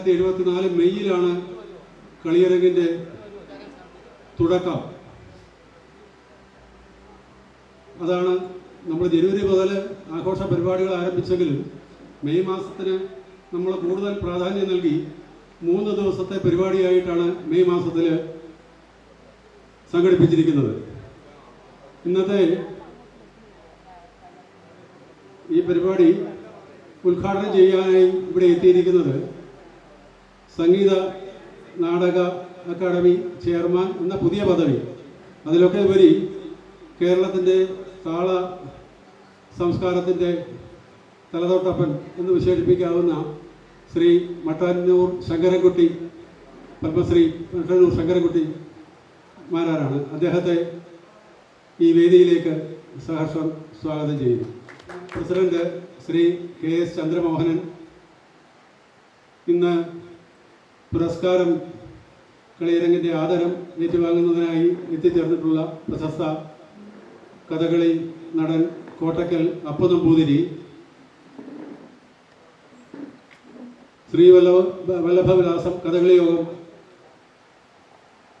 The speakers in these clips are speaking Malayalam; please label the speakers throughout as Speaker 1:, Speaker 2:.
Speaker 1: 1974 മെയ്യിലാണ് കളിയരങ്ങിൻ്റെ തുടക്കം. അതാണ് നമ്മൾ ജനുവരി മുതൽ ആഘോഷ പരിപാടികൾ ആരംഭിച്ചെങ്കിലും മെയ് മാസത്തിന് നമ്മൾ കൂടുതൽ പ്രാധാന്യം നൽകി 3 ദിവസത്തെ പരിപാടിയായിട്ടാണ് മെയ് മാസത്തിൽ സംഘടിപ്പിച്ചിരിക്കുന്നത്. ഇന്നത്തെ ഈ പരിപാടി ഉദ്ഘാടനം ചെയ്യാനായി ഇവിടെ എത്തിയിരിക്കുന്നത് സംഗീത നാടക അക്കാദമി ചെയർമാൻ എന്ന പുതിയ പദവി, അതിലൊക്കെ ഉപരി കേരളത്തിൻ്റെ താള സംസ്കാരത്തിൻ്റെ തലതൊട്ടപ്പൻ എന്ന് വിശേഷിപ്പിക്കാവുന്ന ശ്രീ മട്ടന്നൂർ ശങ്കരൻകുട്ടി, പത്മശ്രീ മട്ടന്നൂർ ശങ്കരൻകുട്ടി മാരാരാണ്. അദ്ദേഹത്തെ ഈ വേദിയിലേക്ക് സഹർഷം സ്വാഗതം ചെയ്യുന്നു. പ്രസിഡന്റ് ശ്രീ KS ചന്ദ്രമോഹനൻ ഇന്ന് പുരസ്കാരം കളിയരങ്ങിൻ്റെ ആദരം ഏറ്റുവാങ്ങുന്നതിനായി എത്തിച്ചേർന്നിട്ടുള്ള പ്രശസ്ത കഥകളി നടൻ കോട്ടക്കൽ അപ്പു നമ്പൂതിരി, ശ്രീ വല്ലഭവിലാസം കഥകളി യോഗം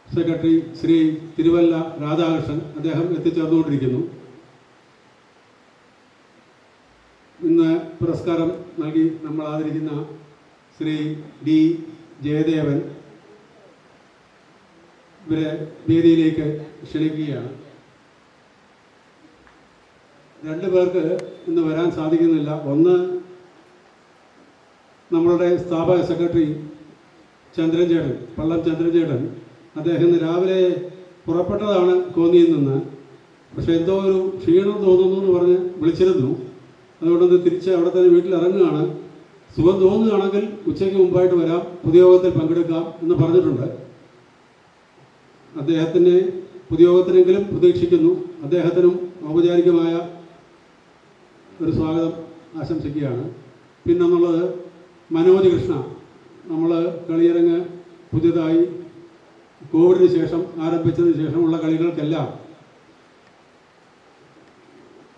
Speaker 1: സെക്രട്ടറി ശ്രീ തിരുവല്ല രാധാകൃഷ്ണൻ, അദ്ദേഹം എത്തിച്ചേർന്നുകൊണ്ടിരിക്കുന്നു. ഇന്ന് പുരസ്കാരം നൽകി നമ്മൾ ആദരിക്കുന്ന ശ്രീ D ജയദേവൻ ഇവരെ വേദിയിലേക്ക് ക്ഷണിക്കുകയാണ്. 2 പേർക്ക് ഇന്ന് വരാൻ സാധിക്കുന്നില്ല. ഒന്ന്, നമ്മളുടെ സ്ഥാപക സെക്രട്ടറി ചന്ദ്രൻ ചേട്ടൻ, പള്ളം ചന്ദ്രൻ ചേട്ടൻ. അദ്ദേഹം ഇന്ന് രാവിലെ പുറപ്പെട്ടതാണ് കോന്നിയിൽ നിന്ന്. പക്ഷേ എന്തോ ഒരു ക്ഷീണം തോന്നുന്നു എന്ന് പറഞ്ഞ് വിളിച്ചിരുന്നു. അതുകൊണ്ടൊന്ന് തിരിച്ച് അവിടെ തന്നെ വീട്ടിൽ ഇറങ്ങുകയാണ്. സുഖം തോന്നുകയാണെങ്കിൽ ഉച്ചയ്ക്ക് മുമ്പായിട്ട് വരാം, പൊതുയോഗത്തിൽ പങ്കെടുക്കാം എന്ന് പറഞ്ഞിട്ടുണ്ട്. അദ്ദേഹത്തിന് പൊതുയോഗത്തിനെങ്കിലും പ്രതീക്ഷിക്കുന്നു. അദ്ദേഹത്തിനും ഔപചാരികമായ ഒരു സ്വാഗതം ആശംസിക്കുകയാണ്. പിന്നെന്നുള്ളത് മനോജ് കൃഷ്ണ. നമ്മൾ കളിയരങ്ങ് പുതിയതായി കോവിഡിന് ശേഷം ആരംഭിച്ചതിന് ശേഷമുള്ള കളികൾക്കെല്ലാം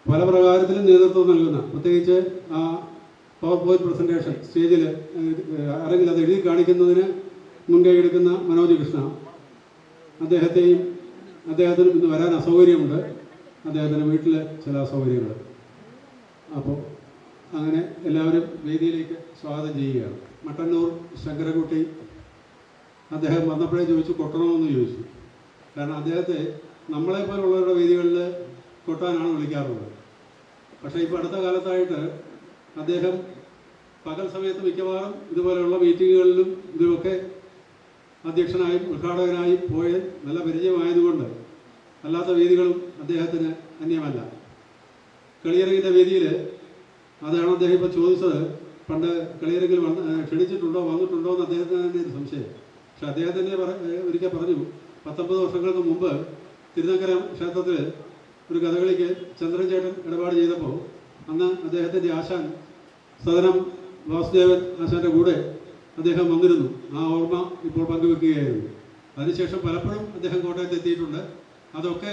Speaker 1: പല പ്രകാരത്തിലും നേതൃത്വം നൽകുന്ന, പ്രത്യേകിച്ച് ആ പവർ പോയിന്റ് പ്രസൻറ്റേഷൻ സ്റ്റേജിൽ അരങ്ങിൽ അത് എഴുതി കാണിക്കുന്നതിന് മുൻകൈ എടുക്കുന്ന മനോജ് കൃഷ്ണ, അദ്ദേഹത്തിന് ഇന്ന് വരാൻ അസൗകര്യമുണ്ട്. അദ്ദേഹത്തിന് വീട്ടിൽ ചില അസൗകര്യങ്ങൾ. അപ്പോൾ അങ്ങനെ എല്ലാവരും വേദിയിലേക്ക് സ്വാഗതം ചെയ്യുകയാണ്. മട്ടന്നൂർ ശങ്കരൻകുട്ടി, അദ്ദേഹം വന്നപ്പോഴേ ചോദിച്ചു കൊട്ടണമെന്ന് ചോദിച്ചു. കാരണം അദ്ദേഹത്തെ നമ്മളെപ്പോലുള്ളവരുടെ വേദികളിൽ കൊട്ടാനാണ് വിളിക്കാറുള്ളത്. പക്ഷേ ഇപ്പോൾ അടുത്ത കാലത്തായിട്ട് അദ്ദേഹം പകൽ സമയത്ത് മിക്കവാറും ഇതുപോലെയുള്ള മീറ്റിങ്ങുകളിലും ഇതിലൊക്കെ അധ്യക്ഷനായും ഉദ്ഘാടകനായും പോയി നല്ല പരിചയമായതുകൊണ്ട് അല്ലാത്ത വേദികളും അദ്ദേഹത്തിന് അന്യമല്ല. കളിയരങ്ങിൻ്റെ വേദിയിൽ അതാണ് അദ്ദേഹം ഇപ്പോൾ ചോദിച്ചത്. പണ്ട് കളിയരങ്ങിൽ ക്ഷണിച്ചിട്ടുണ്ടോ, വന്നിട്ടുണ്ടോ എന്ന് അദ്ദേഹത്തിന് തന്നെ ഒരു സംശയം. പക്ഷെ അദ്ദേഹം തന്നെ ഒരിക്കൽ പറഞ്ഞു, 19 വർഷങ്ങൾക്ക് മുമ്പ് തിരുനക്കര ക്ഷേത്രത്തിൽ ഒരു കഥകളിക്ക് ചന്ദ്രൻ ചേട്ടൻ ഇടപാട് ചെയ്തപ്പോൾ അന്ന് അദ്ദേഹത്തിൻ്റെ ആശാൻ സദനം വാസുദേവൻ ആശാൻ്റെ കൂടെ അദ്ദേഹം വന്നിരുന്നു. ആ ഓർമ്മ ഇപ്പോൾ പങ്കുവെക്കുകയായിരുന്നു. അതിനുശേഷം പലപ്പോഴും അദ്ദേഹം കോട്ടയത്ത് എത്തിയിട്ടുണ്ട്. അതൊക്കെ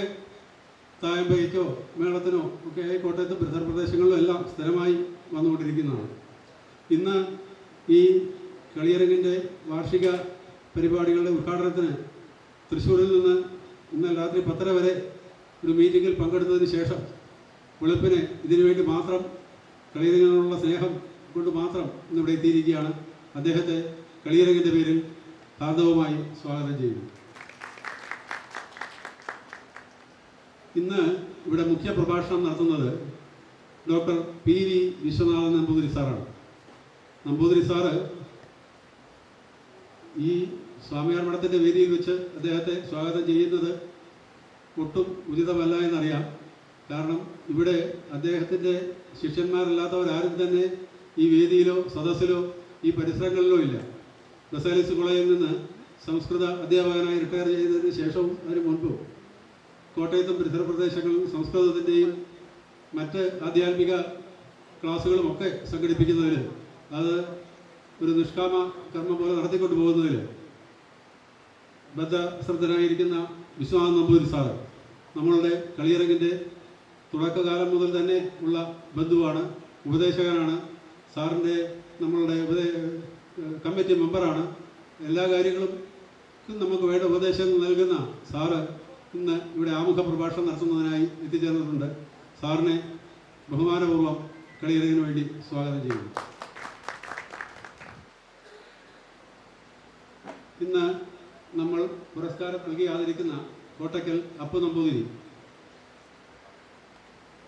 Speaker 1: തായമ്പയ്ക്കോ മേളത്തിനോ ഒക്കെ കോട്ടയത്ത് പരിസര പ്രദേശങ്ങളിലും എല്ലാം സ്ഥിരമായി വന്നുകൊണ്ടിരിക്കുന്നതാണ്. ഇന്ന് ഈ കളിയരങ്ങിൻ്റെ വാർഷിക പരിപാടികളുടെ ഉദ്ഘാടനത്തിന് തൃശ്ശൂരിൽ നിന്ന് ഇന്നലെ രാത്രി 10:30 വരെ ഒരു മീറ്റിങ്ങിൽ പങ്കെടുത്തതിന് ശേഷം വെളുപ്പിന് ഇതിനുവേണ്ടി മാത്രം, കളിയരങ്ങിനുള്ള സ്നേഹം കൊണ്ട് മാത്രം ഇന്നിവിടെ എത്തിയിരിക്കുകയാണ്. അദ്ദേഹത്തെ കളിയരങ്ങിൻ്റെ പേരിൽ ഹാർദവമായി സ്വാഗതം ചെയ്യുന്നു. ഇന്ന് ഇവിടെ മുഖ്യ പ്രഭാഷണം നടത്തുന്നത് ഡോക്ടർ PV വിശ്വനാഥൻ നമ്പൂതിരി സാറാണ്. നമ്പൂതിരി സാറ് ഈ സ്വാമിയാർ മഠത്തിൻ്റെ വേദിയിൽ വെച്ച് അദ്ദേഹത്തെ സ്വാഗതം ചെയ്യുന്നത് ഒട്ടും ഉചിതമല്ല എന്നറിയാം. കാരണം ഇവിടെ അദ്ദേഹത്തിൻ്റെ ശിഷ്യന്മാരല്ലാത്തവരാരും തന്നെ ഈ വേദിയിലോ സദസ്സിലോ ഈ പരിസരങ്ങളിലോ ഇല്ല. ബസാലിസ് കോളേജിൽ നിന്ന് സംസ്കൃത അധ്യാപകനായി റിട്ടയർ ചെയ്തതിന് ശേഷവും അതിന് മുൻപും കോട്ടയത്തും പരിസര പ്രദേശങ്ങളിലും സംസ്കൃതത്തിൻ്റെയും മറ്റ് ആധ്യാത്മിക ക്ലാസ്സുകളുമൊക്കെ സംഘടിപ്പിക്കുന്നതിൽ, അത് ഒരു നിഷ്കാമ കർമ്മം പോലെ നടത്തിക്കൊണ്ട് പോകുന്നതിൽ ബദ്ധശ്രദ്ധനായിരിക്കുന്ന വിശ്വനാഥൻ നമ്പൂതിരി സാറ് നമ്മളുടെ കളിയരങ്ങിൻ്റെ തുടക്കകാലം മുതൽ തന്നെ ഉള്ള ബന്ധുവാണ്, ഉപദേശകനാണ്. സാറിൻ്റെ നമ്മളുടെ കമ്മിറ്റി മെമ്പറാണ്. എല്ലാ കാര്യങ്ങളും നമുക്ക് വേണ്ട ഉപദേശങ്ങൾ നൽകുന്ന സാറ് ഇന്ന് ഇവിടെ ആമുഖ പ്രഭാഷണം നടത്തുന്നതിനായി എത്തിച്ചേർന്നിട്ടുണ്ട്. സാറിനെ ബഹുമാനപൂർവ്വം കളിയരങ്ങിന് വേണ്ടി സ്വാഗതം ചെയ്യുന്നു. ഇന്ന് നമ്മൾ പുരസ്കാരം നൽകി ആദരിക്കുന്ന കോട്ടയ്ക്കൽ അപ്പു നമ്പൂതിരി.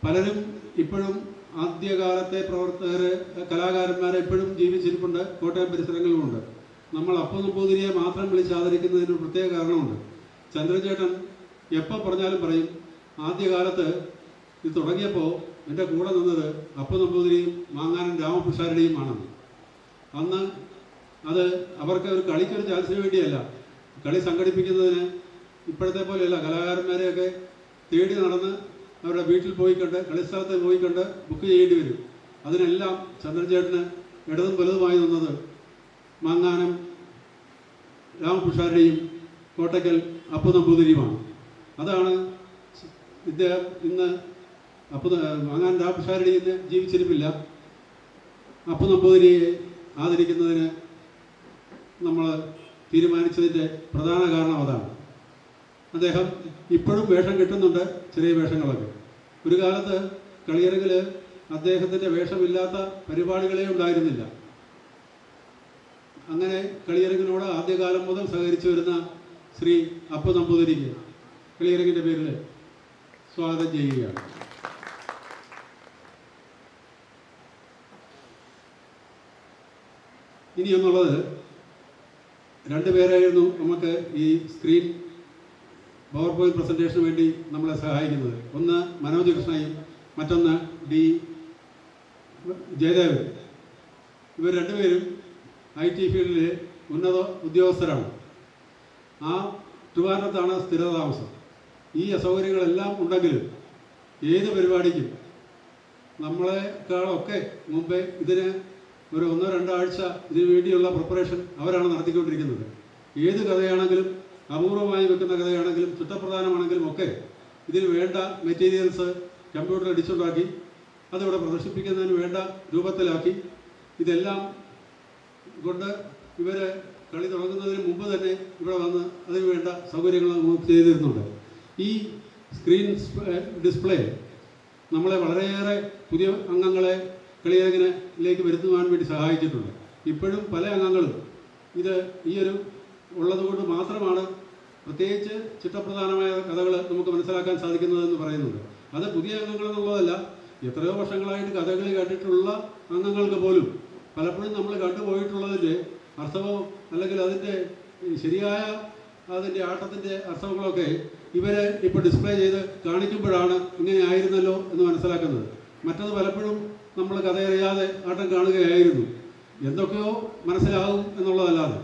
Speaker 1: പലരും ഇപ്പോഴും ആദ്യകാലത്തെ കലാകാരന്മാരെ ഇപ്പോഴും ജീവിച്ചിരിപ്പുണ്ട്, കോട്ടയം പരിസരങ്ങളിലുമുണ്ട്. നമ്മൾ അപ്പു നമ്പൂതിരിയെ മാത്രം വിളിച്ച് ആദരിക്കുന്നതിന് പ്രത്യേക കാരണമുണ്ട്. ചന്ദ്രചേട്ടൻ എപ്പോൾ പറഞ്ഞാലും പറയും, ആദ്യകാലത്ത് ഇത് തുടങ്ങിയപ്പോൾ എൻ്റെ കൂടെ നിന്നത് അപ്പു നമ്പൂതിരിയും മാങ്ങാനം രാമപുഷാരുടെയും ആണെന്ന്. അന്ന് അത് അവർക്ക് ഒരു കളിക്കൊരു ചാൻസിന് വേണ്ടിയല്ല, കളി സംഘടിപ്പിക്കുന്നതിന് ഇപ്പോഴത്തെ പോലെയല്ല. കലാകാരന്മാരെയൊക്കെ തേടി നടന്ന് അവരുടെ വീട്ടിൽ പോയി കണ്ട്, കളിസ്ഥലത്ത് പോയി കണ്ട് ബുക്ക് ചെയ്യേണ്ടി വരും. അതിനെല്ലാം ചന്ദ്രചേട്ടന് ഇടതും വലുതുമായി നിന്നത് മാങ്ങാനം രാമപുഷാരുടെയും കോട്ടയ്ക്കൽ അപ്പു നമ്പൂതിരിയുമാണ്. അതാണ് ഇദ്ദേഹം ഇന്ന് മാങ്ങാനം രാമപുഷാരുടെയും ഇന്ന് ജീവിച്ചിരിപ്പില്ല. അപ്പു നമ്പൂതിരിയെ ആദരിക്കുന്നതിന് നമ്മൾ തീരുമാനിച്ചതിൻ്റെ പ്രധാന കാരണം അതാണ്. അദ്ദേഹം ഇപ്പോഴും വേഷം കിട്ടുന്നുണ്ട്, ചെറിയ വേഷങ്ങളൊക്കെ. ഒരു കാലത്ത് കളിയരങ്ങിൽ അദ്ദേഹത്തിൻ്റെ വേഷമില്ലാത്ത പരിപാടികളെ ഉണ്ടായിരുന്നില്ല. അങ്ങനെ കളിയരങ്ങിനോട് ആദ്യകാലം മുതൽ സഹകരിച്ചു വരുന്ന ശ്രീ അപ്പു നമ്പൂതിരിക്ക് കളിയരങ്ങിൻ്റെ പേരിൽ സ്വാഗതം ചെയ്യുകയാണ്. ഇനിയൊന്നുള്ളത് രണ്ടുപേരായിരുന്നു നമുക്ക് ഈ സ്ക്രീൻ പവർ പോയിന്റ് പ്രസൻറ്റേഷന് വേണ്ടി നമ്മളെ സഹായിക്കുന്നത്. ഒന്ന് മനോജ് കൃഷ്ണയും മറ്റൊന്ന് ഡി ജയദേവൻ. ഇവർ രണ്ടുപേരും IT ഫീൽഡിലെ ഉന്നത ഉദ്യോഗസ്ഥരാണ്. ആ ട്രിവാൻഡ്രത്താണ് സ്ഥിരതാമസം. ഈ അസൗകര്യങ്ങളെല്ലാം ഉണ്ടെങ്കിലും ഏത് പരിപാടിക്കും നമ്മളെക്കാളൊക്കെ മുമ്പേ ഇതിന് ഒരു 1-2 ആഴ്ച ഇതിനു വേണ്ടിയുള്ള പ്രിപ്പറേഷൻ അവരാണ് നടത്തിക്കൊണ്ടിരിക്കുന്നത്. ഏത് കഥയാണെങ്കിലും, അപൂർവമായി വെക്കുന്ന കഥയാണെങ്കിലും, ചുറ്റപ്രധാനമാണെങ്കിലും ഒക്കെ ഇതിന് വേണ്ട മെറ്റീരിയൽസ് കമ്പ്യൂട്ടറിൽ അടിച്ചുണ്ടാക്കി അതിവിടെ പ്രദർശിപ്പിക്കുന്നതിന് വേണ്ട രൂപത്തിലാക്കി ഇതെല്ലാം കൊണ്ട് ഇവർ കളി തുടങ്ങുന്നതിന് മുമ്പ് തന്നെ ഇവിടെ വന്ന് അതിന് വേണ്ട സൗകര്യങ്ങൾ നമുക്ക് ചെയ്തിരുന്നുണ്ട്. ഈ സ്ക്രീൻ ഡിസ്പ്ലേ നമ്മളെ വളരെയേറെ പുതിയ അംഗങ്ങളെ കളിയരങ്ങിലേക്ക് വരുത്തുവാൻ വേണ്ടി സഹായിച്ചിട്ടുണ്ട്. ഇപ്പോഴും പല അംഗങ്ങളും ഇത് ഈയൊരു ഉള്ളതുകൊണ്ട് മാത്രമാണ് പ്രത്യേകിച്ച് ചിട്ടപ്രധാനമായ കഥകൾ നമുക്ക് മനസ്സിലാക്കാൻ സാധിക്കുന്നതെന്ന് പറയുന്നുണ്ട്. അത് പുതിയ അംഗങ്ങളെന്നുള്ളതല്ല, എത്രയോ വർഷങ്ങളായിട്ട് കഥകളി കേട്ടിട്ടുള്ള അംഗങ്ങൾക്ക് പോലും പലപ്പോഴും നമ്മൾ കണ്ടുപോയിട്ടുള്ളതിൻ്റെ അർത്ഥമോ അല്ലെങ്കിൽ അതിൻ്റെ ശരിയായ അതിൻ്റെ ആട്ടത്തിൻ്റെ അർത്ഥങ്ങളൊക്കെ ഇവരെ ഇപ്പോൾ ഡിസ്പ്ലേ ചെയ്ത് കാണിക്കുമ്പോഴാണ് ഇങ്ങനെ ആയിരുന്നല്ലോ എന്ന് മനസ്സിലാക്കുന്നത്. മറ്റത് പലപ്പോഴും നമ്മൾ കഥയറിയാതെ ആട്ടം കാണുകയായിരുന്നു, എന്തൊക്കെയോ മനസ്സിലാകും എന്നുള്ളതല്ലാതെ.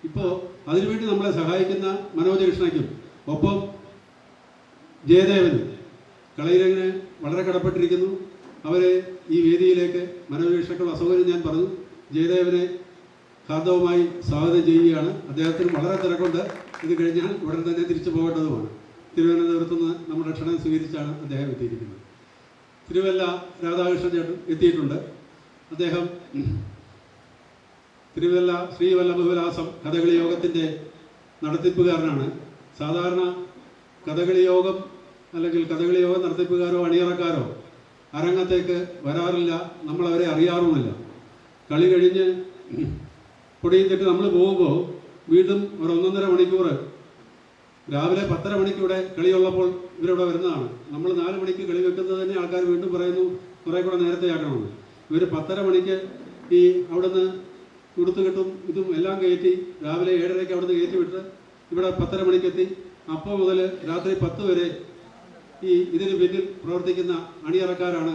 Speaker 1: ഇപ്പോൾ അതിനുവേണ്ടി നമ്മളെ സഹായിക്കുന്ന മനോജ് കൃഷ്ണയ്ക്കും ഒപ്പം ജയദേവനും കളിയരങ്ങിന് വളരെ കടപ്പെട്ടിരിക്കുന്നു. അവരെ ഈ വേദിയിലേക്ക് മനോജ് കൃഷ്ണയ്ക്കുള്ള അസൗകര്യം ഞാൻ പറഞ്ഞു. ജയദേവനെ ഹാർദവമായി സ്വാഗതം ചെയ്യുകയാണ്. അദ്ദേഹത്തിന് വളരെ തിരക്കുണ്ട്. ഇത് കഴിഞ്ഞാൽ ഉടൻ തന്നെ തിരിച്ചു പോകേണ്ടതുമാണ്. തിരുവനന്തപുരത്ത് നിന്ന് നമ്മുടെ ക്ഷണം സ്വീകരിച്ചാണ് അദ്ദേഹം എത്തിയിരിക്കുന്നത്. തിരുവല്ല രാധാകൃഷ്ണൻ ചേട്ടൻ എത്തിയിട്ടുണ്ട്. അദ്ദേഹം തിരുവല്ല ശ്രീവല്ലഭവിലാസം കഥകളി യോഗത്തിൻ്റെ നടത്തിപ്പുകാരനാണ്. സാധാരണ കഥകളി യോഗം അല്ലെങ്കിൽ കഥകളി യോഗം നടത്തിപ്പുകാരോ അണിയറക്കാരോ അരങ്ങത്തേക്ക് വരാറില്ല, നമ്മളവരെ അറിയാറുമില്ല. കളി കഴിഞ്ഞ് പൊടിയും തെറ്റി നമ്മൾ പോകുമ്പോൾ വീണ്ടും ഒരു 1.5 മണിക്കൂർ രാവിലെ 10:30 മണിക്ക് ഇവിടെ കളിയുള്ളപ്പോൾ ഇവരിവിടെ വരുന്നതാണ്. നമ്മൾ 4 മണിക്ക് കളി വെക്കുന്നത് തന്നെ ആൾക്കാർ വീണ്ടും പറയുന്നു കുറേ കൂടെ നേരത്തെ ആക്കണമെന്ന്. ഇവർ 10:30 മണിക്ക് ഈ അവിടുന്ന് കൊടുത്തുകെട്ടും ഇതും എല്ലാം കയറ്റി രാവിലെ 7:30 അവിടുന്ന് കയറ്റി വിട്ട് ഇവിടെ 10:30 മണിക്കെത്തി. അപ്പോൾ മുതൽ രാത്രി 10 വരെ ഈ ഇതിന് പിന്നിൽ പ്രവർത്തിക്കുന്ന അണിയറക്കാരാണ്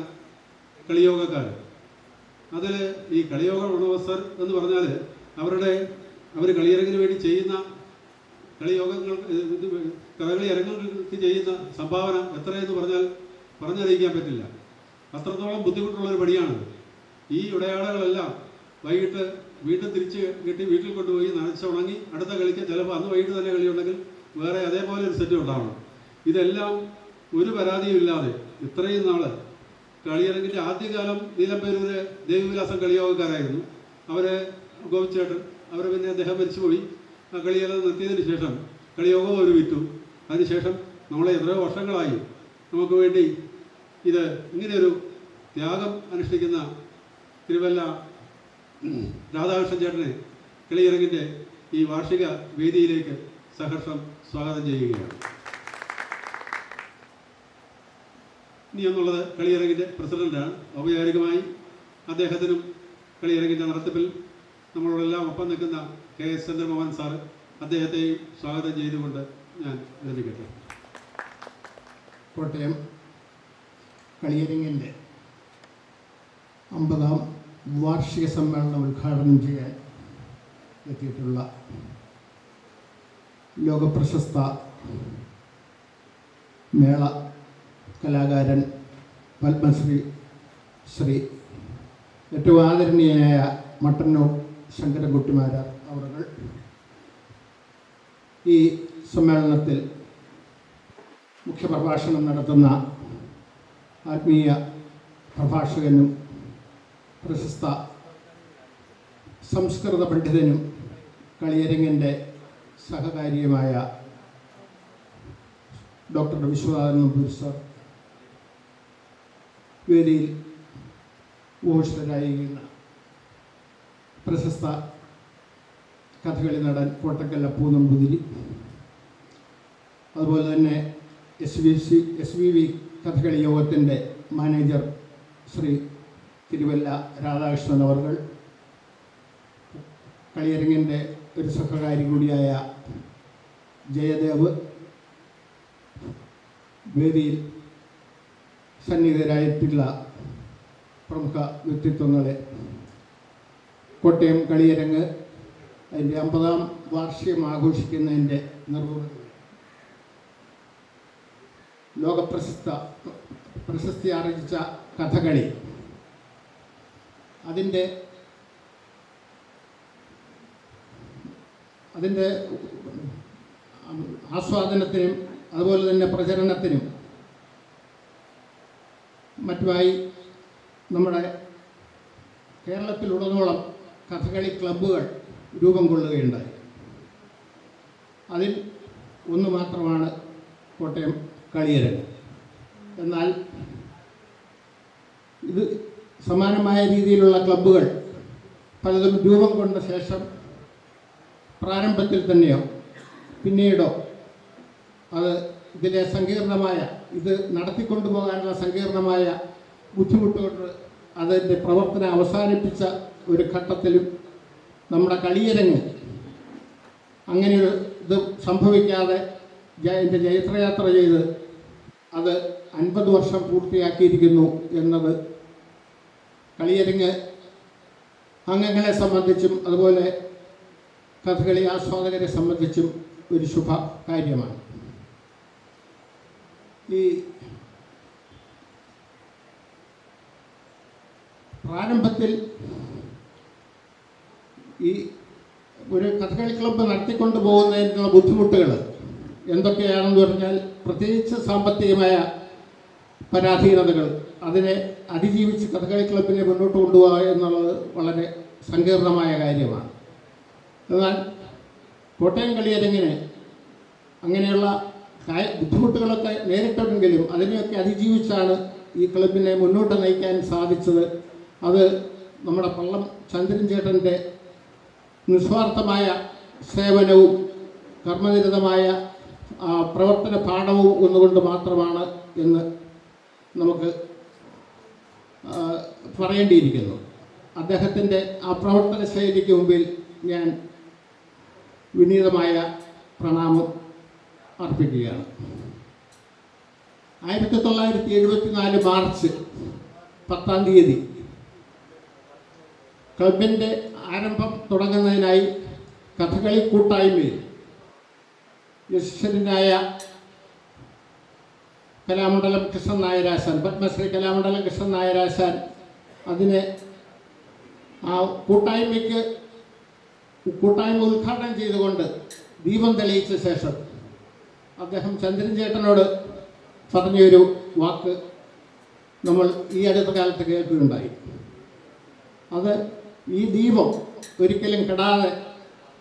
Speaker 1: കളിയോഗക്കാർ. അതിൽ ഈ കളിയോഗ ഉടമസ്ഥർ എന്ന് പറഞ്ഞാൽ അവർ കളിയരങ്ങിന് വേണ്ടി ചെയ്യുന്ന കളിയോഗങ്ങൾ കഥകളി അരങ്ങൾക്ക് ചെയ്യുന്ന സംഭാവന എത്രയെന്ന് പറഞ്ഞറിയിക്കാൻ പറ്റില്ല. അത്രത്തോളം ബുദ്ധിമുട്ടുള്ളൊരു പണിയാണ്. ഈ ഉടയാടകളെല്ലാം വൈകിട്ട് വീണ്ടും തിരിച്ച് കെട്ടി വീട്ടിൽ കൊണ്ടുപോയി നനച്ചുണങ്ങി അടുത്ത കളിക്ക് ചിലപ്പോൾ അന്ന് വൈകിട്ട് തന്നെ കളിയുണ്ടെങ്കിൽ വേറെ അതേപോലെ ഒരു സെറ്റ് ഉണ്ടാവണം. ഇതെല്ലാം ഒരു പരാതിയും ഇല്ലാതെ ഇത്രയും നാൾ കളിയരങ്ങിൻ്റെ ആദ്യകാലം നീലമ്പേരൂര് ദേവിവിലാസം കളിയോഗക്കാരായിരുന്നു. അവർ ഗോപിച്ചേട്ടൻ അവർ പിന്നെ അദ്ദേഹം മരിച്ചുപോയി. ആ കളിയെല്ലാം നിർത്തിയതിന് ശേഷം കളിയോഗം ഒരു വിറ്റു. അതിനുശേഷം നമ്മളെ എത്രയോ വർഷങ്ങളായി നമുക്ക് വേണ്ടി ഇത് ഇങ്ങനെയൊരു ത്യാഗം അനുഷ്ഠിക്കുന്ന തിരുവല്ല രാധാകൃഷ്ണൻ ചേട്ടനെ കളിയിറങ്ങിൻ്റെ ഈ വാർഷിക വേദിയിലേക്ക് സഹർഷം സ്വാഗതം ചെയ്യുകയാണ്. ഇനി എന്നുള്ളത് കളിയിറങ്ങിൻ്റെ പ്രസിഡൻ്റാണ്. ഔപചാരികമായി അദ്ദേഹത്തിനും കളിയിറങ്ങിൻ്റെ നടത്തിപ്പിൽ നമ്മളോടെല്ലാം ഒപ്പം നിൽക്കുന്ന KS ചന്ദ്രമോഹൻ സാറ് അദ്ദേഹത്തെയും സ്വാഗതം ചെയ്തുകൊണ്ട് ഞാൻ വിരമിക്കട്ടെ.
Speaker 2: കോട്ടയം കളിയരങ്ങിൻ്റെ 50ാം വാർഷിക സമ്മേളനം ഉദ്ഘാടനം ചെയ്യാൻ എത്തിയിട്ടുള്ള ലോകപ്രശസ്ത മേള കലാകാരൻ പത്മശ്രീ ശ്രീ ഏറ്റവും ആദരണീയനായ മട്ടന്നൂർ ശങ്കരൻകുട്ടിമാരാർ അവർ ഈ സമ്മേളനത്തിൽ മുഖ്യപ്രഭാഷണം നടത്തുന്ന ആത്മീയ പ്രഭാഷകനും പ്രശസ്ത സംസ്കൃത പണ്ഡിതനും കളിയരങ്ങിൻ്റെ സഹകാരിയുമായ ഡോക്ടർ വിശ്വനാഥൻ നമ്പൂരി സാർ, വേദിയിൽ ഉപവിഷ്ടരായിരിക്കുന്ന പ്രശസ്ത കഥകളി നടൻ കോട്ടക്കൽ അപ്പു നമ്പൂതിരി, അതുപോലെ തന്നെ SVV കഥകളി യോഗത്തിൻ്റെ മാനേജർ ശ്രീ തിരുവല്ല രാധാകൃഷ്ണൻ അവർ, കളിയരങ്ങിൻ്റെ ഒരു സഹകാരി കൂടിയായ ജയദേവ്, വേദിയിൽ സന്നിഹിതരായിട്ടുള്ള പ്രമുഖ വ്യക്തിത്വങ്ങളെ, കോട്ടയം കളിയരങ്ങ് അതിൻ്റെ 50ാം വാർഷികം ആഘോഷിക്കുന്നതിൻ്റെ നിർവഹണം, പ്രശസ്തി ആർജിച്ച കഥകളി, അതിൻ്റെ ആസ്വാദനത്തിനും അതുപോലെ തന്നെ പ്രചരണത്തിനും മറ്റുമായി നമ്മുടെ കേരളത്തിലുടനീളം കഥകളി ക്ലബ്ബുകൾ രൂപം കൊള്ളുകയുണ്ടായി. അതിൽ ഒന്ന് മാത്രമാണ് കോട്ടയം കളിയരങ്ങ്. എന്നാൽ ഇത് സമാനമായ രീതിയിലുള്ള ക്ലബ്ബുകൾ പലതും രൂപം കൊണ്ട ശേഷം പ്രാരംഭത്തിൽ തന്നെയോ പിന്നീടോ അത് ഇതിലെ സങ്കീർണമായ ഇത് നടത്തിക്കൊണ്ടുപോകാനുള്ള സങ്കീർണമായ ബുദ്ധിമുട്ടുകൊണ്ട് അതിൻ്റെ പ്രവർത്തനം അവസാനിപ്പിച്ച ഒരു ഘട്ടത്തിലും നമ്മുടെ കളിയരങ്ങ് അങ്ങനെയൊരു ഇത് സംഭവിക്കാതെ എൻ്റെ ജൈത്രയാത്ര ചെയ്ത് അത് 50 വർഷം പൂർത്തിയാക്കിയിരിക്കുന്നു എന്നത് കളിയരങ്ങ് അംഗങ്ങളെ സംബന്ധിച്ചും അതുപോലെ കഥകളി ആസ്വാദകരെ സംബന്ധിച്ചും ഒരു ശുഭ കാര്യമാണ്. ഈ പ്രാരംഭത്തിൽ ഈ ഒരു കഥകളി ക്ലബ്ബ് നടത്തിക്കൊണ്ട് പോകുന്നതിനുള്ള ബുദ്ധിമുട്ടുകൾ എന്തൊക്കെയാണെന്ന് പറഞ്ഞാൽ, പ്രത്യേകിച്ച് സാമ്പത്തികമായ പരാധീനതകൾ, അതിനെ അതിജീവിച്ച് കഥകളി ക്ലബിനെ മുന്നോട്ട് കൊണ്ടുപോകുക എന്നുള്ളത് വളരെ സങ്കീർണമായ കാര്യമാണ്. എന്നാൽ കോട്ടയം കളിയരങ്ങിന് അങ്ങനെയുള്ള ബുദ്ധിമുട്ടുകളൊക്കെ നേരിട്ടെങ്കിലും അതിനെയൊക്കെ അതിജീവിച്ചാണ് ഈ ക്ലബിനെ മുന്നോട്ട് നയിക്കാൻ സാധിച്ചത്. അത് നമ്മുടെ പള്ളം ചന്ദ്രൻ ചേട്ടൻ്റെ നിസ്വാർത്ഥമായ സേവനവും കർമ്മനിരതമായ പ്രവർത്തന പാഠവും ഒന്നുകൊണ്ട് മാത്രമാണ് എന്ന് നമുക്ക് പറയേണ്ടിയിരിക്കുന്നു. അദ്ദേഹത്തിൻ്റെ ആ പ്രവർത്തന ശൈലിക്ക് മുമ്പിൽ ഞാൻ വിനീതമായ പ്രണാമം അർപ്പിക്കുകയാണ്. 1974 മാർച്ച് 10-ാം തീയതി ക്ലബിൻ്റെ ആരംഭം തുടങ്ങുന്നതിനായി കഥകളി കൂട്ടായ്മയിൽ യശസ്വരനായ കലാമണ്ഡലം കൃഷ്ണൻ നായരാശാൻ, പത്മശ്രീ കലാമണ്ഡലം കൃഷ്ണൻ നായരാശാൻ അതിനെ ആ കൂട്ടായ്മ ഉദ്ഘാടനം ചെയ്തുകൊണ്ട് ദീപം തെളിയിച്ച ശേഷം അദ്ദേഹം ചന്ദ്രൻ ചേട്ടനോട് പറഞ്ഞൊരു വാക്ക് നമ്മൾ ഈ അടുത്ത കാലത്ത് കേൾക്കുകയുണ്ടായി. അത് ഈ ദീപം ഒരിക്കലും കെടാതെ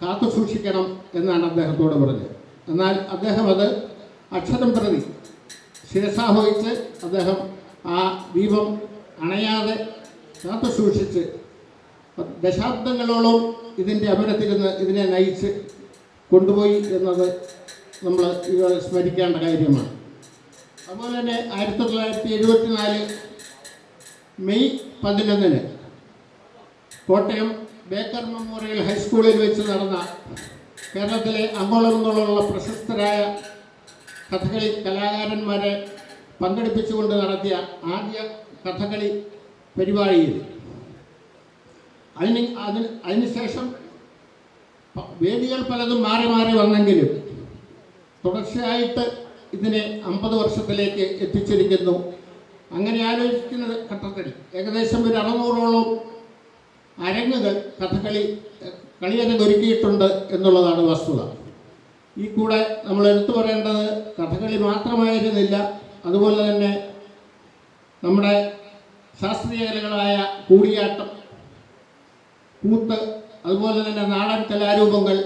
Speaker 2: കാത്തു സൂക്ഷിക്കണം എന്നാണ് അദ്ദേഹത്തോട് പറഞ്ഞത്. എന്നാൽ അദ്ദേഹം അത് അക്ഷരം പ്രതി ശിരസാവഹിച്ച് അദ്ദേഹം ആ ദീപം അണയാതെ കാത്തു സൂക്ഷിച്ച് ദശാബ്ദങ്ങളോളം ഇതിൻ്റെ അമരത്തിരുന്ന് ഇതിനെ നയിച്ച് കൊണ്ടുപോയി എന്നത് നമ്മൾ ഇത് സ്മരിക്കേണ്ട കാര്യമാണ്. അതുപോലെ തന്നെ 1974 മെയ് 11 കോട്ടയം ബേക്കർ മെമ്മോറിയൽ ഹൈസ്കൂളിൽ വെച്ച് നടന്ന കേരളത്തിലെ അങ്ങോളമുള്ള പ്രശസ്തരായ കഥകളി കലാകാരന്മാരെ പങ്കെടുപ്പിച്ചുകൊണ്ട് നടത്തിയ ആദ്യ കഥകളി പരിപാടിയിൽ അതിനുശേഷം വേദികൾ പലതും മാറി മാറി വന്നെങ്കിലും തുടർച്ചയായിട്ട് ഇതിനെ 50 വർഷത്തിലേക്ക് എത്തിച്ചിരിക്കുന്നു. അങ്ങനെ ആലോചിക്കുന്ന ഘട്ടത്തിൽ ഏകദേശം ഒരു 600ഓളം അരങ്ങുകൾ കളിയരങ്ങ് ഒരുക്കിയിട്ടുണ്ട് എന്നുള്ളതാണ് വസ്തുത. ഈ കൂടെ നമ്മൾ എടുത്തു പറയേണ്ടത് കഥകളി മാത്രമായിരുന്നില്ല, അതുപോലെ തന്നെ നമ്മുടെ ശാസ്ത്രീയ കലകളായ കൂടിയാട്ടം, കൂത്ത്, അതുപോലെ തന്നെ നാടൻ കലാരൂപങ്ങൾ,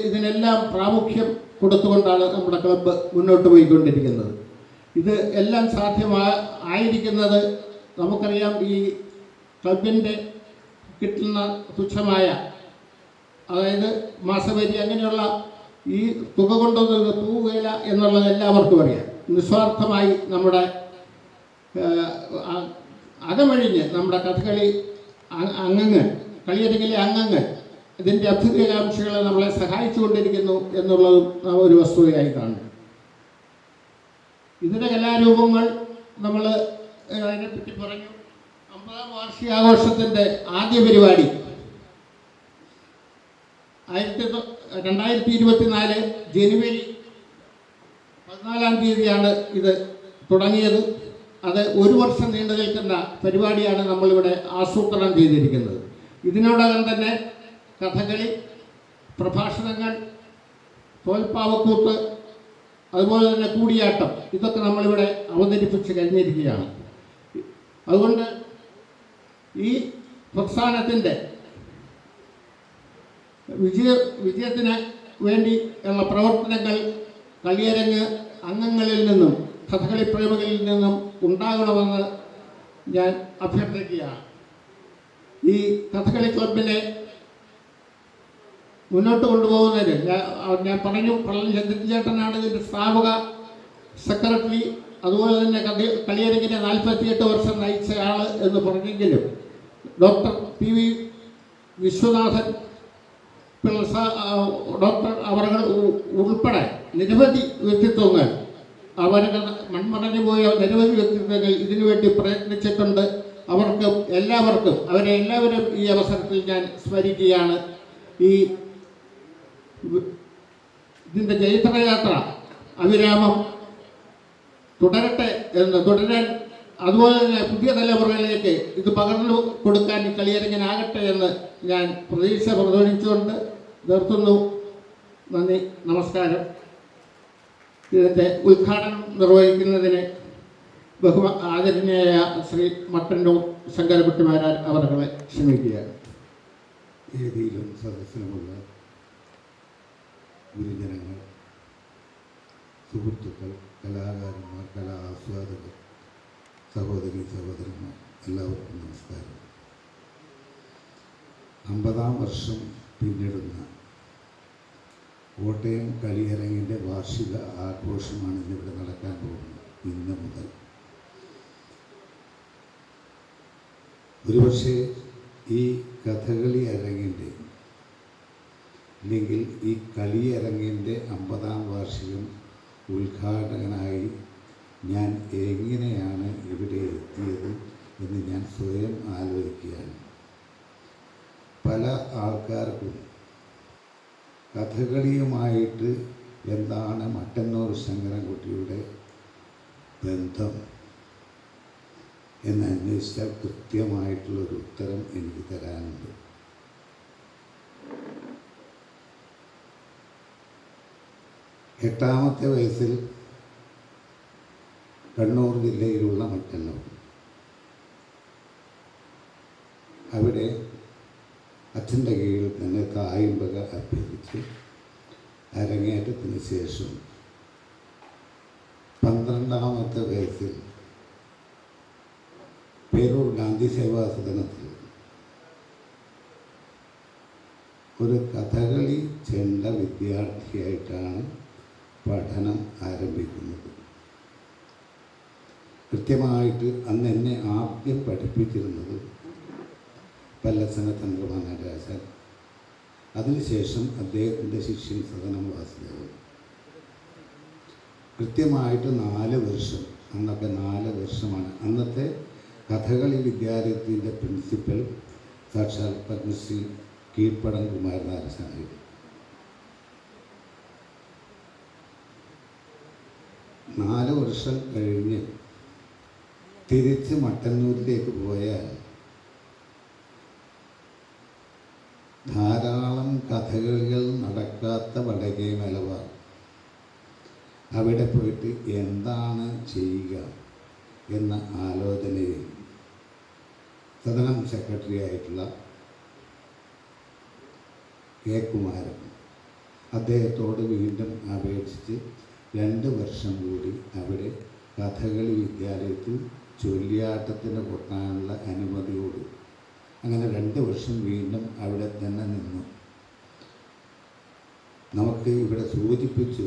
Speaker 2: ഇതിനെല്ലാം പ്രാമുഖ്യം കൊടുത്തുകൊണ്ടാണ് നമ്മുടെ ക്ലബ്ബ് മുന്നോട്ട് പോയിക്കൊണ്ടിരിക്കുന്നത്. ഇത് എല്ലാം ആയിരിക്കുന്നത് നമുക്കറിയാം. ഈ ക്ലബിൻ്റെ കിട്ടുന്ന തുച്ഛമായ, അതായത് മാസവരി അങ്ങനെയുള്ള ഈ തുക കൊണ്ടൊന്നും തൂവുകയില്ല എന്നുള്ളത് എല്ലാവർക്കും അറിയാം. നിസ്വാർത്ഥമായി നമ്മുടെ അകമഴിഞ്ഞ് നമ്മുടെ കഥകളി അംഗങ്ങൾ, കളിയരങ്ങിലെ അംഗങ്ങൾ ഇതിൻ്റെ അഭ്യുദയകാംക്ഷികളെ നമ്മളെ സഹായിച്ചുകൊണ്ടിരിക്കുന്നു എന്നുള്ളതും ഒരു വസ്തുതയായി കാണുന്നു. ഇതിൻ്റെ കലാരൂപങ്ങൾ നമ്മൾ അതിനെപ്പറ്റി പറഞ്ഞു. 50ാം വാർഷികാഘോഷത്തിൻ്റെ ആദ്യ പരിപാടി 2024 ജനുവരി 14-ാം തീയതിയാണ് ഇത് തുടങ്ങിയത്. അത് 1 വർഷം നീണ്ടു നിൽക്കുന്ന പരിപാടിയാണ് നമ്മളിവിടെ ആസൂത്രണം ചെയ്തിരിക്കുന്നത്. ഇതിനോടകം തന്നെ കഥകളി, പ്രഭാഷണങ്ങൾ, തോൽപ്പാവക്കൂത്ത്, അതുപോലെ തന്നെ കൂടിയാട്ടം, ഇതൊക്കെ നമ്മളിവിടെ അവതരിപ്പിച്ച് കഴിഞ്ഞിരിക്കുകയാണ്. അതുകൊണ്ട് ഈ പ്രസ്ഥാനത്തിൻ്റെ വിജയത്തിന് വേണ്ടി ഉള്ള പ്രവർത്തനങ്ങൾ കളിയരങ്ങ് അംഗങ്ങളിൽ നിന്നും കഥകളി പ്രേമികളിൽ നിന്നും ഉണ്ടാകണമെന്ന് ഞാൻ അഭ്യർത്ഥിക്കുകയാണ്. ഈ കഥകളി ക്ലബിനെ മുന്നോട്ട് കൊണ്ടുപോകുന്നതിന് ഞാൻ പറഞ്ഞു, ചന്ദ്രചേട്ടനാണ് ഇതിൻ്റെ സ്ഥാപക സെക്രട്ടറി. അതുപോലെ തന്നെ കളിയരങ്ങിനെ 48 വർഷം നയിച്ചയാൾ എന്ന് പറഞ്ഞെങ്കിലും doctor PV Viswanathan Pillai doctor അവർ ഉൾപ്പെടെ നിരവധി വ്യക്തിത്വങ്ങൾ, അവരുടെ മൺമറഞ്ഞു പോയ നിരവധി വ്യക്തിത്വങ്ങൾ ഇതിനുവേണ്ടി പ്രയത്നിച്ചിട്ടുണ്ട്. എല്ലാവർക്കും അവരെ എല്ലാവരും ഈ അവസരത്തിൽ ഞാൻ സ്മരിക്കുകയാണ്. ഇതിൻ്റെ ജൈത്രയാത്ര അവിരാമം തുടരാൻ, അതുപോലെ തന്നെ പുതിയ തലമുറകളിലേക്ക് ഇത് പകർന്നു കൊടുക്കാൻ ഈ കളിയരങ്ങനാകട്ടെ എന്ന് ഞാൻ പ്രതീക്ഷ പ്രകടിപ്പിച്ചുകൊണ്ട് നിർത്തുന്നു. നന്ദി, നമസ്കാരം. ഇതിൻ്റെ ഉദ്ഘാടനം നിർവഹിക്കുന്നതിന് ആദരണീയായ ശ്രീ മട്ടന്നൂർ ശങ്കരകുട്ടിമാരാർ അവരെ ക്ഷണിക്കുകയാണ്.
Speaker 3: വേദിയിലും സദസ്സിലുമുള്ള ഗുരുജനങ്ങൾ, സുഹൃത്തുക്കൾ, കലാകാരന്മാർ, കലാ ആസ്വാദകർ, സഹോദരി സഹോദരന്മാർ, എല്ലാവർക്കും നമസ്കാരം. 50ാം വർഷം പിന്നിടുന്ന കോട്ടയം കളിയരങ്ങിൻ്റെ വാർഷിക ആഘോഷമാണ് ഇന്നിവിടെ നടക്കാൻ പോകുന്നത്. ഇന്ന് മുതൽ ഒരുപക്ഷെ ഈ കഥകളി അരങ്ങിൻ്റെ അല്ലെങ്കിൽ ഈ കളിയരങ്ങിൻ്റെ 50ാം വാർഷികം ഉദ്ഘാടകനായി ഞാൻ എങ്ങനെയാണ് ഇവിടെ എത്തിയത് എന്ന് ഞാൻ സ്വയം ആലോചിക്കുകയാണ്. പല ആൾക്കാർക്കും കഥകളിയുമായിട്ട് എന്താണ് മട്ടന്നൂർ ശങ്കരൻകുട്ടിയുടെ ബന്ധം എന്ന് അന്വേഷിച്ചാൽ കൃത്യമായിട്ടുള്ളൊരു ഉത്തരം എനിക്ക് തരാനുണ്ട്. എട്ടാമത്തെ വയസ്സിൽ കണ്ണൂർ ജില്ലയിലുള്ള മട്ടന്നൂർ, അവിടെ അച്ഛൻ്റെ കീഴിൽ തന്നെ തായമ്പക അഭ്യസിച്ച് അരങ്ങേറ്റത്തിന് ശേഷം 12ാമത്തെ വയസ്സിൽ പേരൂർ ഗാന്ധി സേവാ സദനത്തിൽ ഒരു കഥകളി ചെണ്ട വിദ്യാർത്ഥിയായിട്ടാണ് പഠനം ആരംഭിക്കുന്നത്. കൃത്യമായിട്ട് അന്ന് എന്നെ ആദ്യം പഠിപ്പിച്ചിരുന്നത് പല്ലസന ചന്ദ്രമാനാരാശൻ, അതിനുശേഷം അദ്ദേഹത്തിൻ്റെ ശിഷ്യൻ സദനം വാസുദേവൻ. കൃത്യമായിട്ട് 4 വർഷം, അന്നൊക്കെ 4 വർഷമാണ്. അന്നത്തെ കഥകളി വിദ്യാലയത്തിൻ്റെ പ്രിൻസിപ്പൽ സാക്ഷാൽ പത്മശ്രീ കീഴ്പ്പടം കുമാരനാരാശനായിരുന്നു. 4 വർഷം കഴിഞ്ഞ് തിരിച്ച് മട്ടന്നൂരിലേക്ക് പോയാൽ ധാരാളം കഥകളികൾ നടക്കാത്ത വടകേ മലബാർ. അവിടെ പോയിട്ട് എന്താണ് ചെയ്യുക എന്ന ആലോചനയിൽ സദനം സെക്രട്ടറി ആയിട്ടുള്ള കെ കുമാരൻ അദ്ദേഹത്തോട് വീണ്ടും അപേക്ഷിച്ച് 2 വർഷം കൂടി അവിടെ കഥകളി വിദ്യാലയത്തിൽ ചൊല്ലിയാട്ടത്തിന് കൊട്ടാനുള്ള അനുമതിയോട് അങ്ങനെ 2 വർഷം വീണ്ടും അവിടെ തന്നെ നിന്നു. നമുക്ക് ഇവിടെ സൂചിപ്പിച്ചു,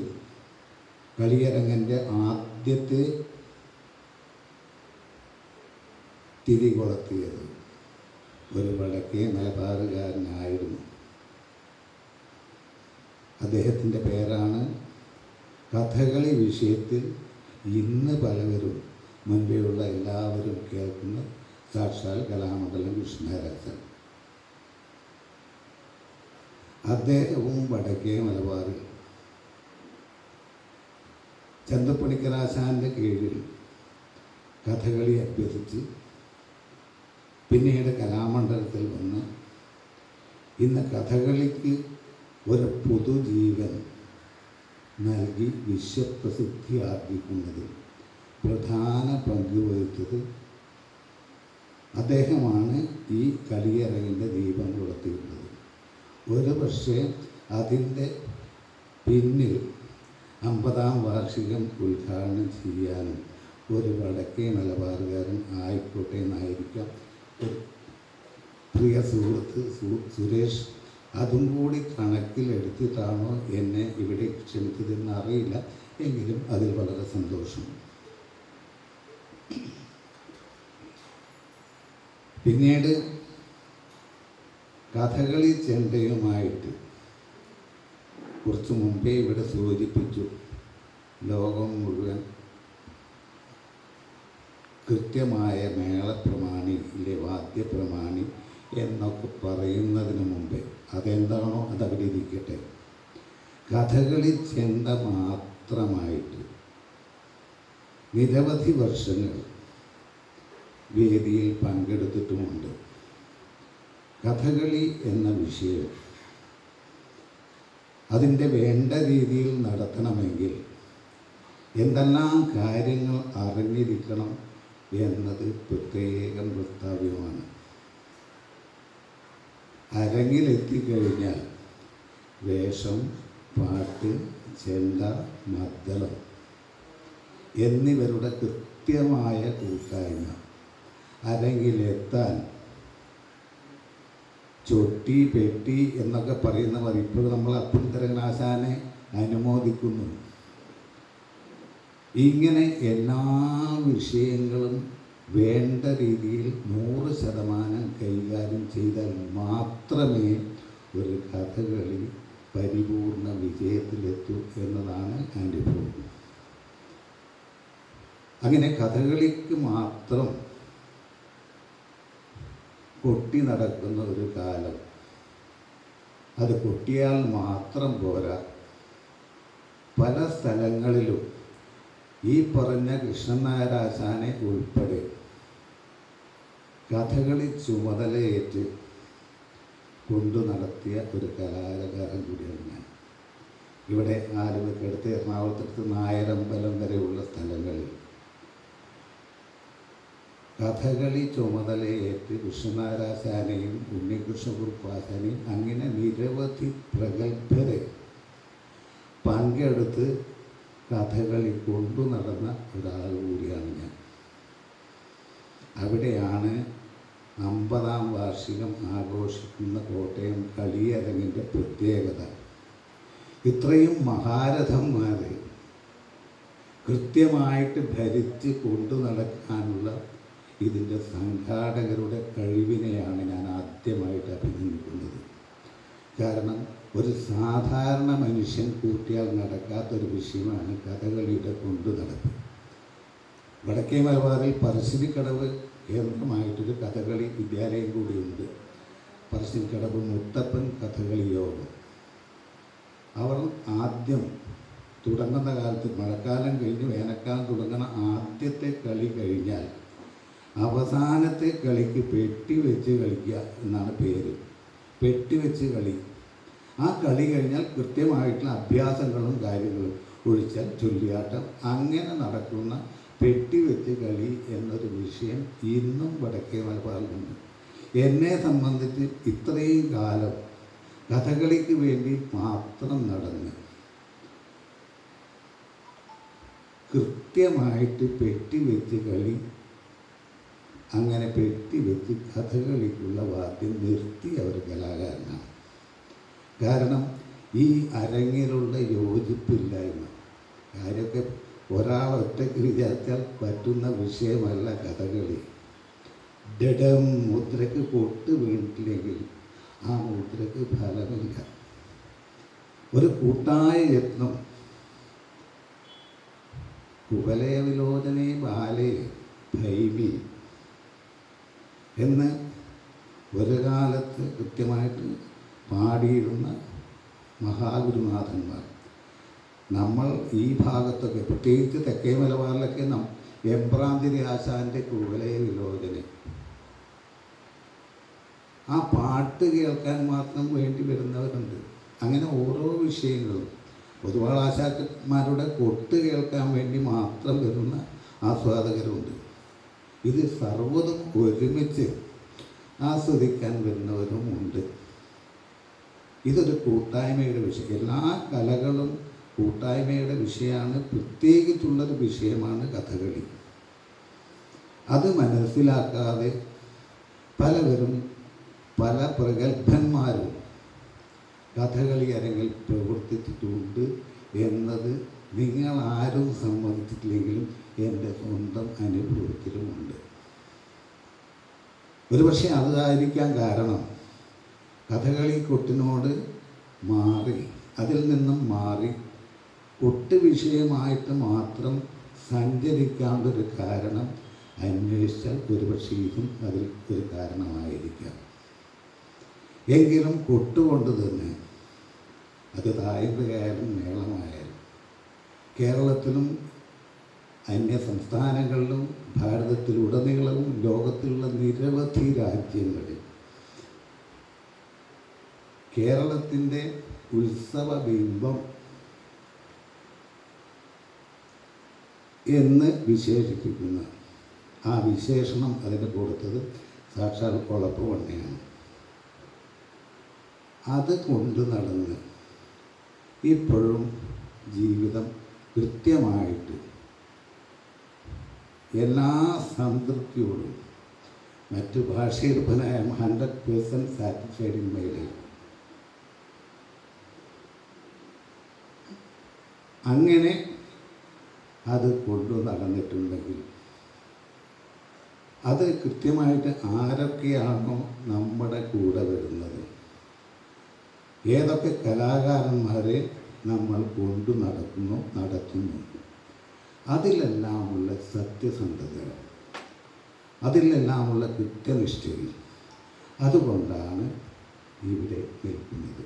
Speaker 3: കളിയരങ്ങൻ്റെ ആദ്യത്തെ തിരികൊളുത്തിയത് ഒരു വടക്കേ മലബാറുകാരനായിരുന്നു. അദ്ദേഹത്തിൻ്റെ പേരാണ് കഥകളി വിഷയത്തിൽ ഇന്ന് പലവരും മുൻപേയുള്ള എല്ലാവരും കേൾക്കുന്ന സാക്ഷാൽ കലാമണ്ഡലം കൃഷ്ണരാജൻ. അദ്ദേഹവും വടക്കേ മലബാറിൽ ചന്തപ്പണിക്കരാശാൻ്റെ കീഴിൽ കഥകളി അഭ്യസിച്ച് പിന്നീട് കലാമണ്ഡലത്തിൽ വന്ന് ഇന്ന് കഥകളിക്ക് ഒരു പുതുജീവൻ നൽകി വിശ്വപ്രസിദ്ധി ആർജിക്കുന്നതിൽ പ്രധാന പങ്ക് വഹിച്ചത് അദ്ദേഹമാണ്. ഈ കളിയരങ്ങിൻ്റെ ദീപം കൊളുത്തിയിരുന്നത്. ഒരു പക്ഷേ അതിൻ്റെ പിന്നിൽ 50ാം വാർഷികം ഉദ്ഘാടനം ചെയ്യാനും ഒരു വടക്കേ മലബാറുകാരൻ ആയിക്കോട്ടെ എന്നായിരിക്കാം ഒരു പ്രിയ സുഹൃത്ത് സുരേഷ് അതും കൂടി കണക്കിലെടുത്തിട്ടാണോ എന്നെ ഇവിടെ ക്ഷണിച്ചതെന്ന് അറിയില്ല. എങ്കിലും അതിൽ വളരെ സന്തോഷം. പിന്നീട് കഥകളി ചെണ്ടയുമായിട്ട് കുറച്ച് മുമ്പേ ഇവിടെ സൂചിപ്പിച്ചു, ലോകം മുഴുവൻ കൃത്യമായ മേളപ്രമാണിയിലെ വാദ്യപ്രമാണി എന്നൊക്കെ പറയുന്നതിന് മുമ്പേ അതെന്താണോ അതവിടെ ഇരിക്കട്ടെ. കഥകളി ചെണ്ട മാത്രമായിട്ട് നിരവധി വർഷങ്ങൾ വേദിയിൽ പങ്കെടുത്തിട്ടുമുണ്ട്. കഥകളി എന്ന വിഷയം അതിൻ്റെ വേണ്ട രീതിയിൽ നടത്തണമെങ്കിൽ എന്തെല്ലാം കാര്യങ്ങൾ അറിഞ്ഞിരിക്കണം എന്നത് പ്രത്യേകം പ്രസ്താവ്യമാണ്. അരങ്ങിലെത്തിക്കഴിഞ്ഞാൽ വേഷം, പാട്ട്, ചെണ്ട, മദ്ദളം എന്നിവരുടെ കൃത്യമായ കൂട്ടായ്മ, അരങ്ങിലെത്താൻ ചൊട്ടി പെട്ടി എന്നൊക്കെ പറയുന്നവർ ഇപ്പോൾ നമ്മൾ അപ്പുത്തരങ്ങനാശാനെ അനുമോദിക്കുന്നു. ഇങ്ങനെ എല്ലാ വിഷയങ്ങളും വേണ്ട രീതിയിൽ 100% കൈകാര്യം ചെയ്താൽ മാത്രമേ ഒരു കഥകളി പരിപൂർണ വിജയത്തിലെത്തൂ എന്നതാണ് അനുഭവം. അങ്ങനെ കഥകളിക്ക് മാത്രം കൊട്ടി നടക്കുന്ന ഒരു കാലം, അത് കൊട്ടിയാൽ മാത്രം പോരാ. പല സ്ഥലങ്ങളിലും ഈ പറഞ്ഞ കൃഷ്ണൻ നായരാശാനെ ഉൾപ്പെടെ കഥകളി ചുമതലയേറ്റ് കൊണ്ടു നടത്തിയ ഒരു കലാകാരൻ കൂടിയാണ് ഞാൻ. ഇവിടെ ആലുവക്കടുത്ത് എറണാകുളത്തടുത്ത് നായരമ്പലം വരെയുള്ള സ്ഥലങ്ങളിൽ കഥകളി ചുമതലയേറ്റ് കൃഷ്ണനാരാശാനെയും ഉണ്ണികൃഷ്ണകുറുപ്പാശാനെയും അങ്ങനെ നിരവധി പ്രഗത്ഭരെ പങ്കെടുത്ത് കഥകളി കൊണ്ടു നടന്ന ഒരാൾ കൂടിയാണ് ഞാൻ. അവിടെയാണ് 50-ാം വാർഷികം ആഘോഷിക്കുന്ന കോട്ടയം കളിയരങ്ങിൻ്റെ പ്രത്യേകത. ഇത്രയും മഹാരഥന്മാരെ കൃത്യമായിട്ട് ഭരിച്ച് കൊണ്ടു നടക്കാനുള്ള ഇതിൻ്റെ സംഘാടകരുടെ കഴിവിനെയാണ് ഞാൻ ആദ്യമായിട്ട് അഭിനന്ദിക്കുന്നത്. കാരണം ഒരു സാധാരണ മനുഷ്യൻ കൂട്ടിയാൽ നടക്കാത്തൊരു വിഷയമാണ് കഥകളിയുടെ കൊണ്ടു നടപ്പ്. വടക്കേ മലബാറിൽ പറശ്ശിനിക്കടവ് കേന്ദ്രമായിട്ടൊരു കഥകളി വിദ്യാലയം കൂടിയുണ്ട്. പറശ്ശിനിക്കടവ് മുത്തപ്പൻ കഥകളി യോഗം. അവർ ആദ്യം തുടങ്ങുന്ന കാലത്ത് മഴക്കാലം കഴിഞ്ഞ് വേനൽക്കാലം തുടങ്ങുന്ന ആദ്യത്തെ കളി കഴിഞ്ഞാൽ അവസാനത്തെ കളിക്ക് പെട്ടി വെച്ച് കളിക്കുക എന്നാണ് പേര്. പെട്ടി വെച്ച് കളി. ആ കളി കഴിഞ്ഞാൽ കൃത്യമായിട്ടുള്ള അഭ്യാസങ്ങളും കാര്യങ്ങളും ഒഴിച്ചാൽ ചൊല്ലിയാട്ടം അങ്ങനെ നടക്കുന്ന പെട്ടി വെച്ച് കളി എന്നൊരു വിഷയം ഇന്നും വടക്കേ മലബാറിലുണ്ട്. എന്നെ സംബന്ധിച്ച് ഇത്രയും കാലം കഥകളിക്ക് വേണ്ടി മാത്രം നടന്ന് കൃത്യമായിട്ട് പെട്ടി വെച്ച് കളി, അങ്ങനെ പെട്ടി വെച്ച് കഥകളിക്കുള്ള വാദ്യം നിർത്തിയ ഒരു കലാകാരനാണ്. കാരണം ഈ അരങ്ങിലുള്ള യോജിപ്പില്ലായ്മ കാര്യമൊക്കെ ഒരാൾ ഒറ്റയ്ക്ക് വിചാരിച്ചാൽ പറ്റുന്ന വിഷയമല്ല കഥകളി. ഡഡം മുദ്രയ്ക്ക് പൊട്ട് വീണിട്ടില്ലെങ്കിൽ ആ മുദ്രയ്ക്ക് ഫലമില്ല. ഒരു കൂട്ടായ യത്നം. കുവലേ വിലോചനേ ബാലേ ഭൈമി എന്ന് ഒരു കാലത്ത് കൃത്യമായിട്ട് പാടിയിരുന്ന മഹാഗുരുനാഥന്മാർ. നമ്മൾ ഈ ഭാഗത്തൊക്കെ പ്രത്യേകിച്ച് തെക്കേ മലബാറിലൊക്കെ എമ്പ്രാന്തിരി ആശാൻ്റെ കുവലേ വിലോചന ആ പാട്ട് കേൾക്കാൻ മാത്രം വേണ്ടി വരുന്നവരുണ്ട്. അങ്ങനെ ഓരോ വിഷയങ്ങളും ഒരുപാട് ആശാന്മാരുടെ കൊട്ട് കേൾക്കാൻ വേണ്ടി മാത്രം വരുന്ന ആസ്വാദകരുണ്ട്. ഇത് സർവ്വതും ഒരുമിച്ച് ആസ്വദിക്കാൻ വരുന്നവരുമുണ്ട്. ഇതൊരു കൂട്ടായ്മയുടെ വിഷയം. എല്ലാ കലകളും കൂട്ടായ്മയുടെ വിഷയമാണ്. പ്രത്യേകിച്ചുള്ളൊരു വിഷയമാണ് കഥകളി. അത് മനസ്സിലാക്കാതെ പലവരും പല പ്രഗത്ഭന്മാരും കഥകളി അരങ്ങിൽ പ്രവർത്തിച്ചിട്ടുണ്ട് എന്നത് നിങ്ങളാരും സമ്മതിച്ചിട്ടില്ലെങ്കിലും എൻ്റെ സ്വന്തം അനുഭവത്തിലുമുണ്ട്. ഒരുപക്ഷെ അതായിരിക്കാം കാരണം കഥകളി കൊട്ടിനോട് മാറി, അതിൽ നിന്നും മാറി കൊട്ട് വിഷയമായിട്ട് മാത്രം സഞ്ചരിക്കാണ്ടൊരു കാരണം അന്വേഷിച്ചാൽ ഒരുപക്ഷെ ഇതും അതിൽ ഒരു കാരണമായിരിക്കാം. എങ്കിലും കൊട്ടുകൊണ്ട് തന്നെ അത് തായമ്പയായാലും മേളമായാലും കേരളത്തിലും അന്യ സംസ്ഥാനങ്ങളിലും ഭാരതത്തിലുടനീളവും ലോകത്തിലുള്ള നിരവധി രാജ്യങ്ങളിൽ കേരളത്തിൻ്റെ ഉത്സവ ബിംബം എന്ന് വിശേഷിപ്പിക്കുന്ന ആ വിശേഷണം അതിന് കൊടുത്തത് സാക്ഷാൽ കൊളപ്പുവണ്ണയാണ്. അത് കൊണ്ട് നടന്ന് ഇപ്പോഴും ജീവിതം കൃത്യമായിട്ട് എല്ലാ സംതൃപ്തിയോടും മറ്റു ഭാഷീർഭനായ 100% സാറ്റിസ്ഫൈഡ് ഇൻ മൈ ലൈഫ്. അങ്ങനെ അത് കൊണ്ടു നടന്നിട്ടുണ്ടെങ്കിൽ അത് കൃത്യമായിട്ട് ആരൊക്കെയാണോ നമ്മുടെ കൂടെ വരുന്നത്, ഏതൊക്കെ കലാകാരന്മാരെ നമ്മൾ കൊണ്ടു നടത്തുന്നു, അതിലെല്ലാമുള്ള സത്യസന്ധത, അതിലെല്ലാമുള്ള കൃത്യനിഷ്ഠയിൽ അതുകൊണ്ടാണ് ഇവിടെ നിൽക്കുന്നത്.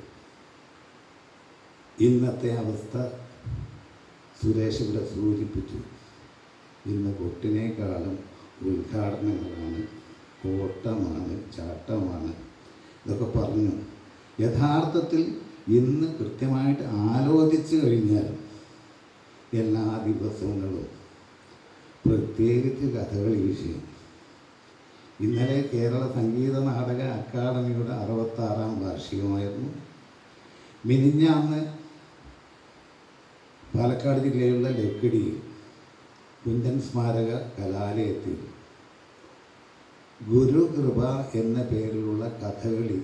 Speaker 3: ഇന്നത്തെ അവസ്ഥ സുരേഷ് ഇവിടെ സൂചിപ്പിച്ചു. ഇന്ന് കൊട്ടിനേക്കാളും ഉദ്ഘാടനങ്ങളാണ്, ഓട്ടമാണ്, ചാട്ടമാണ്, ഇതൊക്കെ പറഞ്ഞു. യഥാർത്ഥത്തിൽ ഇന്ന് കൃത്യമായിട്ട് ആലോചിച്ചു കഴിഞ്ഞാൽ എല്ലാ ദിവസങ്ങളും പ്രത്യേകിച്ച് കഥകളി വിഷയം ഇന്നലെ കേരള സംഗീത നാടക അക്കാദമിയുടെ 66-ാം വാർഷികമായിരുന്നു. മിനിഞ്ഞാന്ന് പാലക്കാട് ജില്ലയിലുള്ള ലക്കിടിയിൽ കുഞ്ചൻ സ്മാരക കലാലയത്തിൽ ഗുരുകൃപ എന്ന പേരിലുള്ള കഥകളി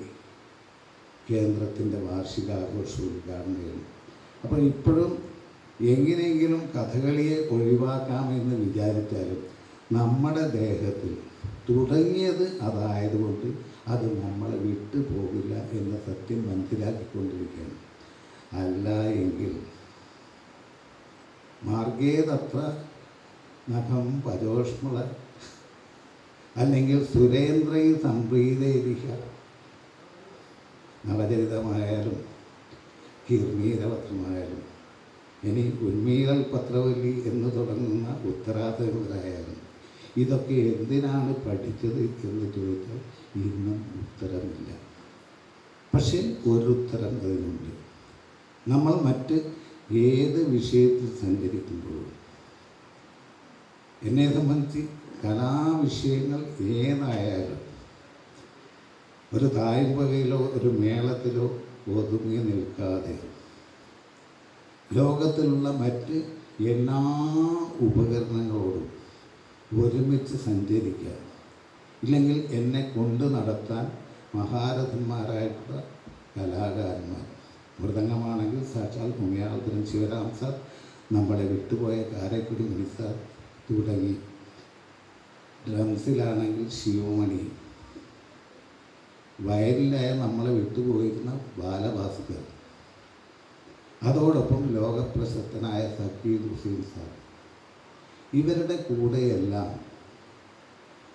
Speaker 3: കേന്ദ്രത്തിൻ്റെ വാർഷികാഘോഷ ഉദ്ഘാടനം ചെയ്യുന്നു. അപ്പോൾ ഇപ്പോഴും എങ്ങനെയെങ്കിലും കഥകളിയെ ഒഴിവാക്കാമെന്ന് വിചാരിച്ചാലും നമ്മുടെ ദേഹത്തിൽ തുടങ്ങിയത് അതായതുകൊണ്ട് അത് നമ്മളെ വിട്ടു പോകില്ല എന്ന സത്യം മനസ്സിലാക്കിക്കൊണ്ടിരിക്കുകയാണ്. അല്ല എങ്കിൽ മാർഗേതത്ര നഖം പരോഷ്മള അല്ലെങ്കിൽ സുരേന്ദ്രൈ സംപ്രീതേരിഹ നവചരിതമായാലും കീർമീരപത്രമായാലും ഇനി ഉന്മീലൽ പത്രവല്ലി എന്ന് തുടങ്ങുന്ന ഉത്തരാധരായാലും ഇതൊക്കെ എന്തിനാണ് പഠിച്ചത് എന്ന് ചോദിച്ചാൽ ഇന്നും ഉത്തരമില്ല. പക്ഷേ ഒരു ഉത്തരം അതിനുണ്ട്. നമ്മൾ മറ്റ് ഏത് വിഷയത്തിൽ സഞ്ചരിക്കുമ്പോഴും എന്നെ സംബന്ധിച്ച് കലാവിഷയങ്ങൾ ഏതായാലും ഒരു തായ്പകയിലോ ഒരു മേളത്തിലോ ഒതുങ്ങി നിൽക്കാതെ ലോകത്തിലുള്ള മറ്റ് എല്ലാ ഉപകരണങ്ങളോടും ഒരുമിച്ച് സഞ്ചരിക്കുക. ഇല്ലെങ്കിൽ എന്നെ കൊണ്ട് നടത്താൻ മഹാരഥന്മാരായിട്ടുള്ള കലാകാരന്മാർ, മൃദംഗമാണെങ്കിൽ സാക്ഷാൽ പുണ്യാളപുരം ശിവരാം സാർ, നമ്മളെ വിട്ടുപോയ കാരക്കുടി മണി സാർ തുടങ്ങി, ഡ്രംസിലാണെങ്കിൽ ശിവമണി, വയലിലായ നമ്മളെ വിട്ടുപോയിരുന്ന ബാലഭാസ്കർ, അതോടൊപ്പം ലോകപ്രശസ്തനായ സക്കീർ ഹുസൈൻ സാർ, ഇവരുടെ കൂടെയെല്ലാം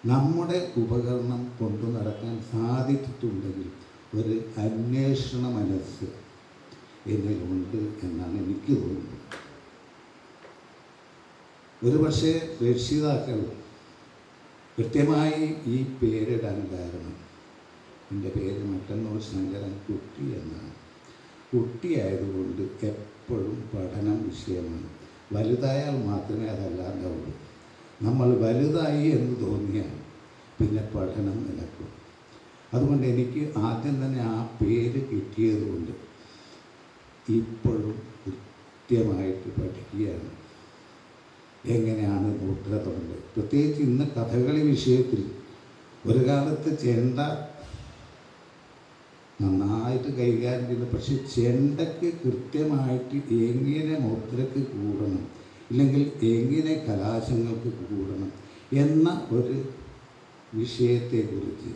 Speaker 3: നമ്മുടെ ഉപകരണം കൊണ്ടു നടക്കാൻ സാധിച്ചിട്ടുണ്ടെങ്കിൽ ഒരു അന്വേഷണ മനസ്സ് എന്നിലുണ്ട് എന്നാണ് എനിക്ക് തോന്നുന്നത്. ഒരു പക്ഷേ രക്ഷിതാക്കൾ കൃത്യമായി ഈ പേരിടാൻ കാരണം എൻ്റെ പേര് മട്ടന്നൂർ ശങ്കരൻ കുട്ടി എന്നാണ്. കുട്ടിയായതുകൊണ്ട് എപ്പോഴും പഠനം വിഷയമാണ്. വലുതായാൽ മാത്രമേ അതല്ലാണ്ടാവുള്ളൂ. നമ്മൾ വലുതായി എന്ന് തോന്നിയാൽ പിന്നെ പഠനം നിലക്കും. അതുകൊണ്ട് എനിക്ക് ആദ്യം തന്നെ ആ പേര് കിട്ടിയതുകൊണ്ട് ഇപ്പോഴും കൃത്യമായിട്ട് പഠിക്കുകയാണ് എങ്ങനെയാണ് മുദ്ര തുടങ്ങുന്നത്. പ്രത്യേകിച്ച് ഇന്ന് കഥകളി വിഷയത്തിൽ ഒരു കാലത്ത് ചെണ്ട നന്നായിട്ട് കൈകാര്യം ചെയ്യുന്നു. പക്ഷെ ചെണ്ടയ്ക്ക് കൃത്യമായിട്ട് എങ്ങനെ മുദ്രക്ക് കൂടണം, ഇല്ലെങ്കിൽ എങ്ങനെ കലാശങ്ങൾക്ക് കൂടണം എന്ന ഒരു വിഷയത്തെക്കുറിച്ച്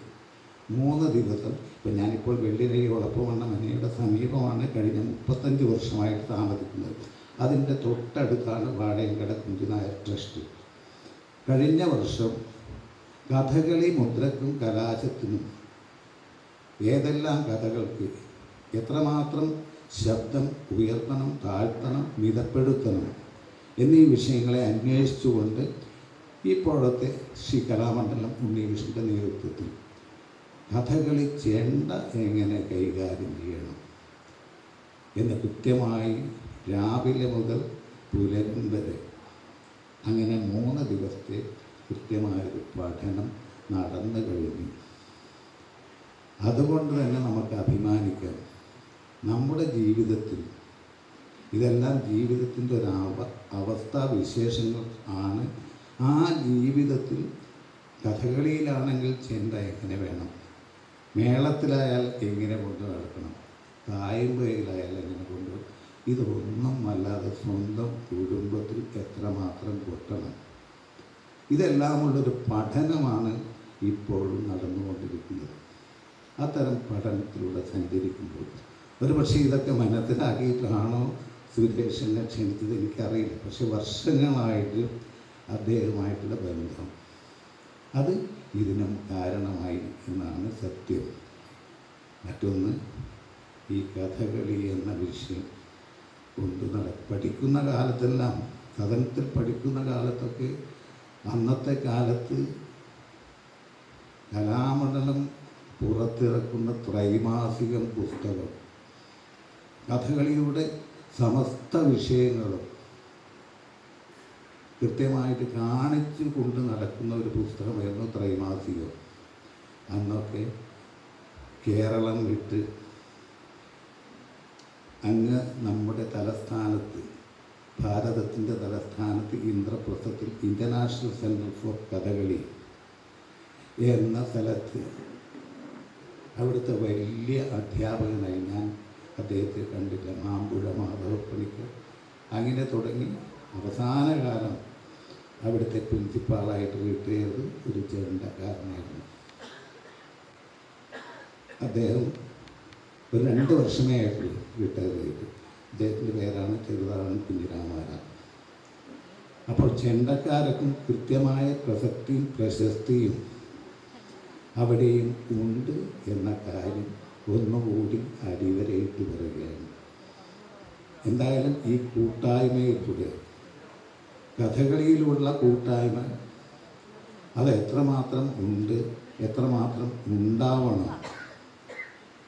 Speaker 3: 3 ദിവസം, ഇപ്പം ഞാനിപ്പോൾ വെള്ളിരൈ ഒളപ്പമണ്ണ മനയുടെ സമീപമാണ് കഴിഞ്ഞ 35 വർഷമായിട്ട് താമസിക്കുന്നത്. അതിൻ്റെ തൊട്ടടുത്താണ് വാഴയങ്കട കുഞ്ചുനായർ ട്രസ്റ്റ്. കഴിഞ്ഞ വർഷം കഥകളി മുദ്രക്കും കലാശത്തിനും ഏതെല്ലാം കഥകൾക്ക് എത്രമാത്രം ശബ്ദം ഉയർത്തണം, താഴ്ത്തണം, മിതപ്പെടുത്തണം എന്നീ വിഷയങ്ങളെ അന്വേഷിച്ചുകൊണ്ട് ഇപ്പോഴത്തെ ശ്രീ കലാമണ്ഡലം ഉണ്ണികൃഷ്ണൻ്റെ നേതൃത്വത്തിൽ കഥകളി ചെണ്ട എങ്ങനെ കൈകാര്യം ചെയ്യണം എന്ന് കൃത്യമായി രാവിലെ മുതൽ പുലരും വരെ അങ്ങനെ 3 ദിവസത്തെ കൃത്യമായൊരു പഠനം നടന്നു കഴിഞ്ഞു. അതുകൊണ്ട് തന്നെ നമുക്ക് അഭിമാനിക്കാം. നമ്മുടെ ജീവിതത്തിൽ ഇതെല്ലാം ജീവിതത്തിൻ്റെ ഒരു അവസ്ഥാവിശേഷങ്ങൾ ആണ്. ആ ജീവിതത്തിൽ കഥകളിയിലാണെങ്കിൽ ചെണ്ട എങ്ങനെ വേണം, മേളത്തിലായാൽ എങ്ങനെ കൊണ്ടു നടക്കണം, തായമ്പയിലായാൽ എങ്ങനെ കൊണ്ടു, ഇതൊന്നും അല്ലാതെ സ്വന്തം കുടുംബത്തിൽ എത്രമാത്രം കൊട്ടണം, ഇതെല്ലാമുള്ളൊരു പഠനമാണ് ഇപ്പോഴും നടന്നുകൊണ്ടിരിക്കുന്നത്. അത്തരം പഠനത്തിലൂടെ സഞ്ചരിക്കുമ്പോൾ ഒരു പക്ഷേ ഇതൊക്കെ മനസ്സിലാക്കിയിട്ടാണോ സുരേഷിനെ ക്ഷണിച്ചത് എനിക്കറിയില്ല. പക്ഷെ വർഷങ്ങളായിട്ട് അദ്ദേഹവുമായിട്ടുള്ള ബന്ധം അത് ഇതിനും കാരണമായി എന്നാണ് സത്യം. മറ്റൊന്ന്, ഈ കഥകളി എന്ന വിഷയം പഠിക്കുന്ന കാലത്തെല്ലാം, സദനത്തിൽ പഠിക്കുന്ന കാലത്തൊക്കെ അന്നത്തെ കാലത്ത് കലാമണ്ഡലം പുറത്തിറക്കുന്ന ത്രൈമാസികം പുസ്തകം കഥകളിയുടെ സമസ്ത വിഷയങ്ങളും കൃത്യമായിട്ട് കാണിച്ചു കൊണ്ട് നടക്കുന്ന ഒരു പുസ്തകമായിരുന്നു ത്രൈമാസികം. അന്നൊക്കെ കേരളം വിട്ട് അങ്ങ് നമ്മുടെ തലസ്ഥാനത്ത്, ഭാരതത്തിൻ്റെ തലസ്ഥാനത്ത് ഇന്ദ്രപ്രസ്ഥത്തിൽ ഇൻ്റർനാഷണൽ സെൻറ്റർ ഫോർ കഥകളി എന്ന സ്ഥലത്ത് അവിടുത്തെ വലിയ അധ്യാപകനായി ഞാൻ അദ്ദേഹത്തെ കണ്ടില്ല. മാമ്പുഴ മാധവപ്പണിക്കർ അങ്ങനെ തുടങ്ങി അവസാന കാലം അവിടുത്തെ പ്രിൻസിപ്പാളായിട്ട് റിട്ടയർ ഒരു ചെണ്ടക്കാരനായിരുന്നു. അദ്ദേഹം ഒരു 2 വർഷമേ ആയിട്ടുള്ളൂ റിട്ടയർ ചെയ്തു. അദ്ദേഹത്തിൻ്റെ പേരാണ് ചെറുതാഴം കുഞ്ഞിരാമാരാ. അപ്പോൾ ചെണ്ടക്കാർക്കും കൃത്യമായ പ്രസക്തിയും പ്രശസ്തിയും അവിടെയും ഉണ്ട് എന്ന കാര്യം ഒന്നുകൂടി അടിവരയിട്ട് പറയുകയാണ്. എന്തായാലും ഈ കൂട്ടായ്മയിലൂടെ, കഥകളിയിലുള്ള കൂട്ടായ്മ അത് എത്രമാത്രം ഉണ്ട്, എത്രമാത്രം ഉണ്ടാവണം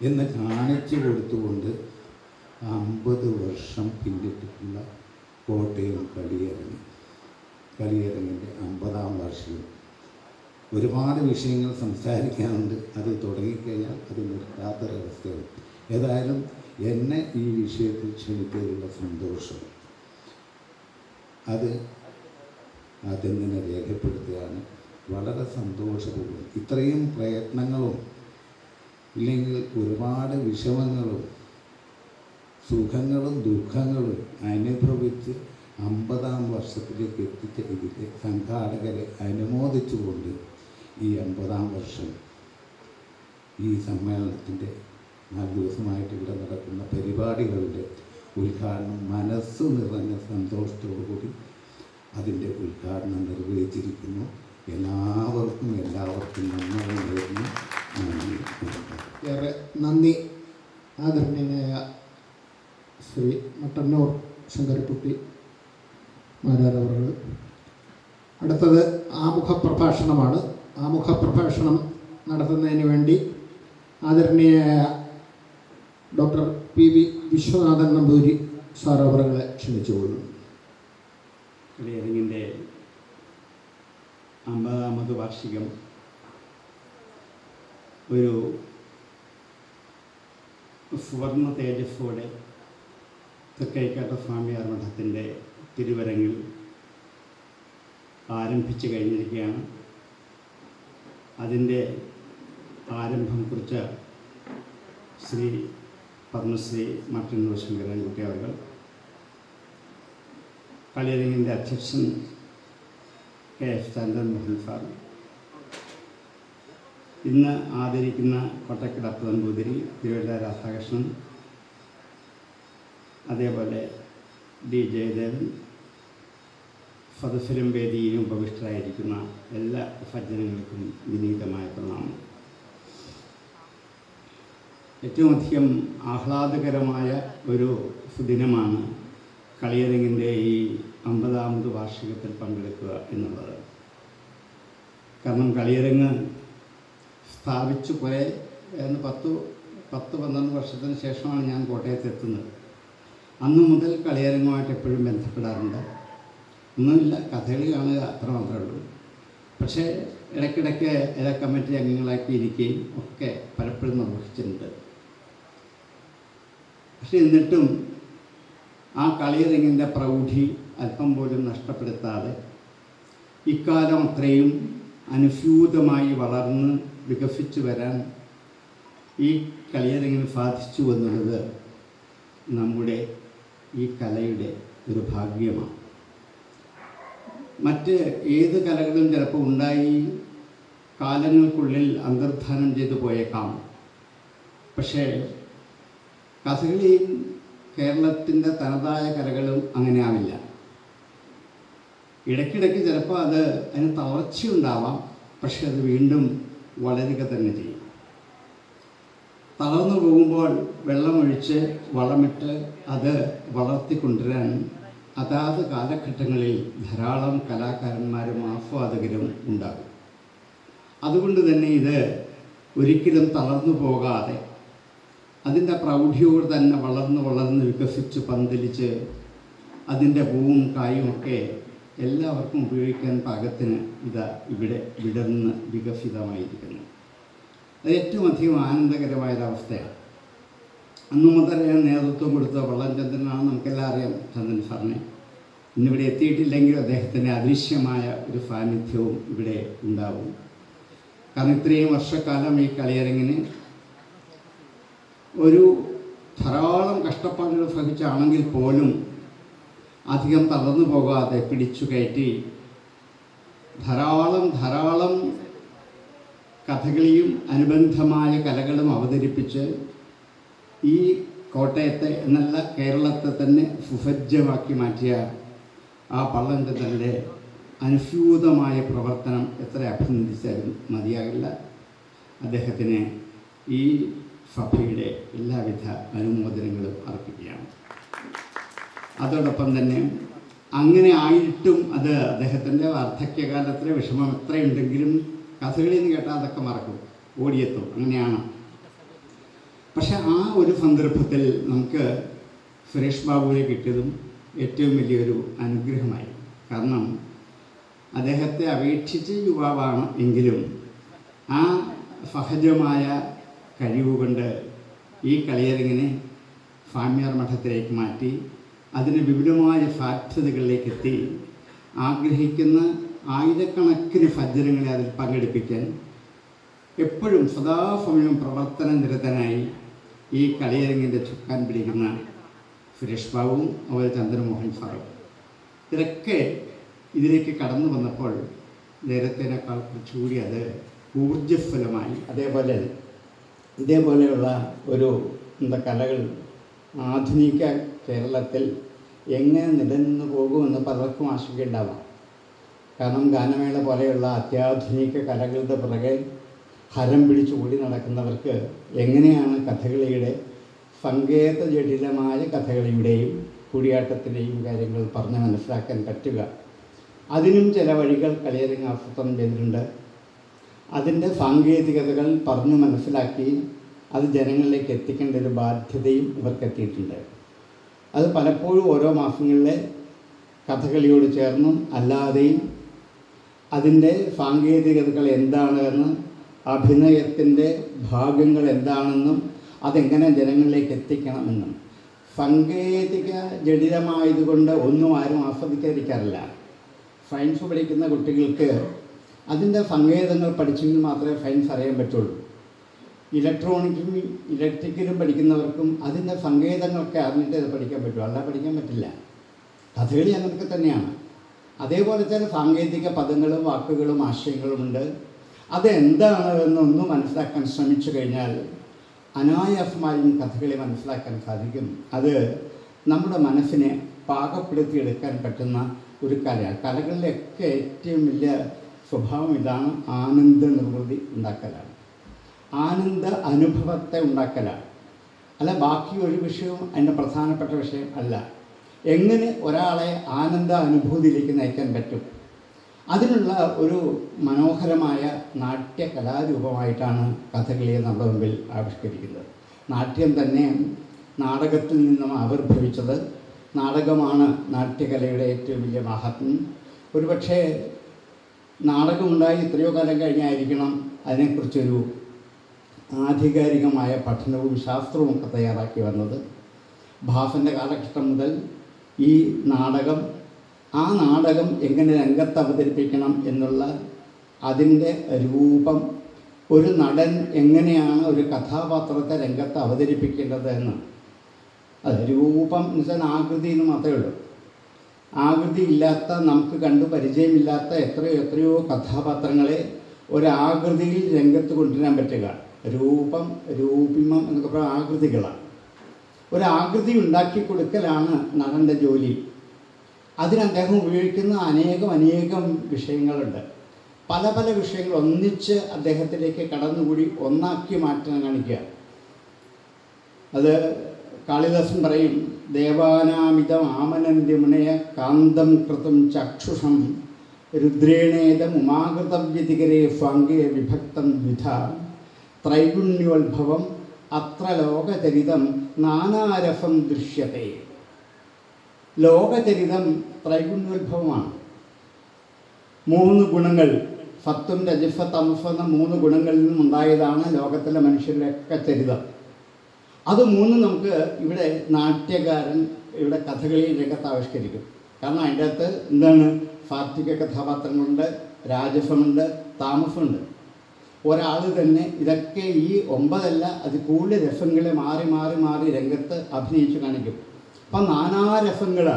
Speaker 3: എന്ന് കാണിച്ചു കൊടുത്തുകൊണ്ട് 50 വർഷം പിന്നിട്ടിട്ടുള്ള കോട്ടയം കളിയരങ്ങിൻ്റെ 50-ാം വാർഷികം. ഒരുപാട് വിഷയങ്ങൾ സംസാരിക്കാനുണ്ട്. അത് തുടങ്ങിക്കഴിഞ്ഞാൽ അത് നിർത്താത്തൊരവസ്ഥയാണ്. ഏതായാലും എന്നെ ഈ വിഷയത്തിൽ ക്ഷണിച്ചതിലുള്ള സന്തോഷം അത് ആദ്യം തന്നെ രേഖപ്പെടുത്തുകയാണ്. വളരെ സന്തോഷപൂർവ്വം ഇത്രയും പ്രയത്നങ്ങളും ഇല്ലെങ്കിൽ ഒരുപാട് വിഷമങ്ങളും സുഖങ്ങളും ദുഃഖങ്ങളും അനുഭവിച്ച് 50-ാം വർഷത്തിലേക്ക് എത്തിച്ച ഇതിലെ സംഘാടകരെ അനുമോദിച്ചുകൊണ്ട് ഈ 50-ാം വർഷം ഈ സമ്മേളനത്തിൻ്റെ 4 ദിവസമായിട്ട് ഇവിടെ നടക്കുന്ന പരിപാടികളുടെ ഉദ്ഘാടനം മനസ്സ് നിറഞ്ഞ സന്തോഷത്തോടുകൂടി അതിൻ്റെ ഉദ്ഘാടനം നിർവഹിച്ചിരിക്കുന്നു. എല്ലാവർക്കും നന്മകൾ നേരുന്നു.
Speaker 2: ഏറെ നന്ദി. ആദരണീയനായ ശ്രീ മട്ടന്നൂർ ശങ്കരക്കുട്ടി മാരാർ. അടുത്തത് ആമുഖ പ്രഭാഷണമാണ്. ആമുഖ പ്രഭാഷണം നടത്തുന്നതിന് വേണ്ടി ആദരണീയനായ doctor P V. Viswanathan Namboori sir അവരെ ക്ഷണിച്ചുകൊള്ളുന്നു.
Speaker 4: കളിയരങ്ങിൻ്റെ 50-ാമത് വാർഷികം ഒരു സുവർണ തേജസ്സോടെ തൃക്കൈക്കാട്ട സ്വാമിയാർ മഠത്തിൻ്റെ തിരുവരങ്ങിൽ ആരംഭിച്ചു കഴിഞ്ഞിരിക്കുകയാണ്. അതിൻ്റെ ആരംഭം കുറിച്ച ശ്രീ പത്മശ്രീ മട്ടന്നൂർ ശങ്കരൻകുട്ടി അവർ, കളിയരങ്ങിൻ്റെ അധ്യക്ഷൻ കെ.എഫ്. ചന്ദ്രമോഹൻ സാർ, ഇന്ന് ആദരിക്കുന്ന കൊട്ടക്കിടപ്പ് നമ്പൂതിരി തിരുവല്ല രാധാകൃഷ്ണൻ, അതേപോലെ ഡി ജയദേവൻ, സദസ്സിലും വേദിയിലും ഉപവിഷ്ടരായിരിക്കുന്ന എല്ലാ സജ്ജനങ്ങൾക്കും വിനീതമായ പ്രണാമം. ഏറ്റവും അധികം ആഹ്ലാദകരമായ ഒരു സുദിനമാണ് കളിയരങ്ങിൻ്റെ ഈ 50-ാമത് വാർഷികത്തിൽ പങ്കെടുക്കുക എന്നുള്ളത്. കാരണം കളിയരങ്ങ് സ്ഥാപിച്ചു കുറേ 10-12 വർഷത്തിന് ശേഷമാണ് ഞാൻ കോട്ടയത്ത് എത്തുന്നത്. അന്നു മുതൽ കളിയരങ്ങുമായിട്ട് എപ്പോഴും ബന്ധപ്പെടാറുണ്ട്. ഒന്നുമില്ല, കഥകളി കാണുക, അത്ര മാത്രമേ ഉള്ളൂ. പക്ഷേ ഇടയ്ക്കിടയ്ക്ക് എല്ലാ കമ്മിറ്റി അംഗങ്ങളാക്കി ഇരിക്കുകയും ഒക്കെ പലപ്പോഴും നിർവഹിച്ചിട്ടുണ്ട്. പക്ഷെ എന്നിട്ടും ആ കളിയരങ്ങിൻ്റെ പ്രൗഢി അല്പം പോലും നഷ്ടപ്പെടുത്താതെ ഇക്കാലം അത്രയും അനുസ്യൂതമായി വളർന്ന് വികസിച്ചു വരാൻ ഈ കളിയരങ്ങിന് സാധിച്ചു എന്നുള്ളത് നമ്മുടെ ഈ കലയുടെ ഒരു ഭാഗ്യമാണ്. മറ്റ് ഏത് കലകളും ചിലപ്പോൾ ഉണ്ടായി കാലങ്ങൾക്കുള്ളിൽ അന്തർധാനം ചെയ്തു പോയേക്കാം. പക്ഷേ കഥകളിയും കേരളത്തിൻ്റെ തനതായ കലകളും അങ്ങനെ ആവില്ല. ഇടയ്ക്കിടയ്ക്ക് ചിലപ്പോൾ അതിന് തളർച്ചയുണ്ടാവാം, പക്ഷെ അത് വീണ്ടും വളരുക തന്നെ ചെയ്യും. തളർന്നു പോകുമ്പോൾ വെള്ളമൊഴിച്ച് വളമിട്ട് അത് വളർത്തിക്കൊണ്ടുവരാൻ അതാത് കാലഘട്ടങ്ങളിൽ ധാരാളം കലാകാരന്മാരും ആസ്വാദകരും ഉണ്ടാകും. അതുകൊണ്ട് തന്നെ ഇത് ഒരിക്കലും തളർന്നു പോകാതെ അതിൻ്റെ പ്രൗഢിയോട് തന്നെ വളർന്ന് വികസിച്ച് പന്തലിച്ച് അതിൻ്റെ പൂവും കായുമൊക്കെ എല്ലാവർക്കും ഉപയോഗിക്കാൻ പാകത്തിന് ഇവിടെ വിടർന്ന് വികസിതമായിരിക്കുന്നു. അത് ഏറ്റവും അധികം ആനന്ദകരമായൊരവസ്ഥയാണ്. അന്നു മുതൽ ഞാൻ നേതൃത്വം കൊടുത്ത വള്ളംചന്ദ്രനാണ്, നമുക്കെല്ലാം അറിയാം ചന്ദ്രൻ സാറിനെ. ഇന്നിവിടെ എത്തിയിട്ടില്ലെങ്കിലും അദ്ദേഹത്തിൻ്റെ അദൃശ്യമായ ഒരു സാന്നിധ്യവും ഇവിടെ ഉണ്ടാവും. കാരണം ഇത്രയും വർഷക്കാലം ഈ കളിയരങ്ങിന് ഒരു ധാരാളം കഷ്ടപ്പാടുകൾ സഹിച്ചാണെങ്കിൽ പോലും അധികം തളർന്നു പോകാതെ പിടിച്ചു കയറ്റി ധാരാളം കഥകളിയും അനുബന്ധമായ കലകളും അവതരിപ്പിച്ച് ഈ കോട്ടയത്തെ എന്നല്ല കേരളത്തെ തന്നെ സുസജ്ജമാക്കി മാറ്റിയ ആ പള്ളംചന്ദ്രൻ്റെ അനുസ്യൂതമായ പ്രവർത്തനം എത്ര അഭിനന്ദിച്ചാലും മതിയാകില്ല. അദ്ദേഹത്തിന് ഈ സഭയുടെ എല്ലാവിധ അനുമോദനങ്ങളും അർപ്പിക്കുകയാണ്. അതോടൊപ്പം തന്നെ അങ്ങനെ ആയിട്ടും അത് അദ്ദേഹത്തിൻ്റെ വാർദ്ധക്യകാലത്തിലെ വിഷമം എത്രയുണ്ടെങ്കിലും കഥകളിൽ നിന്ന് കേട്ടാൽ അതൊക്കെ മറക്കും, ഓടിയെത്തും. അങ്ങനെയാണ്. പക്ഷെ ആ ഒരു സന്ദർഭത്തിൽ നമുക്ക് സുരേഷ് ബാബുവിനെ കിട്ടിയതും ഏറ്റവും വലിയൊരു അനുഗ്രഹമായി. കാരണം അദ്ദേഹത്തെ അപേക്ഷിച്ച് യുവാവാണ് എങ്കിലും ആ സഹജമായ കഴിവുകൊണ്ട് ഈ കളിയരങ്ങിനെ സ്വാമിയാർ മഠത്തിലേക്ക് മാറ്റി അതിന് വിപുലമായ സാധ്യതകളിലേക്ക് എത്തി ആഗ്രഹിക്കുന്ന ആയിരക്കണക്കിന് സജ്ജനങ്ങളെ അതിൽ പങ്കെടുപ്പിക്കാൻ എപ്പോഴും സദാസമയം പ്രവർത്തന നിരതനായി ഈ കളിയരങ്ങിൻ്റെ ചുക്കാൻ പിടിക്കുന്ന സുരേഷ് ബാബുവും അതുപോലെ ചന്ദ്രമോഹൻ സാറും ഇതൊക്കെ ഇതിലേക്ക് കടന്നു വന്നപ്പോൾ നേരത്തേനേക്കാൾ കുറച്ചുകൂടി അത് ഊർജ്ജസ്വലമായി. ഇതേപോലെയുള്ള ഒരു കലകൾ ആധുനിക കേരളത്തിൽ എങ്ങനെ നിലനിന്ന് പോകുമെന്ന് പലർക്കും ആശങ്കയുണ്ടാവാം. കാരണം ഗാനമേള പോലെയുള്ള അത്യാധുനിക കലകളുടെ പുറകെ ഹരം പിടിച്ച് ഓടി നടക്കുന്നവർക്ക് എങ്ങനെയാണ് കഥകളിയുടെ സങ്കേത ജടിലമായ കഥകളിയുടെയും കൂടിയാട്ടത്തിൻ്റെയും കാര്യങ്ങൾ പറഞ്ഞ് മനസ്സിലാക്കാൻ പറ്റുക? അതിനും ചില വഴികൾ കളിയരങ്ങ് ആസൂത്രണം ചെയ്തിട്ടുണ്ട്. അതിൻ്റെ സാങ്കേതികതകൾ പറഞ്ഞു മനസ്സിലാക്കി അത് ജനങ്ങളിലേക്ക് എത്തിക്കേണ്ട ഒരു ബാധ്യതയും ഇവർക്കെത്തിയിട്ടുണ്ട്. അത് പലപ്പോഴും ഓരോ മാസങ്ങളിലെ കഥകളിയോട് ചേർന്നും അല്ലാതെയും അതിൻ്റെ സാങ്കേതികതകൾ എന്താണെന്ന്, അഭിനയത്തിൻ്റെ ഭാഗങ്ങൾ എന്താണെന്നും അതെങ്ങനെ ജനങ്ങളിലേക്ക് എത്തിക്കണമെന്നും സാങ്കേതിക ജടിലമായതുകൊണ്ട് ഒന്നും ആരും ആസ്വദിക്കാതിരിക്കാറില്ല. സയൻസ് പഠിക്കുന്ന കുട്ടികൾക്ക് അതിൻ്റെ സങ്കേതങ്ങൾ പഠിച്ചെങ്കിൽ മാത്രമേ സയൻസ് അറിയാൻ പറ്റുള്ളൂ. ഇലക്ട്രിക്കലും പഠിക്കുന്നവർക്കും അതിൻ്റെ സങ്കേതങ്ങളൊക്കെ അറിഞ്ഞിട്ട് അത് പഠിക്കാൻ പറ്റും, അല്ല പഠിക്കാൻ പറ്റില്ല. കഥകളി അങ്ങനെയൊക്കെ തന്നെയാണ്. അതേപോലെ തന്നെ സാങ്കേതിക പദങ്ങളും വാക്കുകളും ആശയങ്ങളുമുണ്ട്. അതെന്താണ് എന്നൊന്ന് മനസ്സിലാക്കാൻ ശ്രമിച്ചു കഴിഞ്ഞാൽ അനായാസമായും കഥകളി മനസ്സിലാക്കാൻ സാധിക്കും. അത് നമ്മുടെ മനസ്സിനെ പാകപ്പെടുത്തിയെടുക്കാൻ പറ്റുന്ന ഒരു കലയാണ്. കലകളിലൊക്കെ ഏറ്റവും വലിയ സ്വഭാവം ഇതാണ്, ആനന്ദ നിർവൃതി ഉണ്ടാക്കലാണ്, ആനന്ദ അനുഭവത്തെ ഉണ്ടാക്കലാണ്. അല്ല ബാക്കി ഒരു വിഷയവും അതിൻ്റെ പ്രധാനപ്പെട്ട വിഷയം അല്ല. എങ്ങനെ ഒരാളെ ആനന്ദ അനുഭൂതിയിലേക്ക് നയിക്കാൻ പറ്റും, അതിനുള്ള ഒരു മനോഹരമായ നാട്യകലാരൂപമായിട്ടാണ് കഥകളിയെ നമ്മുടെ മുമ്പിൽ ആവിഷ്കരിക്കുന്നത്. നാട്യം തന്നെ നാടകത്തിൽ നിന്നും ആവിർഭവിച്ചത്. നാടകമാണ് നാട്യകലയുടെ ഏറ്റവും വലിയ മഹാത്മ്യം. ഒരുപക്ഷെ നാടകമുണ്ടായി എത്രയോ കാലം കഴിഞ്ഞായിരിക്കണം അതിനെക്കുറിച്ചൊരു ആധികാരികമായ പഠനവും ശാസ്ത്രവും ഒക്കെ തയ്യാറാക്കി വന്നത്. ഭാസൻ്റെ കാലഘട്ടം മുതൽ ഈ നാടകം, ആ നാടകം എങ്ങനെ രംഗത്ത് അവതരിപ്പിക്കണം എന്നുള്ള അതിൻ്റെ രൂപം, ഒരു നടൻ എങ്ങനെയാണ് ഒരു കഥാപാത്രത്തെ രംഗത്ത് അവതരിപ്പിക്കേണ്ടത് എന്ന്, അത് രൂപം എന്ന് വെച്ചാൽ ആകൃതി എന്ന് മാത്രമേ ഉള്ളൂ. ആകൃതി ഇല്ലാത്ത, നമുക്ക് കണ്ടു പരിചയമില്ലാത്ത എത്രയോ കഥാപാത്രങ്ങളെ ഒരാകൃതിയിൽ രംഗത്ത് കൊണ്ടുവരാൻ പറ്റുക. രൂപം, രൂപിമം എന്നൊക്കെ പറയുന്ന ആകൃതികളാണ്. ഒരാകൃതി ഉണ്ടാക്കി കൊടുക്കലാണ് നടൻ്റെ ജോലി. അതിന് അദ്ദേഹം ഉപയോഗിക്കുന്ന അനേകം വിഷയങ്ങളുണ്ട്. പല വിഷയങ്ങൾ ഒന്നിച്ച് അദ്ദേഹത്തിലേക്ക് കടന്നുകൂടി ഒന്നാക്കി മാറ്റാൻ കാണിക്കുക. അത് കാളിദാസൻ പറയും, ദേവാനാമിതം ആമനന്ത്യമുണയ കാന്തം കൃതം ചക്ഷുഷം രുദ്രേണേതം ഉമാകൃതവ്യതികരേ സ്വാംഗേ വിഭക്തം ദ്വിധ ത്രൈഗുണ്യോത്ഭവം അത്ര ലോകചരിതം നാനാരസം ദൃശ്യത്തെ. ലോകചരിതം ത്രൈഗുണ്യോത്ഭവമാണ്. 3 ഗുണങ്ങൾ ഫത്തും രജിഫ തമഫ് എന്ന 3 ഗുണങ്ങളിൽ നിന്നുണ്ടായതാണ് ലോകത്തിലെ മനുഷ്യരുടെയൊക്കെ ചരിതം. അത് 3 നമുക്ക് ഇവിടെ നാട്യകാരൻ ഇവിടെ കഥകളി രംഗത്ത് ആവിഷ്കരിക്കും. കാരണം അതിൻ്റെ അകത്ത് എന്താണ്, സാത്വിക കഥാപാത്രങ്ങളുണ്ട്, രാജഫമുണ്ട്, താമസമുണ്ട്. ഒരാൾ തന്നെ ഇതൊക്കെ ഈ 9 അല്ല അത് കൂടുതൽ രസങ്ങളെ മാറി മാറി മാറി രംഗത്ത് അഭിനയിച്ച് കാണിക്കും. അപ്പം നാനാരസങ്ങൾ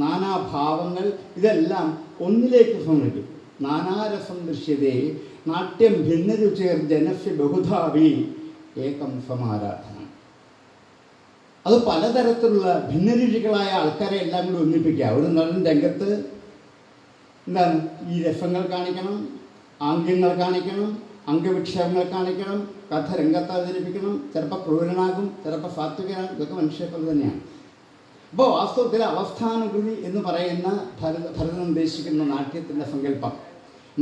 Speaker 4: നാനാഭാവങ്ങൾ ഇതെല്ലാം ഒന്നിലേക്ക് സംരക്ഷിക്കും. നാനാരസം ദൃശ്യതേ നാട്യം ഭിന്നരുചേർ ജനസ്യ ബഹുധാവി ഏകം സമാരാധന. അത് പലതരത്തിലുള്ള ഭിന്നരുചികളായ ആൾക്കാരെ എല്ലാം കൂടി ഒന്നിപ്പിക്കുക. ഒരു നടൻ രംഗത്ത് എന്താണ് ഈ രസങ്ങൾ കാണിക്കണം, ആംഗ്യങ്ങൾ കാണിക്കണം, അംഗവിക്ഷേപങ്ങൾ കാണിക്കണം, കഥ രംഗത്ത് അവതരിപ്പിക്കണം. ചിലപ്പോൾ ക്രൂരനാകും, ചിലപ്പോൾ സാത്വികനാകും. ഇതൊക്കെ മനുഷ്യപ്പോൾ തന്നെയാണ്. അപ്പോൾ വാസ്തവത്തിൽ അവസ്ഥാനുകൃതി എന്ന് പറയുന്ന ഭരതൻ ഉദ്ദേശിക്കുന്ന നാട്യത്തിൻ്റെ സങ്കല്പം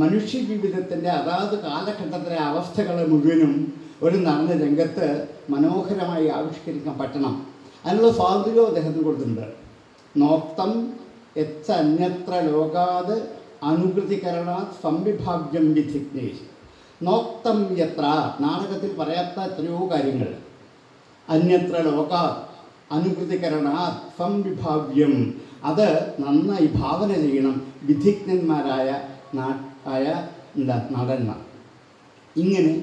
Speaker 4: മനുഷ്യ ജീവിതത്തിൻ്റെ അതാത് കാലഘട്ടത്തിലെ അവസ്ഥകളെ മുഴുവനും ഒരു നടന രംഗത്ത് മനോഹരമായി ആവിഷ്കരിക്കാൻ പറ്റണം. അതിനുള്ള സ്വാതന്ത്ര്യവും അദ്ദേഹത്തിന് കൊടുത്തിട്ടുണ്ട്. നോക്തം എച്ച അന്യത്ര ലോകാത് അനുകൃതികരണാത് സംവിഭാഗ്യം വിധിജ്ഞേഷ്. നോക്തം എത്ര നാടകത്തിൽ പറയാത്ത എത്രയോ കാര്യങ്ങൾ. അന്യത്ര ലോകാത് അനുകൃതികരണാത് സംവിഭാവ്യം, അത് നന്നായി ഭാവന ചെയ്യണം വിധിജ്ഞന്മാരായ നടന്മാർ. ഇങ്ങനെ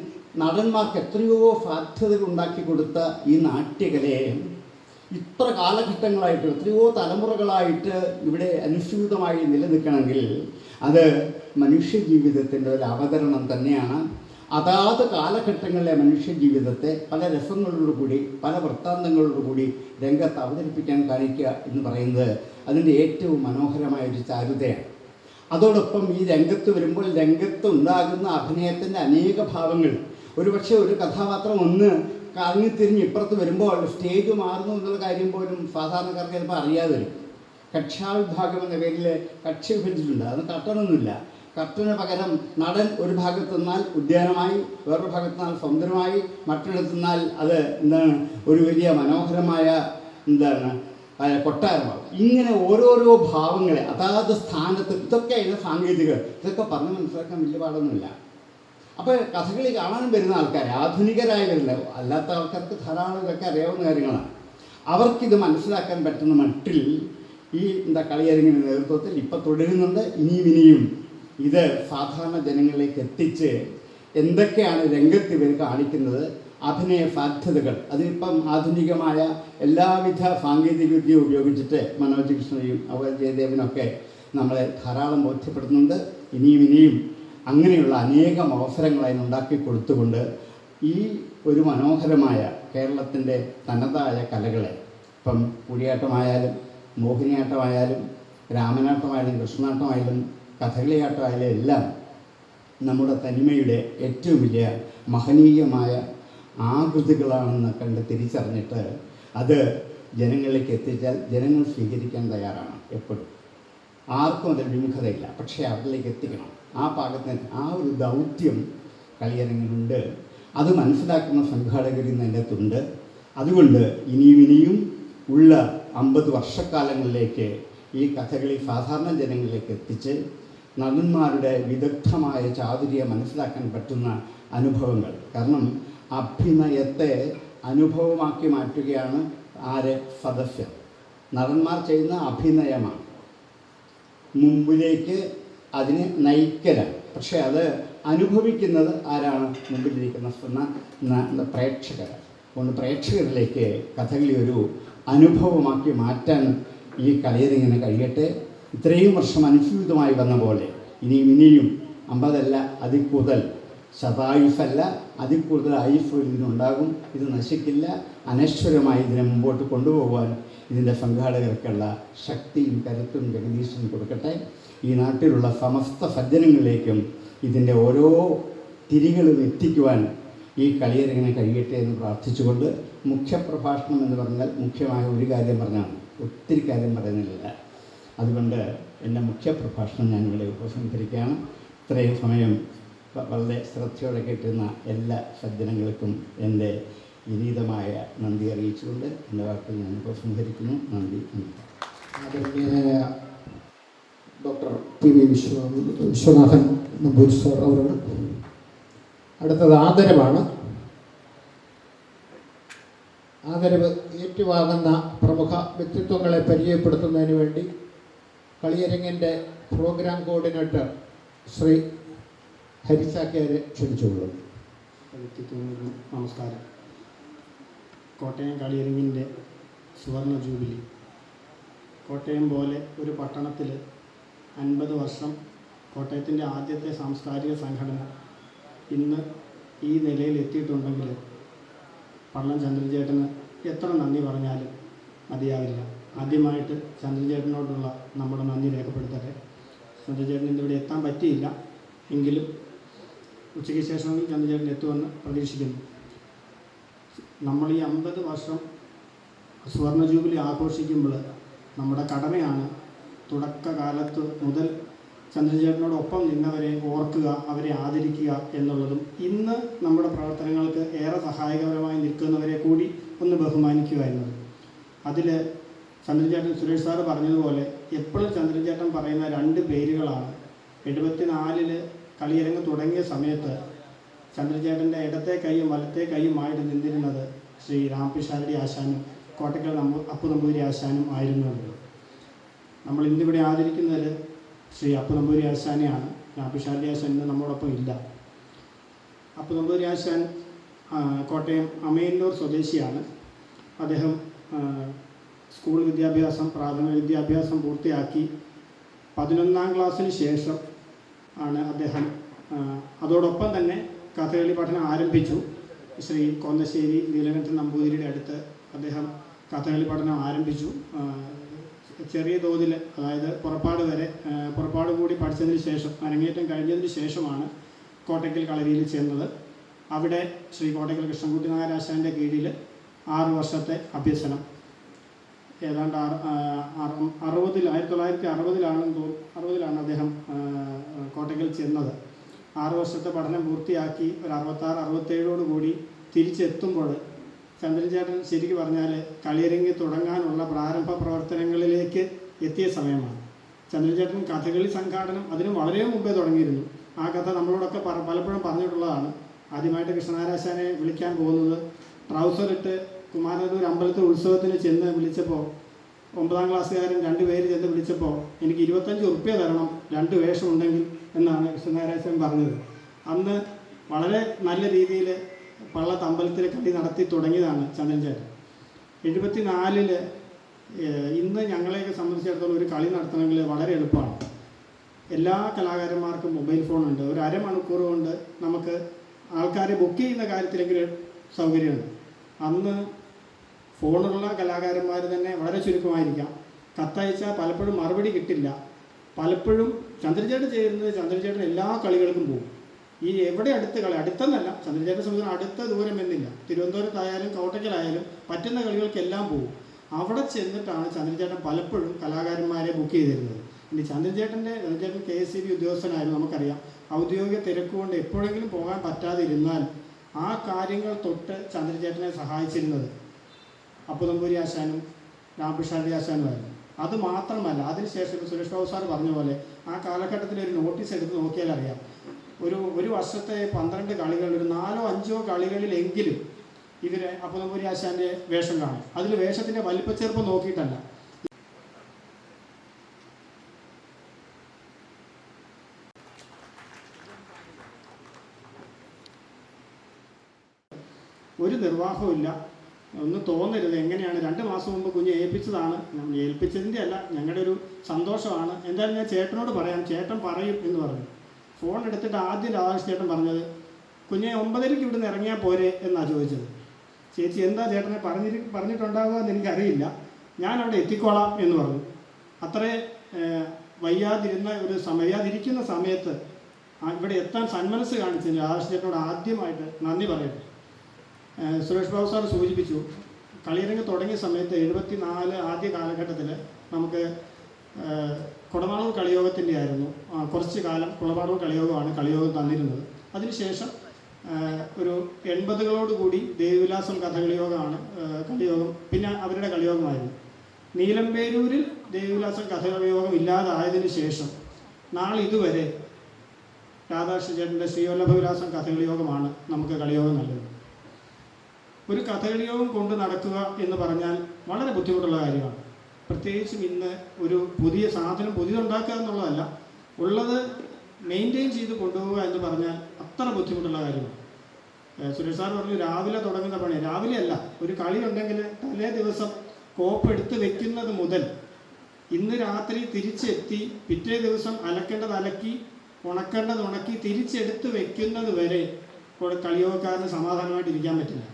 Speaker 4: നടന്മാർക്ക് എത്രയോ സാധ്യതകൾ ഉണ്ടാക്കി കൊടുത്ത ഈ നാട്യകലയെ ഇത്ര കാലഘട്ടങ്ങളായിട്ട് എത്രയോ തലമുറകളായിട്ട് ഇവിടെ അനുസ്യൂതമായി നിലനിൽക്കണമെങ്കിൽ അത് മനുഷ്യജീവിതത്തിൻ്റെ ഒരു അവതരണം തന്നെയാണ്. അതാത് കാലഘട്ടങ്ങളിലെ മനുഷ്യജീവിതത്തെ പല രസങ്ങളോടുകൂടി പല വൃത്താന്തങ്ങളോടുകൂടി രംഗത്ത് അവതരിപ്പിക്കാൻ കാണിക്കുക എന്ന് പറയുന്നത് അതിൻ്റെ ഏറ്റവും മനോഹരമായൊരു ചാരുതയാണ്. അതോടൊപ്പം ഈ രംഗത്ത് വരുമ്പോൾ രംഗത്ത് ഉണ്ടാകുന്ന അഭിനയത്തിൻ്റെ അനേക ഭാവങ്ങൾ, ഒരുപക്ഷെ ഒരു കഥാപാത്രം ഒന്ന് കറങ്ങിത്തിരിഞ്ഞ് ഇപ്പുറത്ത് വരുമ്പോൾ സ്റ്റേജ് മാറുന്നു എന്നുള്ള കാര്യം പോലും സാധാരണക്കാർക്ക് ചിലപ്പോൾ അറിയാതെ വരും. കക്ഷാവിഭാഗം എന്ന പേരിൽ കക്ഷി വിഭജിച്ചിട്ടുണ്ട്. അത് കട്ടണമൊന്നുമില്ല. കർട്ടന് പകരം നടൻ ഒരു ഭാഗത്ത് നിന്നാൽ ഉദ്യാനമായി, വേറൊരു ഭാഗത്ത് നിന്നാൽ സൗന്ദര്യമായി, മറ്റൊരിടത്ത് നിന്നാൽ അത് എന്താണ് ഒരു വലിയ മനോഹരമായ കൊട്ടാരമാകും. ഇങ്ങനെ ഓരോരോ ഭാവങ്ങളെ അതാത് സ്ഥാനത്ത് ഇതൊക്കെ അതിൻ്റെ സാങ്കേതിക ഇതൊക്കെ പറഞ്ഞ് മനസ്സിലാക്കാൻ വലിയ പാടൊന്നുമില്ല. അപ്പോൾ കഥകളി കാണാനും വരുന്ന ആൾക്കാർ ആധുനികരായി വരുന്ന അല്ലാത്ത ആൾക്കാർക്ക് ധാരാളം ഇതൊക്കെ അറിയാവുന്ന കാര്യങ്ങളാണ്. അവർക്കിത് മനസ്സിലാക്കാൻ പറ്റുന്ന മട്ടിൽ ഈ കളിയരങ്ങിൻ്റെ നേതൃത്വത്തിൽ ഇപ്പം തുടരുന്നുണ്ട്. ഇനിയും ഇത് സാധാരണ ജനങ്ങളിലേക്ക് എത്തിച്ച് എന്തൊക്കെയാണ് രംഗത്ത് ഇവർ കാണിക്കുന്നത്, അഭിനയ സാധ്യതകൾ, അതിനിപ്പം ആധുനികമായ എല്ലാവിധ സാങ്കേതികവിദ്യ ഉപയോഗിച്ചിട്ട് മനോജ് കൃഷ്ണയും അതുപോലെ ജയദേവനൊക്കെ നമ്മളെ ധാരാളം ബോധ്യപ്പെടുത്തുന്നുണ്ട്. ഇനിയും അങ്ങനെയുള്ള അനേകം അവസരങ്ങൾ അതിനുണ്ടാക്കി കൊടുത്തുകൊണ്ട് ഈ ഒരു മനോഹരമായ കേരളത്തിൻ്റെ തനതായ കലകളെ, ഇപ്പം കൂടിയാട്ടമായാലും മോഹിനിയാട്ടമായാലും രാമനാട്ടമായാലും കൃഷ്ണനാട്ടമായാലും കഥകളിയാട്ടമായാലും എല്ലാം നമ്മുടെ തനിമയുടെ ഏറ്റവും വലിയ മഹനീയമായ ആകൃതികളാണെന്ന് കണ്ട് തിരിച്ചറിഞ്ഞിട്ട് അത് ജനങ്ങളിലേക്ക് എത്തിച്ചാൽ ജനങ്ങൾ സ്വീകരിക്കാൻ തയ്യാറാണ്. എപ്പോഴും ആർക്കും അതിൽ വിമുഖതയില്ല. പക്ഷേ അവരിലേക്ക് എത്തിക്കണം. ആ പാകത്തിന് ആ ഒരു ദൗത്യം കളിയരങ്ങിലുണ്ട്. അത് മനസ്സിലാക്കുന്ന സംഘാടകർ ഇന്ന് അതിൻ്റെ അകത്തുണ്ട്. അതുകൊണ്ട് ഇനിയും ഉള്ള 50 വർഷക്കാലങ്ങളിലേക്ക് ഈ കഥകളി സാധാരണ ജനങ്ങളിലേക്ക് എത്തിച്ച് നടന്മാരുടെ വിദഗ്ധമായ ചാതുര്യം മനസ്സിലാക്കാൻ പറ്റുന്ന അനുഭവങ്ങൾ. കാരണം അഭിനയത്തെ അനുഭവമാക്കി മാറ്റുകയാണ് സദസ്യർ. നടന്മാർ ചെയ്യുന്ന അഭിനയമാണ് മുമ്പിലേക്ക് അതിനെ നയിക്കലാണ്. പക്ഷേ അത് അനുഭവിക്കുന്നത് ആരാണ്? മുമ്പിലിരിക്കുന്ന പ്രേക്ഷകർ. അതുകൊണ്ട് പ്രേക്ഷകരിലേക്ക് കഥകളി ഒരു അനുഭവമാക്കി മാറ്റാൻ ഈ കളിയരങ്ങിന് കഴിയട്ടെ. ഇത്രയും വർഷം അനുസ്യൂതമായി വന്ന പോലെ ഇനിയും 50 അല്ല അതിൽ കൂടുതൽ ശതായുസല്ല അതിൽ കൂടുതൽ ആയുസ് ഇതിനുണ്ടാകും. ഇത് നശിക്കില്ല. അനശ്വരമായി ഇതിനെ മുമ്പോട്ട് കൊണ്ടുപോകാൻ ഇതിൻ്റെ സംഘാടകർക്കുള്ള ശക്തിയും കരുത്തും ജഗദീശൻ കൊടുക്കട്ടെ. ഈ നാട്ടിലുള്ള സമസ്ത സജ്ജനങ്ങളിലേക്കും ഇതിൻ്റെ ഓരോ തിരികളും എത്തിക്കുവാൻ ഈ കളിയരങ്ങിനെ കഴിയട്ടെ എന്ന് പ്രാർത്ഥിച്ചുകൊണ്ട് മുഖ്യപ്രഭാഷണം എന്ന് പറഞ്ഞാൽ മുഖ്യമായ ഒരു കാര്യം പറഞ്ഞാണ്, ഒത്തിരി കാര്യം പറയുന്നില്ല. അതുകൊണ്ട് എൻ്റെ മുഖ്യപ്രഭാഷണം ഞാനിവിടെ ഉപസംഹരിക്കുകയാണ്. ഇത്രയും സമയം വളരെ ശ്രദ്ധയോടെ കേട്ടിരുന്ന എല്ലാ സജ്ജനങ്ങൾക്കും എൻ്റെ വിനീതമായ നന്ദി അറിയിച്ചുകൊണ്ട് എൻ്റെ വാക്കുകൾ ഞാൻ ഉപസംഹരിക്കുന്നു. നന്ദി.
Speaker 2: ആദരണീയനായ doctor P V Vishwanathan Namboori sir അവരാണ്. അടുത്തത് ആദരവാണ്. ആദരവ് ഏറ്റുവാങ്ങുന്ന പ്രമുഖ വ്യക്തിത്വങ്ങളെ പരിചയപ്പെടുത്തുന്നതിന് വേണ്ടി കളിയരങ്ങിൻ്റെ പ്രോഗ്രാം കോർഡിനേറ്റർ ശ്രീ ഹരിച്ചാക്യാരെ ക്ഷണിച്ചുകൊള്ളുന്നു.
Speaker 5: വ്യക്തിത്വങ്ങൾക്കും നമസ്കാരം. കോട്ടയം കളിയരങ്ങിൻ്റെ സുവർണ ജൂബിലി. കോട്ടയം പോലെ ഒരു പട്ടണത്തിൽ 50 വർഷം കോട്ടയത്തിൻ്റെ ആദ്യത്തെ സാംസ്കാരിക സംഘടന ഇന്ന് ഈ നിലയിൽ എത്തിയിട്ടുണ്ടെങ്കിൽ പള്ളം ചന്ദ്രചേട്ടന് എത്ര നന്ദി പറഞ്ഞാലും മതിയാവില്ല. ആദ്യമായിട്ട് ചന്ദ്രചേട്ടനോടുള്ള നമ്മുടെ നന്ദി രേഖപ്പെടുത്തട്ടെ. ചന്ദ്രചേട്ടന് ഇവിടെ എത്താൻ പറ്റിയില്ല എങ്കിലും ഉച്ചയ്ക്ക് ശേഷമെങ്കിൽ ചന്ദ്രചേട്ടൻ എത്തുമെന്ന് പ്രതീക്ഷിക്കുന്നു. നമ്മൾ ഈ 50 വർഷം സുവർണ ജൂബിലി ആഘോഷിക്കുമ്പോൾ നമ്മുടെ കടമയാണ് തുടക്കകാലത്ത് മുതൽ ചന്ദ്രചേട്ടനോടൊപ്പം നിന്നവരെ ഓർക്കുക, അവരെ ആദരിക്കുക എന്നുള്ളതും ഇന്ന് നമ്മുടെ പ്രവർത്തനങ്ങൾക്ക് ഏറെ സഹായകരമായി നിൽക്കുന്നവരെ കൂടി ഒന്ന് ബഹുമാനിക്കുക എന്നതും. അതിൽ ചന്ദ്രചേട്ടൻ സുരേഷ് സാറ് പറഞ്ഞതുപോലെ എപ്പോഴും ചന്ദ്രചേട്ടൻ പറയുന്ന 2 പേരുകളാണ്. 74 കളിയരങ്ങ് തുടങ്ങിയ സമയത്ത് ചന്ദ്രചേട്ടൻ്റെ ഇടത്തെ കൈയും വലത്തെ കൈയുമായിട്ട് നിന്നിരുന്നത് ശ്രീ രാംപിഷാരടി ആശാനും കോട്ടക്കൽ അപ്പു നമ്പൂതിരി ആശാനും ആയിരുന്നു. നമ്മൾ ഇന്നിവിടെ ആദരിക്കുന്നത് ശ്രീ അപ്പു നമ്പൂതിരി ആശാനെയാണ്. രാംപിഷാരടി ആശാൻ ഇന്ന് നമ്മോടൊപ്പം ഇല്ല. അപ്പു നമ്പൂതിരി ആശാൻ കോട്ടയം അമയന്നൂർ സ്വദേശിയാണ്. അദ്ദേഹം സ്കൂൾ വിദ്യാഭ്യാസം, പ്രാഥമിക വിദ്യാഭ്യാസം പൂർത്തിയാക്കി 11ാം ക്ലാസ്സിന് ശേഷം ആണ് അദ്ദേഹം അതോടൊപ്പം തന്നെ കഥകളി പഠനം ആരംഭിച്ചു. ശ്രീ കോന്നശ്ശേരി നീലകണ്ഠൻ നമ്പൂതിരിയുടെ അടുത്ത് അദ്ദേഹം കഥകളി പഠനം ആരംഭിച്ചു. ചെറിയ തോതിൽ, അതായത് പുറപ്പാട് കൂടി പഠിച്ചതിന് ശേഷം, അരങ്ങേറ്റം കഴിഞ്ഞതിന് ശേഷമാണ് കോട്ടയ്ക്കൽ കളരിയിൽ ചേർന്നത്. അവിടെ ശ്രീ കോട്ടയ്ക്കൽ കൃഷ്ണൻകുട്ടി നായരാശാൻ്റെ കീഴിൽ 6 വർഷത്തെ അഭ്യസനം. ഏതാണ്ട് 1960-ലാണ് അദ്ദേഹം കോട്ടയ്ക്കൽ ചെന്നത്. 6 വർഷത്തെ പഠനം പൂർത്തിയാക്കി ഒരു 66-67 കൂടി തിരിച്ചെത്തുമ്പോൾ ചന്ദ്രചേട്ടൻ ശരിക്കും പറഞ്ഞാൽ കളിയരങ്ങി തുടങ്ങാനുള്ള പ്രാരംഭ പ്രവർത്തനങ്ങളിലേക്ക് എത്തിയ സമയമാണ്. ചന്ദ്രചേട്ടൻ കഥകളി സംഘാടനം അതിന് വളരെ മുമ്പേ തുടങ്ങിയിരുന്നു. ആ കഥ നമ്മളോടൊക്കെ പലപ്പോഴും പറഞ്ഞിട്ടുള്ളതാണ്. ആദ്യമായിട്ട് കൃഷ്ണനാരാശാനെ വിളിക്കാൻ പോകുന്നത് ട്രൗസറിട്ട് കുമാരനല്ലൂർ അമ്പലത്തിൽ ഉത്സവത്തിന് ചെന്ന് വിളിച്ചപ്പോൾ 9ാം ക്ലാസ്സുകാരൻ 2 പേര് ചെന്ന് വിളിച്ചപ്പോൾ എനിക്ക് 25 ഉറുപ്പ്യ തരണം 2 വേഷം ഉണ്ടെങ്കിൽ എന്നാണ് കൃഷ്ണനാരാശൻ പറഞ്ഞത്. അന്ന് വളരെ നല്ല രീതിയിൽ പള്ളത്ത് അമ്പലത്തിൽ കളി നടത്തി തുടങ്ങിയതാണ് ചന്ദ്രചേട്ടൻ. 74 ഇന്ന് ഞങ്ങളെയൊക്കെ സംബന്ധിച്ചിടത്തോളം ഒരു കളി നടത്തണമെങ്കിൽ വളരെ എളുപ്പമാണ്. എല്ലാ കലാകാരന്മാർക്കും മൊബൈൽ ഫോണുണ്ട്. ഒരു അരമണിക്കൂർ കൊണ്ട് നമുക്ക് ആൾക്കാരെ ബുക്ക് ചെയ്യുന്ന കാര്യത്തിലെങ്കിലും സൗകര്യമുണ്ട്. അന്ന് ഫോണുള്ള കലാകാരന്മാർ തന്നെ വളരെ ചുരുക്കമായിരിക്കാം. കത്തയച്ചാൽ പലപ്പോഴും മറുപടി കിട്ടില്ല. പലപ്പോഴും ചന്ദ്രചേട്ടൻ ചേരുന്നത് ചന്ദ്രചേട്ടൻ എല്ലാ കളികൾക്കും പോകും. ഈ എവിടെ അടുത്ത കളി, അടുത്തെന്നല്ല, ചന്ദ്രചേട്ടനെ സംബന്ധിച്ച് അടുത്ത ദൂരം എന്നില്ല. തിരുവനന്തപുരത്തായാലും കോട്ടയ്ക്കലായാലും പറ്റുന്ന കളികൾക്കെല്ലാം പോകും. അവിടെ ചെന്നിട്ടാണ് ചന്ദ്രചേട്ടൻ പലപ്പോഴും കലാകാരന്മാരെ ബുക്ക് ചെയ്തിരുന്നത്. ഇനി ചന്ദ്രചേട്ടൻ KSEB ഉദ്യോഗസ്ഥനായിരുന്നു, നമുക്കറിയാം. ഔദ്യോഗിക തിരക്കുകൊണ്ട് എപ്പോഴെങ്കിലും പോകാൻ പറ്റാതിരുന്നാൽ ആ കാര്യങ്ങൾ തൊട്ട് ചന്ദ്രചേട്ടനെ സഹായിച്ചിരുന്നത് അപ്പു നമ്പൂരി ആശാനും രാംപിഷാരടി ആശാനുമായിരുന്നു. അത് മാത്രമല്ല, അതിനുശേഷം സുരേഷ് ബാബു സാർ പറഞ്ഞ പോലെ ആ കാലഘട്ടത്തിൽ ഒരു നോട്ടീസ് എടുത്ത് നോക്കിയാൽ അറിയാം. ഒരു വർഷത്തെ 12 കളികൾ, ഒരു 4-5 കളികളിലെങ്കിലും ഇവർ അപ്പു നമ്പൂരി ആശാൻ്റെ വേഷം കാണും. അതിൽ വേഷത്തിൻ്റെ വലിപ്പച്ചെറുപ്പം നോക്കിയിട്ടല്ല. ഒരു നിർവാഹമില്ല, ഒന്നും തോന്നരുത്. എങ്ങനെയാണ് 2 മാസം മുമ്പ് കുഞ്ഞ് ഏൽപ്പിച്ചതാണ്. ഏൽപ്പിച്ചതിൻ്റെ അല്ല, ഞങ്ങളുടെ ഒരു സന്തോഷമാണ്. എന്തായാലും ഞാൻ ചേട്ടനോട് പറയാം, ചേട്ടൻ പറയും എന്ന് പറഞ്ഞു. ഫോൺ എടുത്തിട്ട് ആദ്യം രാധാകൃഷ്ണ ചേട്ടൻ പറഞ്ഞത്, കുഞ്ഞെ 9:30 ഇവിടുന്ന് ഇറങ്ങിയാൽ പോരെ എന്നാണ് ചോദിച്ചത്. ചേച്ചി എന്താ ചേട്ടനെ പറഞ്ഞിട്ടുണ്ടാവുക എന്ന് എനിക്കറിയില്ല, ഞാൻ അവിടെ എത്തിക്കോളാം എന്ന് പറഞ്ഞു. അത്രേ വയ്യാതിരിക്കുന്ന സമയത്ത് ഇവിടെ എത്താൻ സന്മനസ് കാണിച്ചതിന് രാധാകൃഷ്ണ ചേട്ടനോട് ആദ്യമായിട്ട് നന്ദി പറയട്ടെ. സുരേഷ് ബാബു സാർ സൂചിപ്പിച്ചു, കളിയരങ്ങ് തുടങ്ങിയ സമയത്ത് 74 ആദ്യ കാലഘട്ടത്തിൽ നമുക്ക് കുടമാളൂർ കളിയോഗത്തിൻ്റെ ആയിരുന്നു. കുറച്ച് കാലം കുടമാളൂർ കളിയോഗം തന്നിരുന്നത്. അതിനുശേഷം ഒരു 80കളോട് കൂടി ദേവിവിലാസം കഥകളിയോഗമാണ് കളിയോഗം, പിന്നെ അവരുടെ കളിയോഗമായിരുന്നു. നീലമ്പേരൂരിൽ ദേവിവിലാസം കഥകളിയോഗം ഇല്ലാതായതിനു ശേഷം നാളിതുവരെ രാധാകൃഷ്ണ ചേട്ടൻ്റെ ശ്രീവല്ലഭവിലാസം കഥകളിയോഗമാണ് നമുക്ക് കളിയോഗം നല്ലത്. ഒരു കഥകളിയോഗം കൊണ്ട് നടക്കുക എന്ന് പറഞ്ഞാൽ വളരെ ബുദ്ധിമുട്ടുള്ള കാര്യമാണ്. പ്രത്യേകിച്ചും ഇന്ന് ഒരു പുതിയ സാധനം പുതിയതുണ്ടാക്കുക എന്നുള്ളതല്ല, ഉള്ളത് മെയിൻറ്റെയിൻ ചെയ്ത് കൊണ്ടുപോവുക എന്ന് പറഞ്ഞാൽ അത്ര ബുദ്ധിമുട്ടുള്ള കാര്യമാണ്. സുരേഷ് സാർ പറഞ്ഞു രാവിലെ തുടങ്ങുന്ന പണി. രാവിലെ അല്ല, ഒരു കളി ഉണ്ടെങ്കിൽ തലേ ദിവസം കോപ്പ് എടുത്ത് വെക്കുന്നത് മുതൽ ഇന്ന് രാത്രി തിരിച്ചെത്തി പിറ്റേ ദിവസം അലക്കേണ്ടത് അലക്കി ഉണക്കേണ്ടത് ഉണക്കി തിരിച്ചെടുത്ത് വെക്കുന്നത് വരെ കളിയോഗക്കാരന് സമാധാനമായിട്ട് ഇരിക്കാൻ പറ്റില്ല.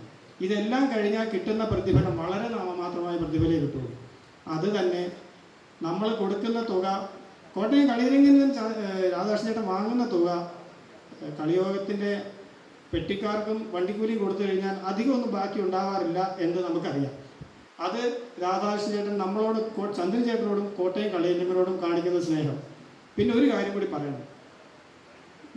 Speaker 5: ഇതെല്ലാം കഴിഞ്ഞാൽ കിട്ടുന്ന പ്രതിഫലം വളരെ നാമമാത്രമായ പ്രതിഫലമേ കിട്ടുള്ളൂ. അത് തന്നെ നമ്മൾ കൊടുക്കുന്ന തുക, കോട്ടയം കളിയരങ്ങിൽ നിന്ന് രാധാകൃഷ്ണ ചേട്ടൻ വാങ്ങുന്ന തുക കളിയോഗത്തിൻ്റെ പെട്ടിക്കാർക്കും വണ്ടിക്കൂലിയും കൊടുത്തു കഴിഞ്ഞാൽ അധികമൊന്നും ബാക്കി ഉണ്ടാവാറില്ല എന്ന് നമുക്കറിയാം. അത് രാധാകൃഷ്ണ ചേട്ടൻ നമ്മളോട് ചന്ദ്രൻ ചേട്ടനോടും കോട്ടയം കളിയരങ്ങരോടും കാണിക്കുന്ന സ്നേഹം. പിന്നെ ഒരു കാര്യം കൂടി പറയണം,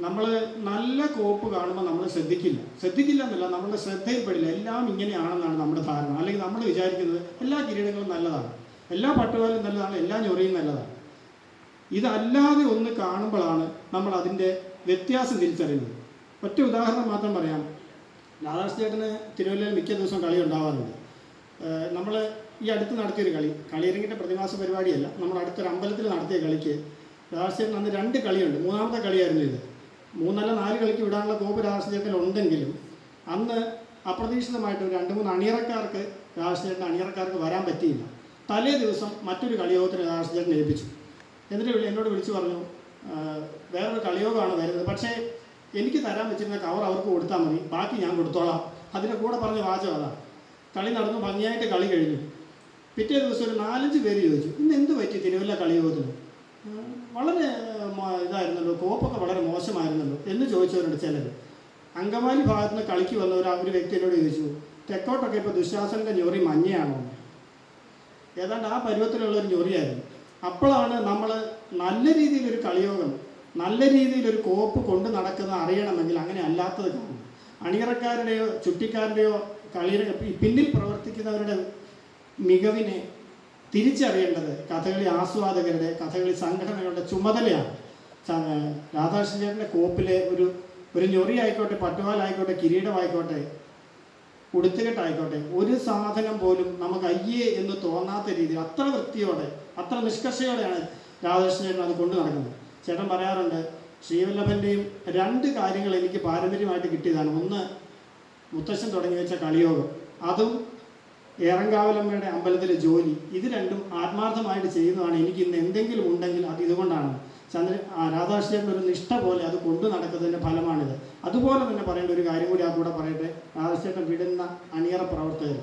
Speaker 5: നമ്മൾ നല്ല കോപ്പ് കാണുമ്പോൾ നമ്മൾ ശ്രദ്ധിക്കില്ല എന്നല്ല, നമ്മുടെ ശ്രദ്ധയിൽപ്പെടില്ല. എല്ലാം ഇങ്ങനെയാണെന്നാണ് നമ്മുടെ ധാരണ. അല്ലെങ്കിൽ നമ്മൾ വിചാരിക്കുന്നത് എല്ലാ കിരീടങ്ങളും നല്ലതാണ്, എല്ലാ പട്ടുപാലും നല്ലതാണ്, എല്ലാ ഞൊറിയും നല്ലതാണ്. ഇതല്ലാതെ ഒന്ന് കാണുമ്പോഴാണ് നമ്മൾ അതിൻ്റെ വ്യത്യാസം തിരിച്ചറിയുന്നത്. ഒറ്റ ഉദാഹരണം മാത്രം പറയാം. രാധാകൃഷ്ണ ചേട്ടന് തിരുവല്ലയിൽ മിക്ക ദിവസവും കളി ഉണ്ടാവാറുണ്ട്. നമ്മൾ ഈ അടുത്ത് നടത്തിയൊരു കളിയരങ്ങിൻ്റെ പ്രതിമാസ പരിപാടിയല്ല, നമ്മൾ അടുത്തൊരു അമ്പലത്തിൽ നടത്തിയ കളിക്ക് രാധാകൃഷ്ണ ചേട്ടൻ അന്ന് 2 കളിയുണ്ട്. 3ാമത്തെ കളിയായിരുന്നു ഇത്. 3 അല്ല 4 കളിക്ക് വിടാനുള്ള കോപ്പ് രാധാകൃഷ്ണ ചേട്ടൻ ഉണ്ടെങ്കിലും അന്ന് അപ്രതീക്ഷിതമായിട്ട് ഒരു 2-3 അണിയറക്കാർക്ക് രാധാകൃഷ്ണ ചേട്ടൻ അണിയറക്കാർക്ക് വരാൻ പറ്റിയില്ല. തലേ ദിവസം മറ്റൊരു കളിയോഗത്തിന് രാധാകൃഷ്ണ ചേട്ടൻ ഏൽപ്പിച്ചു. എന്നിട്ട് എന്നോട് വിളിച്ചു പറഞ്ഞു, വേറൊരു കളിയോഗമാണ് വരുന്നത്, പക്ഷേ എനിക്ക് തരാൻ വെച്ചിരുന്ന കവർ അവർക്ക് കൊടുത്താൽ മതി, ബാക്കി ഞാൻ കൊടുത്തോളാം. അതിൻ്റെ കൂടെ പറഞ്ഞ വാചകം അതാണ്. കളി നടന്നു, ഭംഗിയായിട്ട് കളി കഴിഞ്ഞു. പിറ്റേ ദിവസം ഒരു 4-5 പേര് ചോദിച്ചു, ഇന്ന് എന്ത് പറ്റി തിരുവല്ല കളിയോഗത്തിന്? വളരെ ഇതായിരുന്നല്ലോ, കോപ്പൊക്കെ വളരെ മോശമായിരുന്നല്ലോ എന്ന് ചോദിച്ചവരുണ്ട് ചിലർ. അങ്കമാലി ഭാഗത്ത് നിന്ന് കളിക്ക് വന്നവർ ഒരു വ്യക്തിയോട് ചോദിച്ചു, തെക്കോട്ടൊക്കെ ഇപ്പോൾ ദുശാസനൻ്റെ ഞൊറി മഞ്ഞയാണോ? ഏതാണ്ട് ആ പരുവത്തിലുള്ളൊരു ഞൊറിയായിരുന്നു. അപ്പോഴാണ് നമ്മൾ നല്ല രീതിയിലൊരു കളിയോഗം, നല്ല രീതിയിലൊരു കോപ്പ് കൊണ്ട് നടക്കുന്ന അറിയണമെങ്കിൽ അങ്ങനെ അല്ലാത്തത് കാണും. അണിയറക്കാരുടെയോ ചുട്ടിക്കാരുടെയോ പിന്നിൽ പ്രവർത്തിക്കുന്നവരുടെ മികവിനെ തിരിച്ചറിയേണ്ടത് കഥകളി ആസ്വാദകരുടെ, കഥകളി സംഘടനകളുടെ ചുമതലയാണ്. രാധാകൃഷ്ണ ചേട്ടൻ്റെ കോപ്പിലെ ഒരു ഞൊറി ആയിക്കോട്ടെ, പട്ടുവാലായിക്കോട്ടെ, കിരീടമായിക്കോട്ടെ, ഉടുത്തുകെട്ടായിക്കോട്ടെ, ഒരു സാധനം പോലും നമുക്ക് അയ്യേ എന്ന് തോന്നാത്ത രീതിയിൽ അത്ര വൃത്തിയോടെ അത്ര നിഷ്കർഷയോടെയാണ് രാധാകൃഷ്ണ ചേട്ടൻ അത് കൊണ്ടു നടക്കുന്നത്. ചേട്ടൻ പറയാറുണ്ട്, ശ്രീവല്ലഭൻ്റെയും 2 കാര്യങ്ങൾ എനിക്ക് പാരമ്പര്യമായിട്ട് കിട്ടിയതാണ്. ഒന്ന് മുത്തശ്ശൻ തുടങ്ങി വെച്ച കളിയോഗം, അതും ഏറങ്കാവലമ്മയുടെ അമ്പലത്തിലെ ജോലി. ഇത് രണ്ടും ആത്മാർത്ഥമായിട്ട് ചെയ്യുന്നതാണ്. എനിക്ക് ഇന്ന് എന്തെങ്കിലും ഉണ്ടെങ്കിൽ അത് ഇതുകൊണ്ടാണ്. രാധാകൃഷ്ണ ചേട്ടൻ ഒരു നിഷ്ഠ പോലെ അത് കൊണ്ടു നടക്കുന്നതിൻ്റെ ഫലമാണിത്. അതുപോലെ തന്നെ പറയേണ്ട ഒരു കാര്യം കൂടി ആ കൂടെ പറയട്ടെ. രാധാകൃഷ്ണ ചേട്ടൻ വിടുന്ന അണിയറ പ്രവർത്തകർ,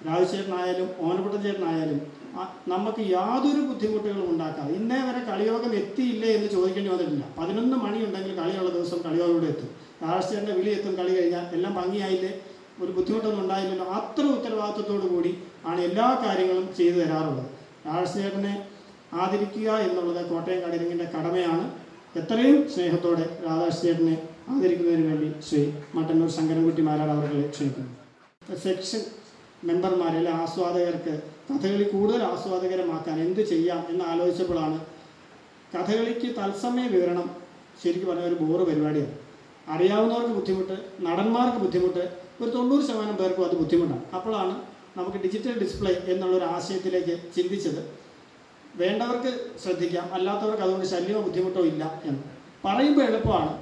Speaker 5: രാജശേഖരനായാലും ഓനക്കുട്ടൻ ചേട്ടനായാലും നമുക്ക് യാതൊരു ബുദ്ധിമുട്ടുകളും ഉണ്ടാക്കാതെ ഇന്നേ വരെ കളിയോഗം എത്തിയില്ലേ എന്ന് ചോദിക്കേണ്ടി വന്നിട്ടില്ല. 11 മണി ഉണ്ടെങ്കിൽ കളിയുള്ള ദിവസം കളിയോഗം ഇവിടെ എത്തും. രാധാകൃഷ്ണ ചേട്ടൻ്റെ വിളി എത്തും. കളി കഴിഞ്ഞാൽ എല്ലാം ഭംഗിയായില്ലേ, ഒരു ബുദ്ധിമുട്ടൊന്നും ഉണ്ടായില്ലല്ലോ, അത്ര ഉത്തരവാദിത്വത്തോടു കൂടി ആണ് എല്ലാ കാര്യങ്ങളും ചെയ്തു തരാറുള്ളത്. രാധാകൃഷ്ണ ചേട്ടനെ ആദരിക്കുക എന്നുള്ളത് കോട്ടയം കളിയരങ്ങിൻ്റെ കടമയാണ്. എത്രയും സ്നേഹത്തോടെ രാധാകൃഷ്ണ ചേട്ടനെ ആദരിക്കുന്നതിന് വേണ്ടി ശ്രീ മട്ടന്നൂർ ശങ്കരൻകുട്ടി മാരാർ അവരെ ക്ഷണിക്കുന്നു. സെക്ഷൻ മെമ്പർമാരെ അല്ലെ ആസ്വാദകർക്ക് കഥകളി കൂടുതൽ ആസ്വാദകരമാക്കാൻ എന്ത് ചെയ്യാം എന്ന് ആലോചിച്ചപ്പോഴാണ് കഥകളിക്ക് തത്സമയ വിവരണം ശരിക്കും പറഞ്ഞ ഒരു ബോറ് പരിപാടിയാണ്. അറിയാവുന്നവർക്ക് ബുദ്ധിമുട്ട്, നടന്മാർക്ക് ബുദ്ധിമുട്ട്, ഒരു 90% പേർക്കും അത് ബുദ്ധിമുട്ടാണ്. അപ്പോഴാണ് നമുക്ക് ഡിജിറ്റൽ ഡിസ്പ്ലേ എന്നുള്ളൊരു ആശയത്തിലേക്ക് ചിന്തിച്ചത്. വേണ്ടവർക്ക് ശ്രദ്ധിക്കാം, അല്ലാത്തവർക്ക് അതുകൊണ്ട് ശല്യമോ ബുദ്ധിമുട്ടോ ഇല്ല എന്ന് പറയുമ്പോൾ എളുപ്പമാണ്,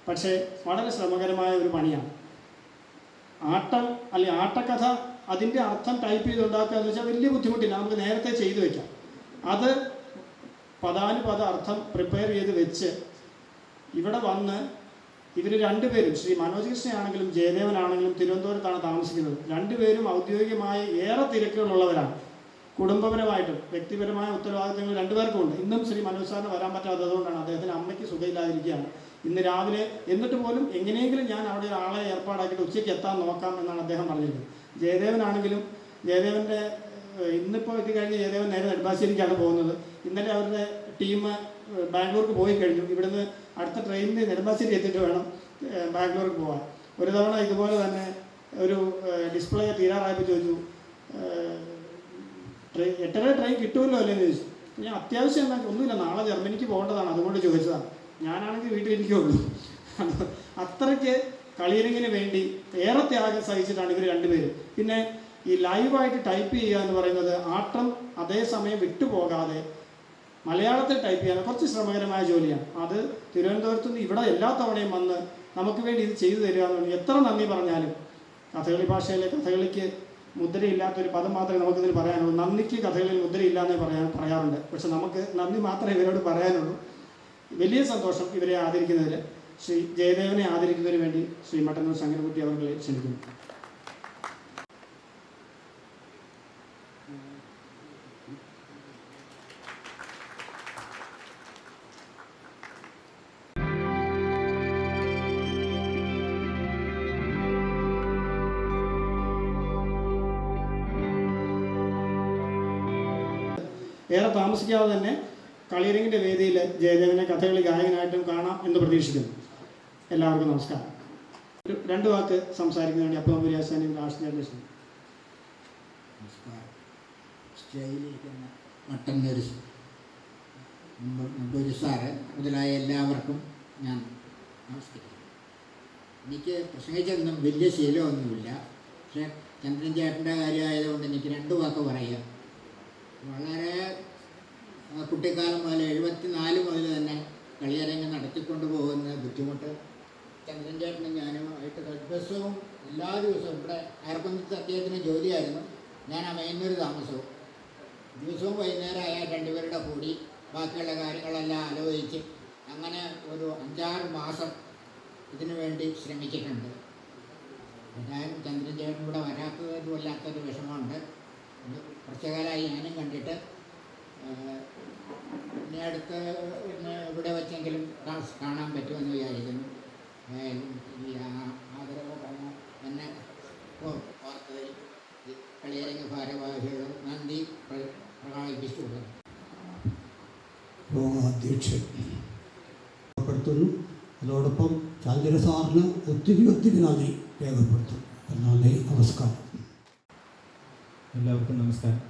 Speaker 5: പക്ഷേ വളരെ ശ്രമകരമായ ഒരു പണിയാണ്. ആട്ടക്കഥ അതിൻ്റെ അർത്ഥം ടൈപ്പ് ചെയ്തുണ്ടാക്കുക എന്ന് വെച്ചാൽ വലിയ ബുദ്ധിമുട്ടില്ല, നമുക്ക് നേരത്തെ ചെയ്തു വയ്ക്കാം. അത് പദാനുപദ അർത്ഥം പ്രിപ്പയർ ചെയ്ത് വെച്ച് ഇവിടെ വന്ന് ഇവർ 2 പേരും, ശ്രീ മനോജ് കൃഷ്ണയാണെങ്കിലും ജയദേവനാണെങ്കിലും തിരുവനന്തപുരത്താണ് താമസിക്കുന്നത്. 2 പേരും ഔദ്യോഗികമായി ഏറെ തിരക്കുകളുള്ളവരാണ്. കുടുംബപരമായിട്ടും വ്യക്തിപരമായ ഉത്തരവാദിത്തങ്ങൾ 2 പേർക്കും ഉണ്ട്. ഇന്നും ശ്രീ മനോജ് സാറിന് വരാൻ പറ്റാത്തതുകൊണ്ടാണ്, അദ്ദേഹത്തിന് അമ്മയ്ക്ക് സുഖമില്ലാതിരിക്കുകയാണ്. ഇന്ന് രാവിലെ എന്നിട്ട് പോലും എങ്ങനെയെങ്കിലും ഞാൻ അവിടെ ഒരാളെ ഏർപ്പാടാക്കിയിട്ട് ഉച്ചയ്ക്ക് എത്താൻ നോക്കാം എന്നാണ് അദ്ദേഹം പറഞ്ഞിരിക്കുന്നത്. ജയദേവനാണെങ്കിലും ജയദേവൻ്റെ ഇന്നിപ്പോൾ ഇത് കഴിഞ്ഞ് ജയദേവൻ നേരെ നെടുമ്പാശ്ശേരിക്കാണ് പോകുന്നത്. ഇന്നലെ അവരുടെ ടീം ബാംഗ്ലൂർക്ക് പോയി കഴിഞ്ഞു. ഇവിടുന്ന് അടുത്ത ട്രെയിനിന് നെടുമ്പാശ്ശേരി എത്തിയിട്ട് വേണം ബാംഗ്ലൂർക്ക് പോകാൻ. ഒരു തവണ ഇതുപോലെ തന്നെ ഒരു ഡിസ്പ്ലേ തീരാറായപ്പോൾ ചോദിച്ചു, 8:30 ട്രെയിൻ കിട്ടുമല്ലോ അല്ലേന്ന് ചോദിച്ചു. ഞാൻ അത്യാവശ്യം എന്താ ഒന്നുമില്ല, നാളെ ജർമ്മനിക്ക് പോകേണ്ടതാണ്, അതുകൊണ്ട് ചോദിച്ചതാണ്. ഞാനാണെങ്കിൽ വീട്ടിലിരിക്കുള്ളൂ. അത്രയ്ക്ക് കളിയരങ്ങിന് വേണ്ടി ഏറെ ത്യാഗം സഹിച്ചിട്ടാണ് ഇവർ രണ്ടുപേരും. പിന്നെ ഈ ലൈവായിട്ട് ടൈപ്പ് ചെയ്യുക എന്ന് പറയുന്നത് ആട്ടം അതേസമയം വിട്ടുപോകാതെ മലയാളത്തിൽ ടൈപ്പ് ചെയ്യാൻ കുറച്ച് ശ്രമകരമായ ജോലിയാണ്. അത് തിരുവനന്തപുരത്ത് നിന്ന് ഇവിടെ എല്ലാ തവണയും വന്ന് നമുക്ക് വേണ്ടി ഇത് ചെയ്തു തരിക എന്ന് പറഞ്ഞാൽ എത്ര നന്ദി പറഞ്ഞാലും കഥകളി ഭാഷയിലെ കഥകളിക്ക് മുദ്രയില്ലാത്തൊരു പദം മാത്രമേ നമുക്കിതിൽ പറയാനുള്ളൂ. നന്ദിക്ക് കഥകളിൽ മുദ്രയില്ല എന്നേ പറയാറുണ്ട്. പക്ഷെ നമുക്ക് നന്ദി മാത്രമേ ഇവരോട് പറയാനുള്ളൂ. വലിയ സന്തോഷം ഇവരെ ആദരിക്കുന്നതിൽ. ശ്രീ ജയദേവനെ ആദരിക്കുന്നതിന് വേണ്ടി ശ്രീ മട്ടന്നൂർ ശങ്കരൻകുട്ടി അവരെ ക്ഷണിക്കുന്നു. ഏറെ താമസിക്കാതെ തന്നെ കളിയരങ്ങിൻ്റെ വേദിയിൽ ജയദേവനെ കഥകളി ഗായകനായിട്ടും കാണാം എന്ന് പ്രതീക്ഷിക്കുന്നു. എല്ലാവർക്കും നമസ്കാരം. ഒരു 2 വാക്ക് സംസാരിക്കുന്നതിന് വേണ്ടി അപ്പം മുരിയാശാനും രാഷ്ട്രീയ
Speaker 6: സ്റ്റേജിലിരിക്കുന്ന മട്ടന്നൂർ സാറ് മുതലായ എല്ലാവർക്കും ഞാൻ നമസ്കരിക്കുന്നു. എനിക്ക് പ്രസംഗിച്ചൊന്നും വലിയ ശീലമൊന്നുമില്ല. പക്ഷേ ചന്ദ്രൻ ചേട്ടൻ്റെ കാര്യമായതുകൊണ്ട് എനിക്ക് 2 വാക്ക് പറയാം. വളരെ കുട്ടിക്കാലം മുതൽ 74 മുതൽ തന്നെ കളിയരങ്ങ് നടത്തിക്കൊണ്ട് പോകുന്ന ബുദ്ധിമുട്ട് ചന്ദ്രൻ ചേട്ടനും ഞാനുമായിട്ട് ദിവസവും എല്ലാ ദിവസവും ഇവിടെ അയർക്കുന്നത്ത് അദ്ദേഹത്തിന് ജോലിയായിരുന്നു. ഞാൻ അമയന്നൂർ താമസവും ദിവസവും വൈകുന്നേരമായ രണ്ടുപേരുടെ കൂടി ബാക്കിയുള്ള കാര്യങ്ങളെല്ലാം ആലോചിച്ച് അങ്ങനെ ഒരു 5-6 മാസം ഇതിനു വേണ്ടി ശ്രമിച്ചിട്ടുണ്ട്. ഞാൻ ചന്ദ്രൻ ചേട്ടൻ ഇവിടെ വരാത്തത് വല്ലാത്തൊരു വിഷമമുണ്ട്. കുറച്ചു കാലമായി ഞാനും കണ്ടിട്ട്. ഇനി അടുത്ത് ഇവിടെ വെച്ചെങ്കിലും കാണാൻ പറ്റുമെന്ന് വിചാരിക്കുന്നു. ഈ ആദരവ് എന്നെ വാർത്തയിൽ കളിയരങ്ങ് ഭാരവാഹികളും നന്ദി പ്രകടിപ്പിച്ചുകൊള്ളുന്നു.
Speaker 7: യോഗാധ്യക്ഷൻ രേഖപ്പെടുത്തുന്നു. അതോടൊപ്പം ചന്ദ്ര സാറിന് ഒത്തിരി നന്ദി രേഖപ്പെടുത്തുന്നു. നന്ദി, നമസ്കാരം.
Speaker 8: എല്ലാവർക്കും നമസ്കാരം.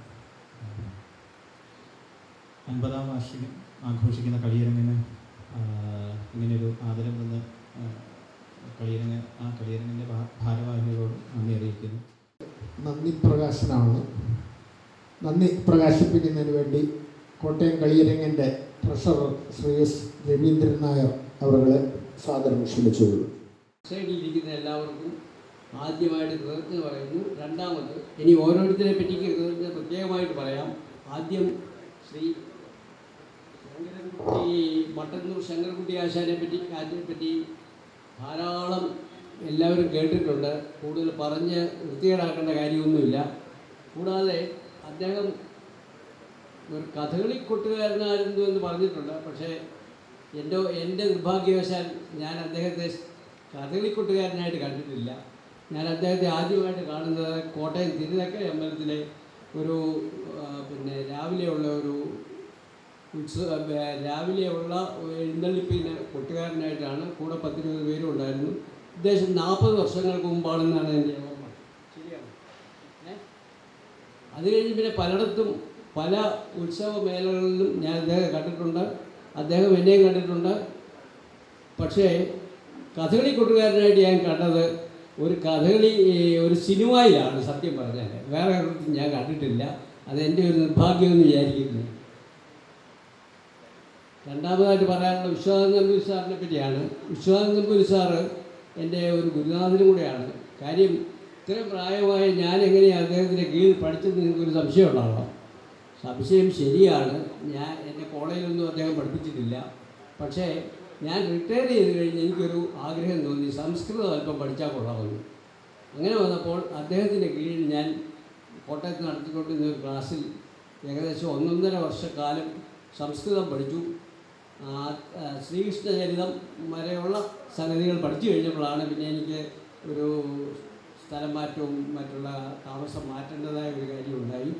Speaker 8: 50-ാം വാർഷികം ആഘോഷിക്കുന്ന കളിയരങ്ങിന് ഇങ്ങനെയൊരു ആദരം നിന്ന് കളിയരങ്ങിൻ്റെ ഭാരവാഹികളോട് നന്ദി അറിയിക്കുന്നു.
Speaker 2: നന്ദി പ്രകാശനമാണ്. നന്ദി പ്രകാശിപ്പിക്കുന്നതിന് വേണ്ടി കോട്ടയം കളിയരങ്ങിൻ്റെ ട്രഷറർ ശ്രീ എസ് രവീന്ദ്രൻ നായർ അവരെ സാദരം ക്ഷണിച്ചുകൊള്ളു.
Speaker 9: സൈഡിലിരിക്കുന്ന എല്ലാവർക്കും ആദ്യമായിട്ട് കൃതജ്ഞത പറയുന്നു. രണ്ടാമത് ഇനി ഓരോരുത്തരെ പറ്റി കൃതജ്ഞത പ്രത്യേകമായിട്ട് പറയാം. ആദ്യം ശ്രീ മട്ടന്നൂർ ശങ്കരൻകുട്ടി ആശാനെ പറ്റി ധാരാളം എല്ലാവരും കേട്ടിട്ടുണ്ട്. കൂടുതൽ പറഞ്ഞ് വൃത്തികേടാക്കേണ്ട കാര്യമൊന്നുമില്ല. കൂടാതെ അദ്ദേഹം ഒരു കഥകളി കൊട്ടുകാരനായിരുന്നു എന്ന് പറഞ്ഞിട്ടുണ്ട്. പക്ഷേ എൻ്റെ നിർഭാഗ്യവശാൽ ഞാൻ അദ്ദേഹത്തെ കഥകളി കൊട്ടുകാരനായിട്ട് കണ്ടിട്ടില്ല. ഞാൻ അദ്ദേഹത്തെ ആദ്യമായിട്ട് കാണുന്നത് കോട്ടയം തിരുനക്കര അമ്പലത്തിലെ ഒരു രാവിലെയുള്ള എഴുന്നള്ളിപ്പിന് കൊട്ടുകാരനായിട്ടാണ്. കൂടെ 10-20 പേരും ഉണ്ടായിരുന്നു. ഉദ്ദേശം 40 വർഷങ്ങൾക്ക് മുമ്പാണെന്നാണ് എൻ്റെ ഓർമ്മ. ശരിയാണ്. അത് കഴിഞ്ഞ് പിന്നെ പലയിടത്തും പല ഉത്സവമേളകളിലും ഞാൻ അദ്ദേഹത്തെ കണ്ടിട്ടുണ്ട്. അദ്ദേഹം എന്നെയും കണ്ടിട്ടുണ്ട്. പക്ഷേ കഥകളി കൊട്ടുകാരനായിട്ട് ഞാൻ കണ്ടത് ഒരു സിനിമയിലാണ്. സത്യം പറഞ്ഞാൽ വേറെ ഒരിടത്തും ഞാൻ കണ്ടിട്ടില്ല. അതെൻ്റെ ഒരു നിർഭാഗ്യമെന്ന് വിചാരിക്കുന്നു. രണ്ടാമതായിട്ട് പറയാനുള്ള വിശ്വനാഥൻ നമ്പൂതിരി സാറിനെ പറ്റിയാണ്. വിശ്വനാഥൻ നമ്പൂതിരി സാറ് എൻ്റെ ഒരു ഗുരുനാഥനും കൂടെയാണ്. കാര്യം ഇത്രയും പ്രായമായ ഞാൻ എങ്ങനെയാണ് അദ്ദേഹത്തിൻ്റെ കീഴിൽ പഠിച്ചെന്ന് നിങ്ങൾക്കൊരു സംശയം ഉണ്ടാവാം. സംശയം ശരിയാണ്. എൻ്റെ കോളേജിലൊന്നും അദ്ദേഹം പഠിപ്പിച്ചിട്ടില്ല. പക്ഷേ ഞാൻ റിട്ടയർ ചെയ്ത് കഴിഞ്ഞ് എനിക്കൊരു ആഗ്രഹം തോന്നി, സംസ്കൃതം അല്പം പഠിച്ചാൽ കൊള്ളാമെന്ന്. അങ്ങനെ വന്നപ്പോൾ അദ്ദേഹത്തിൻ്റെ കീഴിൽ ഞാൻ കോട്ടയത്ത് നടത്തിക്കൊണ്ടിരുന്ന ഒരു ക്ലാസ്സിൽ ഏകദേശം 1.5 വർഷക്കാലം സംസ്കൃതം പഠിച്ചു. ശ്രീകൃഷ്ണചരിതം വരെയുള്ള സംഗതികൾ പഠിച്ചു കഴിഞ്ഞപ്പോഴാണ് പിന്നെ എനിക്ക് ഒരു സ്ഥലം മാറ്റവും മറ്റുള്ള താമസം മാറ്റേണ്ടതായ ഒരു കാര്യമുണ്ടായി.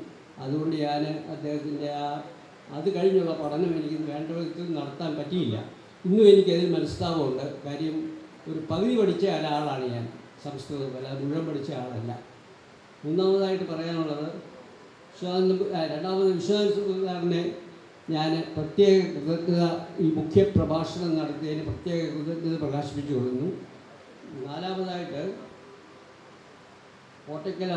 Speaker 9: അതുകൊണ്ട് ഞാൻ അദ്ദേഹത്തിൻ്റെ അത് കഴിഞ്ഞുള്ള പഠനം എനിക്ക് വേണ്ട വിധത്തിൽ നടത്താൻ പറ്റിയില്ല. ഇന്നും എനിക്കതിൽ മനസ്താപമുണ്ട്. കാര്യം ഒരു പകുതി പഠിച്ച ഒരാളാണ് ഞാൻ സംസ്കൃതം, അല്ല മുഴുവൻ പഠിച്ച ആളല്ല. മൂന്നാമതായിട്ട് പറയാനുള്ളത് രണ്ടാമത് വിശ്വാസനെ ഞാൻ പ്രത്യേക കൃതജ്ഞത ഈ മുഖ്യ പ്രഭാഷണം നടത്തിയതിന് പ്രത്യേക കൃതജ്ഞത പ്രകാശിപ്പിച്ചു കൊള്ളുന്നു. നാലാമതായിട്ട് കോട്ടയ്ക്കൽ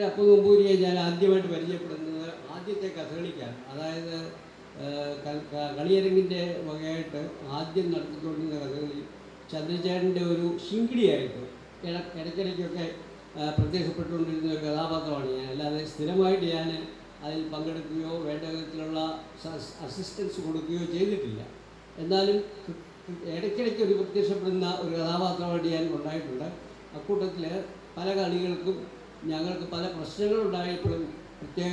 Speaker 9: അപ്പുതമ്പൂരിയെ ഞാൻ ആദ്യമായിട്ട് പരിചയപ്പെടുന്നത് ആദ്യത്തെ കഥകളിക്കാണ്. അതായത് കളിയരങ്ങിൻ്റെ വകയായിട്ട് ആദ്യം നടത്തിക്കൊണ്ടിരുന്ന കഥകളി ചന്ദ്രചേട്ടൻ്റെ ഒരു ശിങ്കിടിയായിട്ട് ഇടയ്ക്കിടയ്ക്കൊക്കെ പ്രത്യക്ഷപ്പെട്ടുകൊണ്ടിരുന്ന ഒരു കഥാപാത്രമാണ് ഞാൻ. അല്ലാതെ സ്ഥിരമായിട്ട് ഞാൻ അതിൽ പങ്കെടുക്കുകയോ വേണ്ട വിധത്തിലുള്ള അസിസ്റ്റൻസ് കൊടുക്കുകയോ ചെയ്തിട്ടില്ല. എന്നാലും ഇടയ്ക്കിടയ്ക്ക് ഒരു പ്രത്യക്ഷപ്പെടുന്ന ഒരു കഥാപാത്രമായിട്ട് ഞാൻ ഉണ്ടായിട്ടുണ്ട്. അക്കൂട്ടത്തിൽ പല കളികൾക്കും ഞങ്ങൾക്ക് പല പ്രശ്നങ്ങളുണ്ടായപ്പോഴും പ്രത്യേക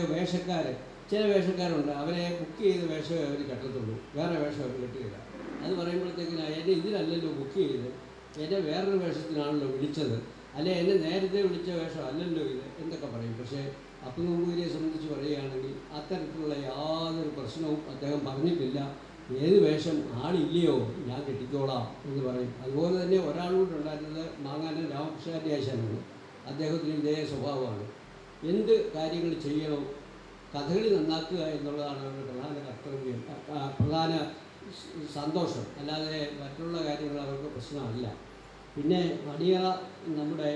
Speaker 9: ചില വേഷക്കാരുണ്ട്, അവരെ ബുക്ക് ചെയ്ത് വേഷമേ അവർ കെട്ടത്തുള്ളൂ, വേറെ വേഷം അവർ കെട്ടുകയില്ല. അത് പറയുമ്പോഴത്തേക്കിന് എന്നെ ഇതിലല്ലല്ലോ ബുക്ക് ചെയ്ത്, എന്നെ വേറൊരു വേഷത്തിനാണല്ലോ വിളിച്ചത്, അല്ലെ എന്നെ നേരത്തെ വിളിച്ച വേഷം അല്ലല്ലോ ഇത് എന്നൊക്കെ പറയും. പക്ഷേ അപ്പുതമ്പൂരിയെ സംബന്ധിച്ച് പറയുകയാണെങ്കിൽ അത്തരത്തിലുള്ള യാതൊരു പ്രശ്നവും അദ്ദേഹം പറഞ്ഞിട്ടില്ല. ഏത് വേഷം ആളില്ലയോ ഞാൻ കെട്ടിക്കോളാം എന്ന് പറയും. അതുപോലെ തന്നെ ഒരാളുകൂടെ ഉണ്ടായിരുന്നത് മാങ്ങാനം രാമകൃഷ്ണാര്യാശാനാണ്. അദ്ദേഹത്തിന് ഇതേ സ്വഭാവമാണ്. എന്ത് കാര്യങ്ങൾ ചെയ്യണം, കഥകളി നന്നാക്കുക എന്നുള്ളതാണ് അവരുടെ പ്രധാന കർത്തവ്യം, പ്രധാന സന്തോഷം. അല്ലാതെ മറ്റുള്ള കാര്യങ്ങൾ അവർക്ക് പ്രശ്നമല്ല. പിന്നെ അടിയറ നമ്മുടെ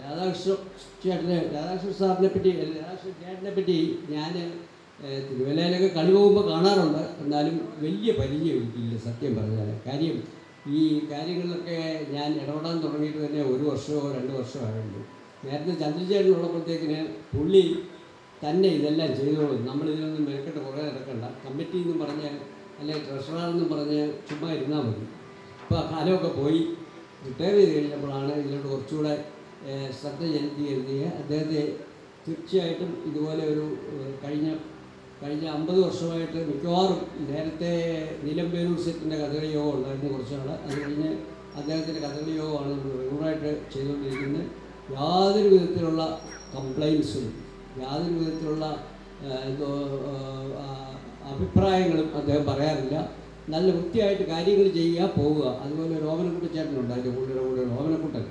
Speaker 9: രാധാകൃഷ്ണൻ ചേട്ടനെ പറ്റി ഞാൻ തിരുവല്ലയിലൊക്കെ കളി പോകുമ്പോൾ കാണാറുണ്ട്. എന്നാലും വലിയ പരിചയം എനിക്കില്ല സത്യം പറഞ്ഞാൽ. കാര്യം ഈ കാര്യങ്ങളിലൊക്കെ ഞാൻ ഇടപെടാൻ തുടങ്ങിയിട്ട് തന്നെ 1 വർഷമോ 2 വർഷമോ ആയുള്ളൂ. നേരത്തെ ചന്ദ്രചേട്ടനുള്ളപ്പോഴത്തേക്കിന് പുള്ളി തന്നെ ഇതെല്ലാം ചെയ്തോളും, നമ്മളിതിനൊന്നും മെനക്കെട്ട് കുറേ നടക്കണ്ട, കമ്മിറ്റി എന്നും പറഞ്ഞ് അല്ലെങ്കിൽ ട്രഷറാണെന്നും പറഞ്ഞ് ചുമ്മാ ഇരുന്നാൽ മതി. ഇപ്പോൾ ആ കാലമൊക്കെ പോയി റിട്ടയർ ചെയ്ത് കഴിഞ്ഞപ്പോഴാണ് ഇതിലോട്ട് കുറച്ചുകൂടെ ശ്രദ്ധ ചെലുത്തിയിരുന്നത്. അദ്ദേഹത്തെ തീർച്ചയായിട്ടും ഇതുപോലെ ഒരു കഴിഞ്ഞ 50 വർഷമായിട്ട് മിക്കവാറും നേരത്തെ നീലംപേരൂർ സെറ്റിൻ്റെ കഥകളി യോഗം ഉണ്ടായിരുന്നു കുറച്ചാൾ. അത് കഴിഞ്ഞ് അദ്ദേഹത്തിൻ്റെ കഥകളി യോഗമാണ് നമ്മൾ റെഗുലറായിട്ട് ചെയ്തുകൊണ്ടിരിക്കുന്നത്. യാതൊരു വിധത്തിലുള്ള കംപ്ലൈൻസും യാതൊരു വിധത്തിലുള്ള അഭിപ്രായങ്ങളും അദ്ദേഹം പറയാറില്ല. നല്ല വൃത്തിയായിട്ട് കാര്യങ്ങൾ ചെയ്യുക, പോവുക. അതുപോലെ ഓമനക്കുട്ടൻ ചേട്ടനുണ്ടായിരുന്നു, പുള്ളിയുടെ കൂടെ ഓമനക്കുട്ടൻ,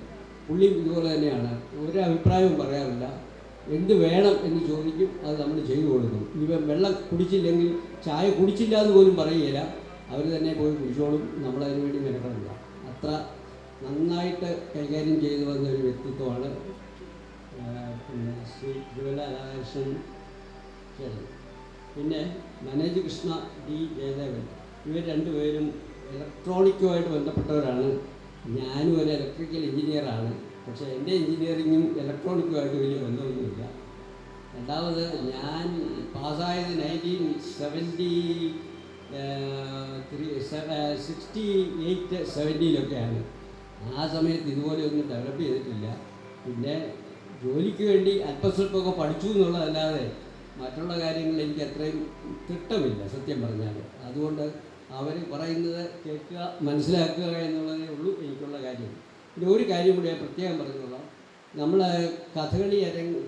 Speaker 9: പുള്ളിയും ഇതുപോലെ തന്നെയാണ്. ഒരു അഭിപ്രായവും പറയാറില്ല. എന്ത് വേണം എന്ന് ചോദിക്കും, അത് നമ്മൾ ചെയ്തു കൊടുക്കും. ഇവൻ വെള്ളം കുടിച്ചില്ലെങ്കിൽ ചായ കുടിച്ചില്ല എന്ന് പോലും പറയുകയില്ല, അവർ തന്നെ പോയി കുടിച്ചോളും, നമ്മളതിന് വേണ്ടി മെനക്കെടില്ല. അത്ര നന്നായിട്ട് കൈകാര്യം ചെയ്തു വന്ന ഒരു വ്യക്തിത്വമാണ് പിന്നെ ശ്രീ തിരുവല്ല രാധാകൃഷ്ണൻ ചേട്ടൻ. പിന്നെ മനേജ് കൃഷ്ണ ഡി ജയദേവൻ, ഇവർ രണ്ടുപേരും ഇലക്ട്രോണിക്കുമായിട്ട് ബന്ധപ്പെട്ടവരാണ്. ഞാനും ഒരു ഇലക്ട്രിക്കൽ എഞ്ചിനീയറാണ്. പക്ഷേ എൻ്റെ എൻജിനീയറിങ്ങും ഇലക്ട്രോണിക്കുമായിട്ട് വലിയ ബന്ധമൊന്നുമില്ല. രണ്ടാമത് ഞാൻ പാസ്സായത് 1968-70 ആ സമയത്ത് ഇതുപോലെ ഒന്നും ഡെവലപ്പ് ചെയ്തിട്ടില്ല. പിന്നെ ജോലിക്ക് വേണ്ടി അല്പസ്വല്പമൊക്കെ പഠിച്ചു എന്നുള്ളതല്ലാതെ മറ്റുള്ള കാര്യങ്ങളിൽ എനിക്ക് അത്രയും തിട്ടമില്ല സത്യം പറഞ്ഞാൽ. അതുകൊണ്ട് അവർ പറയുന്നത് കേൾക്കുക, മനസ്സിലാക്കുക എന്നുള്ളതേ ഉള്ളൂ എനിക്കുള്ള കാര്യം. പിന്നെ ഒരു കാര്യം കൂടി പ്രത്യേകം പറഞ്ഞോളാം. നമ്മൾ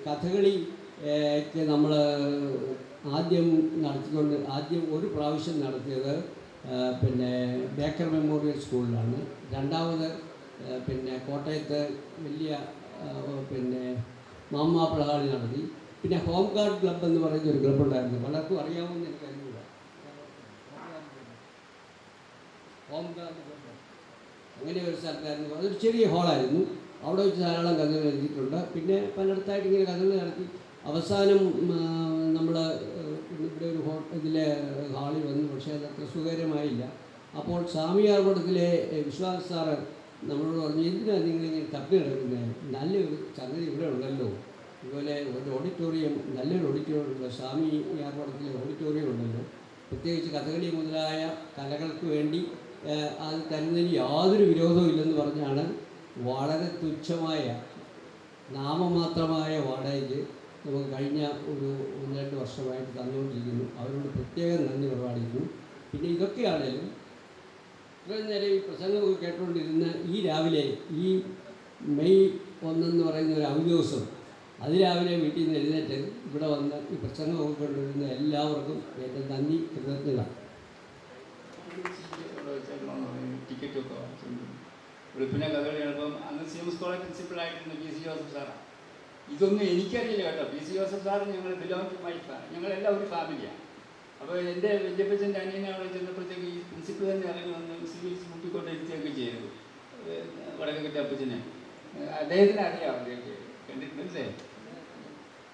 Speaker 9: കഥകളിക്ക് നമ്മൾ ആദ്യം ഒരു പ്രാവശ്യം നടത്തിയത് പിന്നെ ബേക്കർ മെമ്മോറിയൽ സ്കൂളിലാണ്. രണ്ടാമത് പിന്നെ കോട്ടയത്ത് വലിയ പിന്നെ മാമാപ്പിള ഹാളിൽ നടത്തി. പിന്നെ ഹോം ഗാർഡ് ക്ലബ്ബ് എന്ന് പറയുന്ന ഒരു ക്ലബ്ബുണ്ടായിരുന്നു, പലർക്കും അറിയാമെന്ന് എനിക്കറിയില്ല. ഹോം ഗാർഡ് ക്ലബ്ബ് അങ്ങനെ ഒരു സ്ഥലത്തായിരുന്നു. അതൊരു ചെറിയ ഹാളായിരുന്നു. അവിടെ വെച്ച് ധാരാളം കഥകൾ എഴുതിയിട്ടുണ്ട്. പിന്നെ പലയിടത്തായിട്ട് ഇങ്ങനെ കഥകൾ നടത്തി അവസാനം നമ്മൾ ഇവിടെ ഒരു ഇതിലെ ഹാളിൽ വന്നു. പക്ഷേ അതത്ര സുഖകരമായില്ല. അപ്പോൾ സ്വാമിയാർപടത്തിലെ വിശ്വാസ സാറ് നമ്മളോട് പറഞ്ഞു, എന്തിനാണ് നിങ്ങളിങ്ങനെ തപ്പി നടക്കുന്നത്, നല്ലൊരു സംഗതി ഇവിടെ ഉണ്ടല്ലോ, ഇതുപോലെ ഒരു ഓഡിറ്റോറിയം, നല്ലൊരു ഓഡിറ്റോറിയം ഉണ്ടല്ലോ, സ്വാമിയാർപടത്തിലെ ഓഡിറ്റോറിയം ഉണ്ടല്ലോ, പ്രത്യേകിച്ച് കഥകളി മുതലായ കലകൾക്ക് വേണ്ടി അത് തരുന്നതിന് യാതൊരു വിരോധവും ഇല്ലെന്ന് പറഞ്ഞാണ് വളരെ തുച്ഛമായ നാമമാത്രമായ വാടകയ്ക്ക് നമുക്ക് കഴിഞ്ഞ ഒരു 1-2 വർഷമായിട്ട് തന്നുകൊണ്ടിരിക്കുന്നു. അവരോട് പ്രത്യേകം നന്ദി പ്രകടിപ്പിക്കുന്നു. പിന്നെ ഇതൊക്കെയാണേലും ഇത്രയും നേരം ഈ പ്രസംഗമൊക്കെ കേട്ടുകൊണ്ടിരുന്ന ഈ രാവിലെ ഈ മെയ് 1 പറയുന്ന ഒരു അവധി ദിവസം, അതിരാവിലെ വീട്ടിൽ നിന്ന് എഴുന്നേറ്റ് ഇവിടെ വന്ന് ഈ പ്രസംഗമൊക്കെ കൊണ്ടിരുന്ന എല്ലാവർക്കും എൻ്റെ നന്ദി, കൃതജ്ഞത.
Speaker 10: ടിക്കറ്റും ഒക്കെ വാങ്ങിച്ചുകൊണ്ട് വെളുപ്പിനെ കഥകളി കാണുമ്പം അന്ന് CMS കോളേജ് പ്രിൻസിപ്പളായിട്ടിരുന്ന PC ജോസഫ് സാറാണ്. ഇതൊന്നും എനിക്കറിയില്ല കേട്ടോ. PC ജോസഫ് സാറ് ഞങ്ങൾ ബിലോങ് ടു മൈ ഫാമിലി, ഞങ്ങളെല്ലാം ഒരു ഫാമിലിയാണ്. അപ്പോൾ എൻ്റെ വല്യപ്പച്ചൻ്റെ അനിയനെ അവിടെ ചെന്നപ്പോഴത്തേക്ക് ഈ പ്രിൻസിപ്പൾ തന്നെ ഇറങ്ങി വന്ന് സ്വീകരിച്ച് മുട്ടിക്കൊണ്ടിരുത്തിയൊക്കെ ചെയ്തു. വടക്കേ അപ്പച്ചനെ അദ്ദേഹത്തിന് അറിയാം, അവരെയൊക്കെ കണ്ടിട്ടുണ്ടല്ലേ,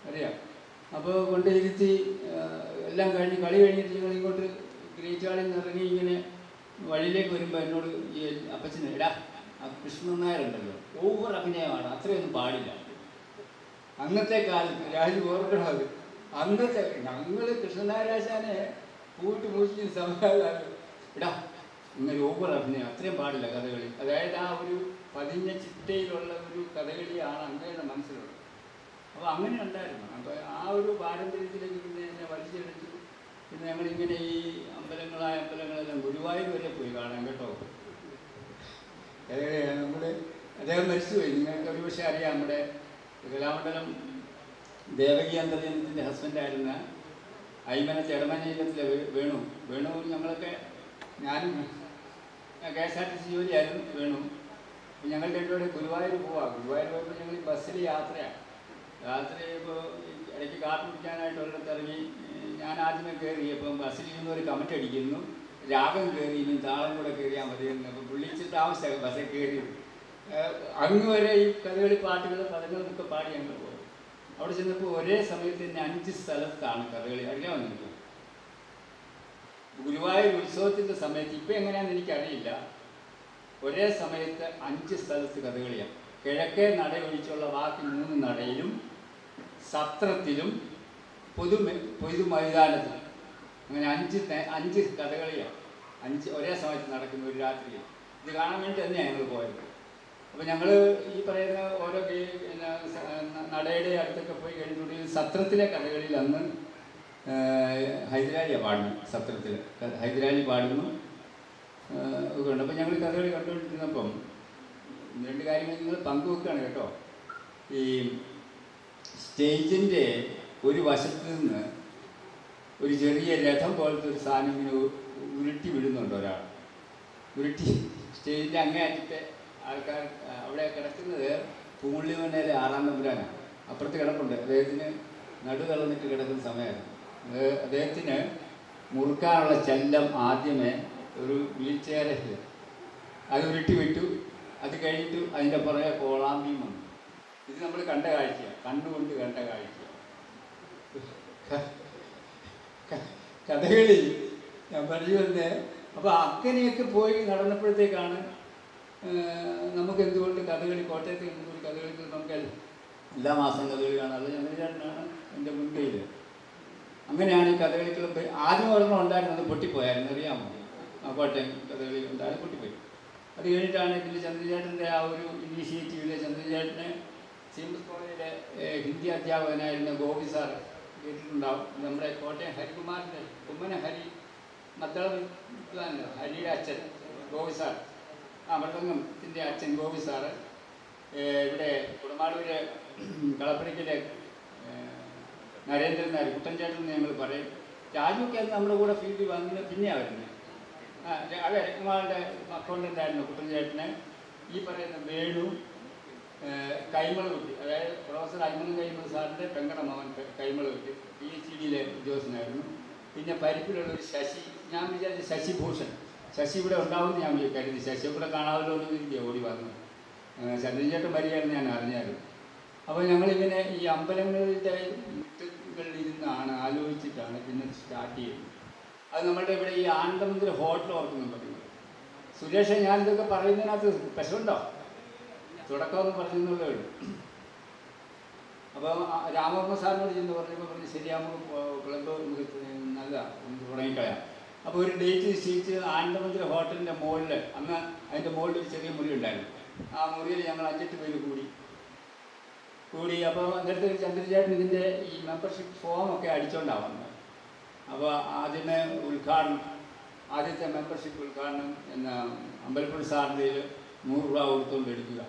Speaker 10: അറിയാം. അപ്പോൾ കൊണ്ടിരുത്തി എല്ലാം കഴിഞ്ഞ് കളി കഴിഞ്ഞിട്ട് ഞങ്ങൾ ഇങ്ങോട്ട് ഗ്രേറ്റ് ഹാളിൽ നിന്ന് ഇറങ്ങി ഇങ്ങനെ വഴിയിലേക്ക് വരുമ്പോൾ എന്നോട് ഈ അപ്പച്ചനെ, എടാ ആ കൃഷ്ണൻ നായരുണ്ടല്ലോ, ഓവർ അഭിനയമാണ്, അത്രയൊന്നും പാടില്ല. അന്നത്തെ കാലത്ത് രാജു ഓർക്കണം അത്. അന്നത്തെ ഞങ്ങൾ കൃഷ്ണനാരാശാനെ പൂട്ട് മൂച്ചി സമയമാണ്, എടാ ഇങ്ങനെ ഓവർ അഭിനയം, അത്രയും പാടില്ല കഥകളി. അതായത് ആ ഒരു പതിഞ്ഞ ചിട്ടയിലുള്ള ഒരു കഥകളിയാണ് അങ്ങയുടെ മനസ്സിലുള്ളത്. അപ്പോൾ അങ്ങനെ ഉണ്ടായിരുന്നു. അപ്പോൾ ആ ഒരു പാരമ്പര്യത്തിലേക്ക് പിന്നെ എന്നെ വലിച്ചെടുത്തു. പിന്നെ ഞങ്ങളിങ്ങനെ ഈ അമ്പലങ്ങളെല്ലാം ഗുരുവായൂർ വരെ പോയി കാണാൻ കേട്ടോ. നമ്മൾ അദ്ദേഹം മരിച്ചുപോയി, നിങ്ങൾക്ക് ഒരുപക്ഷെ അറിയാം. നമ്മുടെ കലാമണ്ഡലം ദേവകി അന്തർജനത്തിൻ്റെ ഹസ്ബൻഡായിരുന്ന അയ്മനത്തെ എടമനയിലത്തിലെ വേണു ഞങ്ങളൊക്കെ, ഞാനും KSRTC ജോലിയായിരുന്നു വേണു. ഞങ്ങൾ രണ്ടുപേരും ഗുരുവായൂർ പോവാം. ഗുരുവായൂർ പോയപ്പോൾ ഞങ്ങൾ ഈ ബസ്സിൽ യാത്രയാണ്. യാത്ര ചെയ്യുമ്പോൾ ഇടയ്ക്ക് കാപ്പി കുടിക്കാനായിട്ട് ഒരിടത്ത് ഇറങ്ങി. ഞാൻ ആദ്യമേ കയറി. അപ്പം ബസ്സിലിരുന്ന് ഒരു കമന്റ് അടിക്കുന്നു, രാഗം കയറി, ഇനി താളം കൂടെ കയറിയാൽ മതിയെന്ന്. അപ്പോൾ വിളിച്ച് താമസിച്ചാൽ ബസ്സിൽ കയറിയത്. അങ്ങ് വരെ ഈ കഥകളി പാട്ടുകൾ പദങ്ങളൊക്കെ പാടി ഞങ്ങൾ പോകും. അവിടെ ചെന്നപ്പോൾ ഒരേ സമയത്ത് തന്നെ 5 സ്ഥലത്താണ് കഥകളി. അറിയാമോ നിങ്ങൾക്ക്? ഗുരുവായൂർ ഉത്സവത്തിൻ്റെ സമയത്ത്, ഇപ്പം എങ്ങനെയാണെന്ന് എനിക്കറിയില്ല, ഒരേ സമയത്ത് 5 സ്ഥലത്ത് കഥകളിയാണ്. കിഴക്കേ നട ഒഴിച്ചുള്ള ബാക്കി 3 നടയിലും സത്രത്തിലും പൊതു മൈതാനത്തിലും അങ്ങനെ 5 കഥകളിയാണ്. 5 ഒരേ സമയത്ത് നടക്കുന്ന ഒരു രാത്രിയിൽ. ഇത് കാണാൻ വേണ്ടി തന്നെയാണ് ഞങ്ങൾ പോയത്. അപ്പോൾ ഞങ്ങൾ ഈ പറയുന്ന ഓരോ നടയുടെ അടുത്തൊക്കെ പോയി കഴിഞ്ഞിട്ടുണ്ടെങ്കിൽ സത്രത്തിലെ കഥകളിൽ അന്ന് ഹൈദരാലിയാണ് പാടുന്നു. സത്രത്തിൽ ഹൈദരാലി പാടുന്നു ഒക്കെ ഉണ്ട്. അപ്പം ഞങ്ങൾ കഥകളി കണ്ടുകൊണ്ടിരുന്നപ്പം 2 കാര്യങ്ങൾ നിങ്ങൾ പങ്കുവെക്കുകയാണ് കേട്ടോ. ഈ സ്റ്റേജിൻ്റെ ഒരു വശത്ത് നിന്ന് ഒരു ചെറിയ രഥം പോലത്തെ ഒരു സാധനം ഇങ്ങനെ ഉരുട്ടി വിടുന്നുണ്ട് ഒരാൾ. ഉരുട്ടി സ്റ്റേജിൻ്റെ അങ്ങേയറ്റത്തെ ആൾക്കാർ അവിടെ കിടക്കുന്നത് പൂള്ളിമണ്ണയിലെ 6-ാം തമ്പുരാനാണ്. അപ്പുറത്ത് കിടപ്പുണ്ട്. അദ്ദേഹത്തിന് നടു തളർന്നിട്ട് കിടക്കുന്ന സമയമാണ്. അദ്ദേഹത്തിന് മുറുക്കാനുള്ള ചെല്ലം ആദ്യമേ ഒരു വീൽ ചെയറിൽ അത് ഉരുട്ടി വിട്ടു. അത് കഴിഞ്ഞിട്ട് അതിൻ്റെ പുറകെ കോളാമ്പിയും വന്നു. ഇത് നമ്മൾ കണ്ട കാഴ്ചയാണ്, കണ്ണുകൊണ്ട് കണ്ട കാഴ്ച. കഥകളി ഞാൻ പറഞ്ഞു വന്നേ. അപ്പോൾ അങ്ങനെയൊക്കെ പോയി നടന്നപ്പോഴത്തേക്കാണ് നമുക്ക് എന്തുകൊണ്ട് കഥകളി, കോട്ടയത്ത് എന്തുകൊണ്ട് കഥകളിക്ക് നമുക്ക് എല്ലാ മാസം കഥകളി കാണാതെ ചന്ദ്രചേട്ടനാണ് എൻ്റെ മുൻകൈയിൽ. അങ്ങനെയാണ് ഈ കഥകളിക്കുള്ള ആദ്യം ഒരെണ്ണം ഉണ്ടായിരുന്നത് പൊട്ടിപ്പോയായിരുന്നു, അറിയാമോ? കോട്ടയം കഥകളി ഉണ്ടായിരുന്നു, പൊട്ടിപ്പോയി. അത് കഴിഞ്ഞിട്ടാണ് പിന്നെ ചന്ദ്രചേട്ടൻ്റെ ആ ഒരു ഇനീഷ്യേറ്റീവിൽ ചന്ദ്രചേട്ടനെ CMS കോളേജിലെ ഹിന്ദി അധ്യാപകനായിരുന്ന ഗോപി സാർ കേട്ടിട്ടുണ്ടാവും. നമ്മുടെ കോട്ടയം ഹരികുമാറിൻ്റെ കുമ്മന ഹരി മദ്ദള വിദ്വാനല്ലോ, ഹരിയുടെ അച്ഛൻ ഗോപി സാർ, മൃദംഗത്തിൻ്റെ അച്ഛൻ ഗോപി സാറ് ഇവിടെ കുടമാളൂര് കളപ്പുരയ്ക്കിലെ നരേന്ദ്രൻ നായർ, കുട്ടൻചേട്ടൻ എന്ന് ഞങ്ങൾ പറയും. രാജുവൊക്കെ അത് നമ്മുടെ കൂടെ ഫീൽഡിൽ വന്ന് പിന്നെയാണ് വരുന്നത്. അത് ഹരികുമാറിൻ്റെ അക്കൗണ്ടൻ്റ് ആയിരുന്നു കുട്ടൻചേട്ടന്. ഈ പറയുന്ന വേണു, കൈമളകുട്ടി, അതായത് പ്രൊഫസർ അയ്മൻ കൈമൾ സാറിൻ്റെ പെങ്ങളുടെ മകൻ കൈമളകുട്ടി PhD-യിലെ ഉദ്യോഗസ്ഥനായിരുന്നു. പിന്നെ പരിപ്പിലുള്ള ഒരു ശശി, ഞാൻ വിചാരിച്ച ശശിഭൂഷൺ, ശശി ഇവിടെ ഉണ്ടാവുമെന്ന് ഞാൻ കരുതി. ശശിയെ കൂടെ കാണാമല്ലോ എന്ന് ഇന്ത്യ ഓടി വന്നു. ചന്ദ്രചേട്ടൻ വരികയാണെന്ന് ഞാൻ അറിഞ്ഞായിരുന്നു. അപ്പോൾ ഞങ്ങളിങ്ങനെ ഈ അമ്പലങ്ങളുടെ മുറ്റങ്ങളിലിരുന്നാണ് ആലോചിച്ചിട്ടാണ് പിന്നെ സ്റ്റാർട്ട് ചെയ്യുന്നത്. അത് നമ്മളുടെ ഇവിടെ ഈ ആനന്ദമന്ദിര ഹോട്ടൽ ഓർക്കുന്നുണ്ടോ നിങ്ങൾ? സുരേഷ്, ഞാനിതൊക്കെ പറയുന്നതിനകത്ത് പ്രശ്നമുണ്ടോ? തുടക്കമൊന്നും പറഞ്ഞെന്നുള്ളേ ഉള്ളൂ. അപ്പോൾ രാമവർമ്മ സാറിനോട് ചെന്ന് പറഞ്ഞപ്പോൾ ശരിയാകുമ്പോൾ ക്ലബ്ബ് നല്ല തുടങ്ങിക്കളയാം. അപ്പോൾ ഒരു ഡേറ്റ് നിശ്ചയിച്ച് ആനന്ദമന്ദിര ഹോട്ടലിൻ്റെ മുകളിൽ, അന്ന് അതിൻ്റെ മുകളിൽ ഒരു ചെറിയ മുറി ഉണ്ടായിരുന്നു. ആ മുറിയിൽ ഞങ്ങൾ 5-8 പേര് കൂടി. അപ്പോൾ അന്നേരത്തെ ചന്ദ്രചേട്ടൻ ഇതിൻ്റെ ഈ മെമ്പർഷിപ്പ് ഫോമൊക്കെ അടിച്ചുകൊണ്ടാണ് വന്നത്. അപ്പോൾ ആദ്യത്തെ മെമ്പർഷിപ്പ് ഉദ്ഘാടനം അമ്പലപ്പുഴ സാറിൻ്റെ 100 രൂപ കൊടുത്തുകൊണ്ട് എടുക്കുക.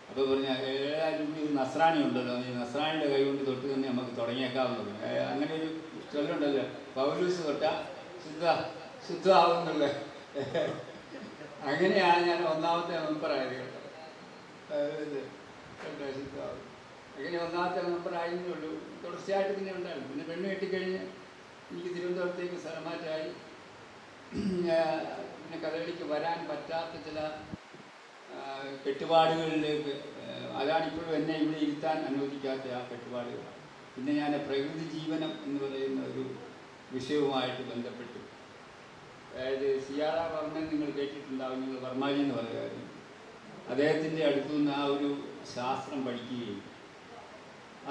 Speaker 10: അപ്പോൾ പറഞ്ഞാൽ 7000 രൂപ നസ്രാണി ഉണ്ടല്ലോ, ഈ നസ്രാണിയുടെ കൈ കൊണ്ട് തൊട്ട് തന്നെ നമുക്ക് തുടങ്ങിയേക്കാവുന്നത്. അങ്ങനെ ഒരു ചൊല്ലുണ്ടല്ലോ, പൗലൂസ് തൊട്ടാൽ ശുദ്ധമാവുന്നുള്ള. അങ്ങനെയാണ് ഞാൻ ഒന്നാമത്തെ മെമ്പറായത് കേട്ടോ. അങ്ങനെ ഒന്നാമത്തെ മെമ്പറായിരുന്നേ ഉള്ളൂ. തുടർച്ചയായിട്ട് പിന്നെ ഉണ്ടായിരുന്നു. പിന്നെ പെണ്ണ് കെട്ടിക്കഴിഞ്ഞ് എനിക്ക് തിരുവനന്തപുരത്തേക്ക് സ്ഥലമാറ്റമായി. പിന്നെ കഥകളിക്ക് വരാൻ പറ്റാത്ത ചില കെട്ടുപാടുകളിലേക്ക്, അതാണിപ്പോഴും എന്നെ ഇവിടെ ഇരുത്താൻ അനുവദിക്കാത്ത ആ കെട്ടുപാടുകൾ. പിന്നെ ഞാൻ പ്രകൃതി ജീവനം എന്ന് പറയുന്ന ഒരു വിഷയവുമായിട്ട് ബന്ധപ്പെട്ടു. അതായത് സിയാറ വർമ്മൻ നിങ്ങൾ കേട്ടിട്ടുണ്ടാവും, നിങ്ങൾ വർമാജി എന്ന് പറയുക. അദ്ദേഹത്തിൻ്റെ അടുത്തുനിന്ന് ആ ഒരു ശാസ്ത്രം പഠിക്കുകയും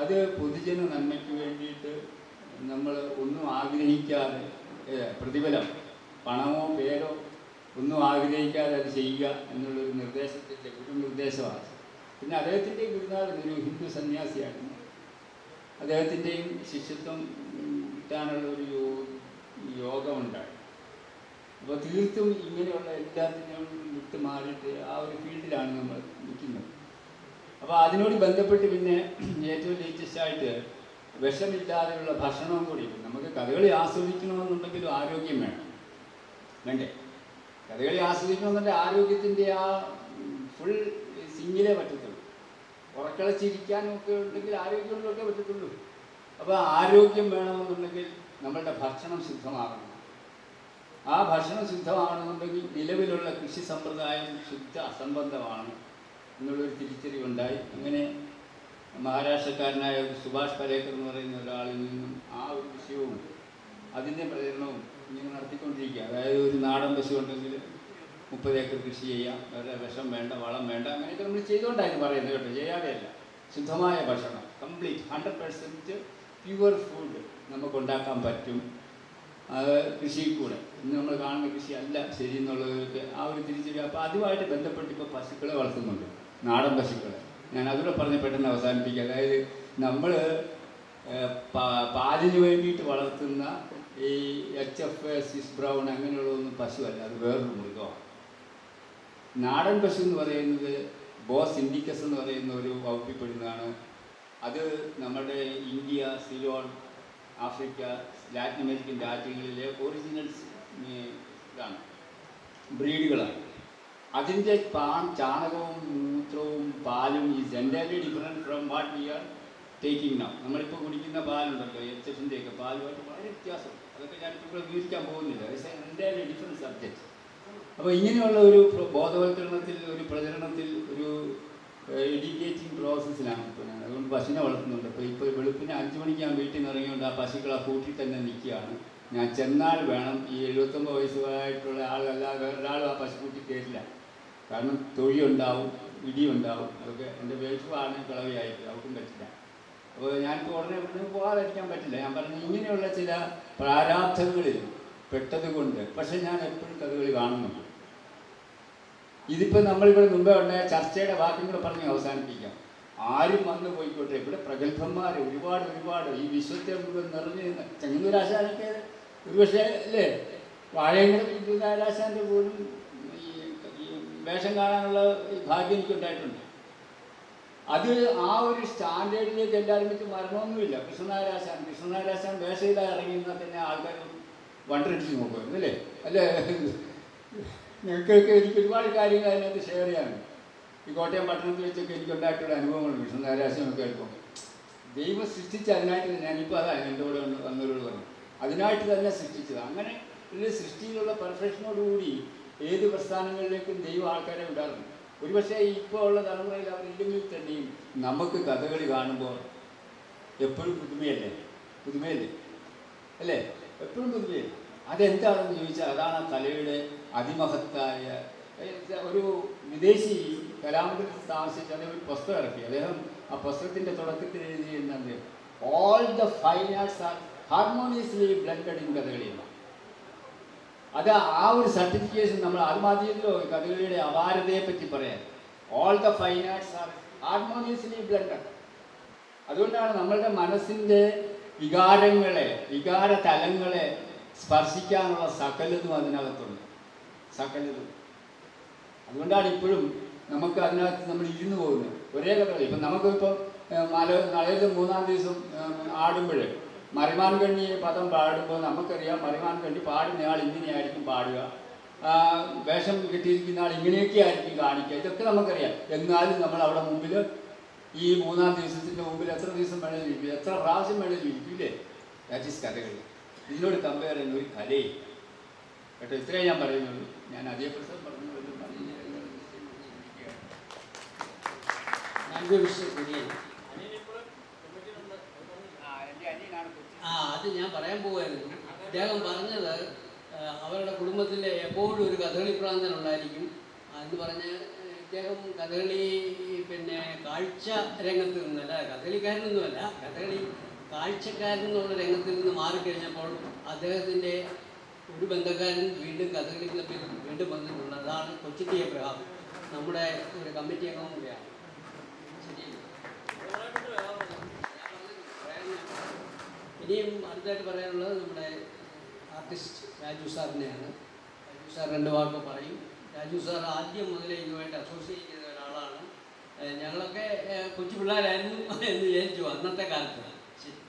Speaker 10: അത് പൊതുജന നന്മയ്ക്ക് വേണ്ടിയിട്ട് നമ്മൾ ഒന്നും ആഗ്രഹിക്കാതെ, പ്രതിഫലം പണമോ പേരോ ഒന്നും ആഗ്രഹിക്കാതെ അത് ചെയ്യുക എന്നുള്ളൊരു നിർദ്ദേശത്തിൻ്റെ ഒരു നിർദ്ദേശമാണ്. പിന്നെ അദ്ദേഹത്തിൻ്റെ ഗുരുനാഥൻ ഒരു ഹിന്ദു സന്യാസിയായിരുന്നു. അദ്ദേഹത്തിൻ്റെയും ശിഷ്യത്വം കിട്ടാനുള്ള ഒരു യോഗമുണ്ടായി. അപ്പോൾ തീർത്തും ഇങ്ങനെയുള്ള എല്ലാത്തിനും വിട്ട് മാറിയിട്ട് ആ ഒരു ഫീൽഡിലാണ് നമ്മൾ നിൽക്കുന്നത്. അപ്പോൾ അതിനോട് ബന്ധപ്പെട്ട് പിന്നെ ഏറ്റവും ലേറ്റസ്റ്റായിട്ട് വിഷമില്ലാതെയുള്ള ഭക്ഷണവും കൂടി. നമുക്ക് കഥകളി ആസ്വദിക്കണമെന്നുണ്ടെങ്കിലും ആരോഗ്യം വേണ്ടേ? കഥകളി ആസ്വദിക്കണമെന്നുണ്ടെങ്കിൽ ആരോഗ്യത്തിൻ്റെ ആ ഫുൾ സിങ്ങിലേ പറ്റത്തുള്ളൂ. ഉറക്കളച്ചിരിക്കാനൊക്കെ ഉണ്ടെങ്കിൽ ആരോഗ്യമുള്ളതൊക്കെ പറ്റത്തുള്ളൂ. അപ്പോൾ ആരോഗ്യം വേണമെന്നുണ്ടെങ്കിൽ നമ്മളുടെ ഭക്ഷണം ശുദ്ധമാകണം. ആ ഭക്ഷണം ശുദ്ധമാകണമെന്നുണ്ടെങ്കിൽ നിലവിലുള്ള കൃഷി സമ്പ്രദായം ശുദ്ധ അസംബന്ധമാണ് എന്നുള്ളൊരു തിരിച്ചറിവുണ്ടായി. അങ്ങനെ മഹാരാഷ്ട്രക്കാരനായ സുഭാഷ് പലേക്കർ എന്ന് പറയുന്ന ഒരാളിൽ നിന്നും ആ ഒരു വിഷയവും അതിൻ്റെ പ്രചരണവും ഇങ്ങനെ നടത്തിക്കൊണ്ടിരിക്കുക. അതായത് ഒരു നാടൻ പശു ഉണ്ടെങ്കിൽ 30 ഏക്കർ കൃഷി ചെയ്യാം, വേറെ വിഷം വേണ്ട, വളം വേണ്ട, അങ്ങനെയൊക്കെ നമ്മൾ ചെയ്തുകൊണ്ടായിരുന്നു പറയുന്നത് കേട്ടോ, ചെയ്യാതെയല്ല. ശുദ്ധമായ ഭക്ഷണം, കംപ്ലീറ്റ് 100% പ്യുവർ ഫുഡ് നമുക്കുണ്ടാക്കാൻ പറ്റും. അത് കൃഷിയിൽ കൂടെ ഇന്ന് നമ്മൾ കാണുന്ന കൃഷി അല്ല ശരി എന്നുള്ളതൊക്കെ ആ ഒരു തിരിച്ചറിവ്. അപ്പോൾ അതുമായിട്ട് ബന്ധപ്പെട്ട് ഇപ്പോൾ പശുക്കളെ വളർത്തുന്നുണ്ട്, നാടൻ പശുക്കളെ. ഞാൻ അതുകൂടെ പറഞ്ഞ് പെട്ടെന്ന് അവസാനിപ്പിക്കുക. അതായത് നമ്മൾ പാലിന് വേണ്ടിയിട്ട് വളർത്തുന്ന ഈ HF, സ്വിസ് ബ്രൗൺ അങ്ങനെയുള്ളതൊന്നും പശുവല്ല, അത് വേറൊരു മൃഗമാണ്. നാടൻ പശു എന്ന് പറയുന്നത് ബോസ് ഇൻഡിക്കസ് എന്ന് പറയുന്ന ഒരു വകുപ്പിൽപ്പെടുന്നതാണ്. അത് നമ്മുടെ India, Ceylon, Africa, Latin American രാജ്യങ്ങളിലെ ഒറിജിനൽസ് ഇതാണ്, ബ്രീഡുകളാണ്. അതിൻ്റെ ചാണകവും മൂത്രവും പാലും is entirely different from what we are taking now. നമ്മളിപ്പോൾ കുടിക്കുന്ന പാലുണ്ടല്ലോ, HF-ൻ്റെയൊക്കെ പാലുമായിട്ട് വളരെ വ്യത്യാസം. അതൊക്കെ ഞാനിപ്പോൾ ഇവിടെ വിവരിക്കാൻ പോകുന്നില്ല. It's entirely different subject. അപ്പോൾ ഇങ്ങനെയുള്ള ഒരു ബോധവൽക്കരണത്തിൽ, ഒരു പ്രചരണത്തിൽ, ഒരു എഡ്യൂക്കേറ്റിംഗ് പ്രോസസ്സിലാണ് ഇപ്പോൾ ഞാൻ. അതുകൊണ്ട് പശുവിനെ വളർത്തുന്നുണ്ട്. ഇപ്പോൾ വെളുപ്പിന് 5 മണിക്ക് ഞാൻ വീട്ടിൽ നിന്ന് ഇറങ്ങിയുകൊണ്ട് ആ പശുക്കൾ ആ കൂട്ടിൽ തന്നെ നിൽക്കുകയാണ്. ഞാൻ ചെന്നാൽ വേണം, ഈ 79 വയസ്സുകാരായിട്ടുള്ള ആളല്ലാതെ വേറൊരാളും ആ പശുക്കൂട്ടി കയറില്ല. കാരണം തൊഴിയുണ്ടാവും, ഇടിയുണ്ടാവും. അതൊക്കെ എൻ്റെ വൈഫാണ് കിളവിയായിട്ട്, അവർക്കും പറ്റില്ല. അപ്പോൾ ഞാനിപ്പോൾ ഉടനെ ഇവിടുന്ന് പോകാതിരിക്കാൻ പറ്റില്ല. ഞാൻ പറഞ്ഞു ഇങ്ങനെയുള്ള ചില പ്രാരാബ്ധങ്ങളിൽ പെട്ടത് കൊണ്ട്. പക്ഷെ ഞാൻ എപ്പോഴും കഥകളി കാണുന്നുണ്ട്. ഇതിപ്പോൾ നമ്മളിവിടെ മുമ്പേ ഉണ്ടായ ചർച്ചയുടെ വാക്കും കൂടെ പറഞ്ഞ് അവസാനിപ്പിക്കാം. ആരും വന്നു പോയിക്കോട്ടെ, ഇവിടെ പ്രഗത്ഭന്മാർ ഒരുപാട് ഈ വിശ്വത്തെ മുഴുവൻ നിറഞ്ഞു നിന്ന് ചെങ്ങന്നൂരാശാനൊക്കെ ഒരുപക്ഷെ അല്ലേ, വാഴയങ്കര വിദ്യുതാരാശാൻ്റെ പോലും ഈ വേഷം കാണാനുള്ള ഭാഗ്യം എനിക്കുണ്ടായിട്ടുണ്ട്. അത് ആ ഒരു സ്റ്റാൻഡേർഡിലേക്ക് എല്ലാവരും വെച്ച് മരണമൊന്നുമില്ല. കൃഷ്ണനാരാശാൻ വേഷയിലായി ഇറങ്ങിയിരുന്നാൽ തന്നെ ആൾക്കാർ വണ്ടടിച്ച് നോക്കുമായിരുന്നു അല്ലേ. അല്ലേ, നിങ്ങൾക്കൊക്കെ എനിക്ക് ഒരുപാട് കാര്യങ്ങൾ അതിനകത്ത് ഷെയർ ചെയ്യാനുണ്ട്. ഈ കോട്ടയം പട്ടണത്തിൽ വെച്ചൊക്കെ എനിക്കുണ്ടായിട്ടുള്ള അനുഭവങ്ങളുണ്ട്. കൃഷ്ണനാരാശനൊക്കെ ആയിരിക്കും ദൈവം സൃഷ്ടിച്ച് അതിനായിട്ട്. ഞാനിപ്പോൾ അതാണ് എൻ്റെ കൂടെ വന്നവരോട് പറഞ്ഞു, അതിനായിട്ട് തന്നെ സൃഷ്ടിച്ചത്. അങ്ങനെ ഒരു സൃഷ്ടിയിലുള്ള പെർഫെക്ഷനോടുകൂടി ഏത് പ്രസ്ഥാനങ്ങളിലേക്കും ദൈവം ആൾക്കാരെ വിടാറുണ്ട്. ഒരുപക്ഷെ ഇപ്പോൾ ഉള്ള തലമുറയിൽ അവരില്ലെങ്കിൽ തന്നെയും നമുക്ക് കഥകളി കാണുമ്പോൾ എപ്പോഴും പുതുമയല്ലേ അല്ലേ, എപ്പോഴും പുതുമയല്ലേ. അതെന്താണെന്ന് ചോദിച്ചാൽ അതാണ് ആ കലയുടെ അതിമഹത്തായ. ഒരു വിദേശി കലാമണ്ഡലത്തിൽ താമസിച്ച് അദ്ദേഹം ഒരു പുസ്തകം ഇറക്കി. അദ്ദേഹം ആ പുസ്തകത്തിൻ്റെ തുടക്കത്തിൽ എഴുതിയിരുന്നത് all the fine arts are harmoniously blended in Kathakali. അത് ആ ഒരു സർട്ടിഫിക്കേഷൻ നമ്മൾ അത് മതിയല്ലോ കഥകളിയുടെ അപാരതയെ പറ്റി പറയാൻ. All the fine arts are harmoniously blended. അതുകൊണ്ടാണ് നമ്മളുടെ മനസ്സിൻ്റെ വികാര തലങ്ങളെ സ്പർശിക്കാനുള്ള സകലതും അതിനകത്തുണ്ട്, സകലതും. അതുകൊണ്ടാണ് ഇപ്പോഴും നമുക്ക് അതിനകത്ത് നമ്മൾ ഇരുന്ന് പോകുന്നത്. ഒരേ കഥകളി. ഇപ്പം നമുക്കിപ്പം നാളെ 3-ാം ദിവസം ആടുമ്പോൾ മറിമാൻ കണ്ണി പദം പാടുമ്പോൾ നമുക്കറിയാം മറിമാൻ കണ്ണി പാടുന്നയാൾ ഇങ്ങനെയായിരിക്കും പാടുക, വേഷം കിട്ടിയിരിക്കുന്ന ആൾ ഇങ്ങനെയൊക്കെ ആയിരിക്കും കാണിക്കുക, ഇതൊക്കെ നമുക്കറിയാം. എന്നാലും നമ്മൾ അവിടെ മുമ്പിൽ ഈ 3-ാം ദിവസത്തിൻ്റെ മുമ്പിൽ എത്ര ദിവസം വേണമെങ്കിലും ഇരിക്കും, എത്ര പ്രാവശ്യം വേണമെങ്കിലും ഇരിക്കില്ലേ? That is Kathakali. ഇതിനോട് കമ്പയർ ചെയ്യുന്ന ഒരു കലയും കേട്ടോ. ഇത്രയും ഞാൻ പറയുന്നുള്ളൂ. ഞാൻ അതേപ്രസം പറഞ്ഞു
Speaker 9: അത് ഞാൻ പറയാൻ പോകുമായിരുന്നു. അദ്ദേഹം പറഞ്ഞത് അവരുടെ കുടുംബത്തിൽ എപ്പോഴും ഒരു കഥകളി പ്രാന്തൻ ഉണ്ടായിരിക്കും എന്ന് പറഞ്ഞ് ഇദ്ദേഹം കഥകളി പിന്നെ കാഴ്ച രംഗത്ത് നിന്നല്ല, കഥകളിക്കാരനൊന്നുമല്ല, കഥകളി കാഴ്ചക്കാരനെന്നുള്ള രംഗത്തിൽ നിന്ന് മാറിക്കഴിഞ്ഞപ്പോൾ അദ്ദേഹത്തിൻ്റെ ഒരു ബന്ധക്കാരൻ വീണ്ടും കഥകളി ക്ലബ്ബിൽ വീണ്ടും വന്നിട്ടുണ്ട്. അതാണ് കൊച്ചിറ്റി എബ്രഹാം, നമ്മുടെ ഒരു കമ്മിറ്റി അംഗവും കൂടിയാണ്. ഇനിയും അടുത്തായിട്ട് പറയാനുള്ളത് നമ്മുടെ ആർട്ടിസ്റ്റ് രാജു സാറിനെയാണ്. രാജു സാർ 2 വാക്ക് പറയും. രാജു സാർ ആദ്യം മുതലേ ഇതുമായിട്ട് അസോസിയേറ്റ് ചെയ്ത ഒരാളാണ്. ഞങ്ങളൊക്കെ കൊച്ചു പിള്ളേരായിരുന്നു എന്ന് വിചാരിച്ചു അന്നത്തെ കാലത്ത്. ശരി.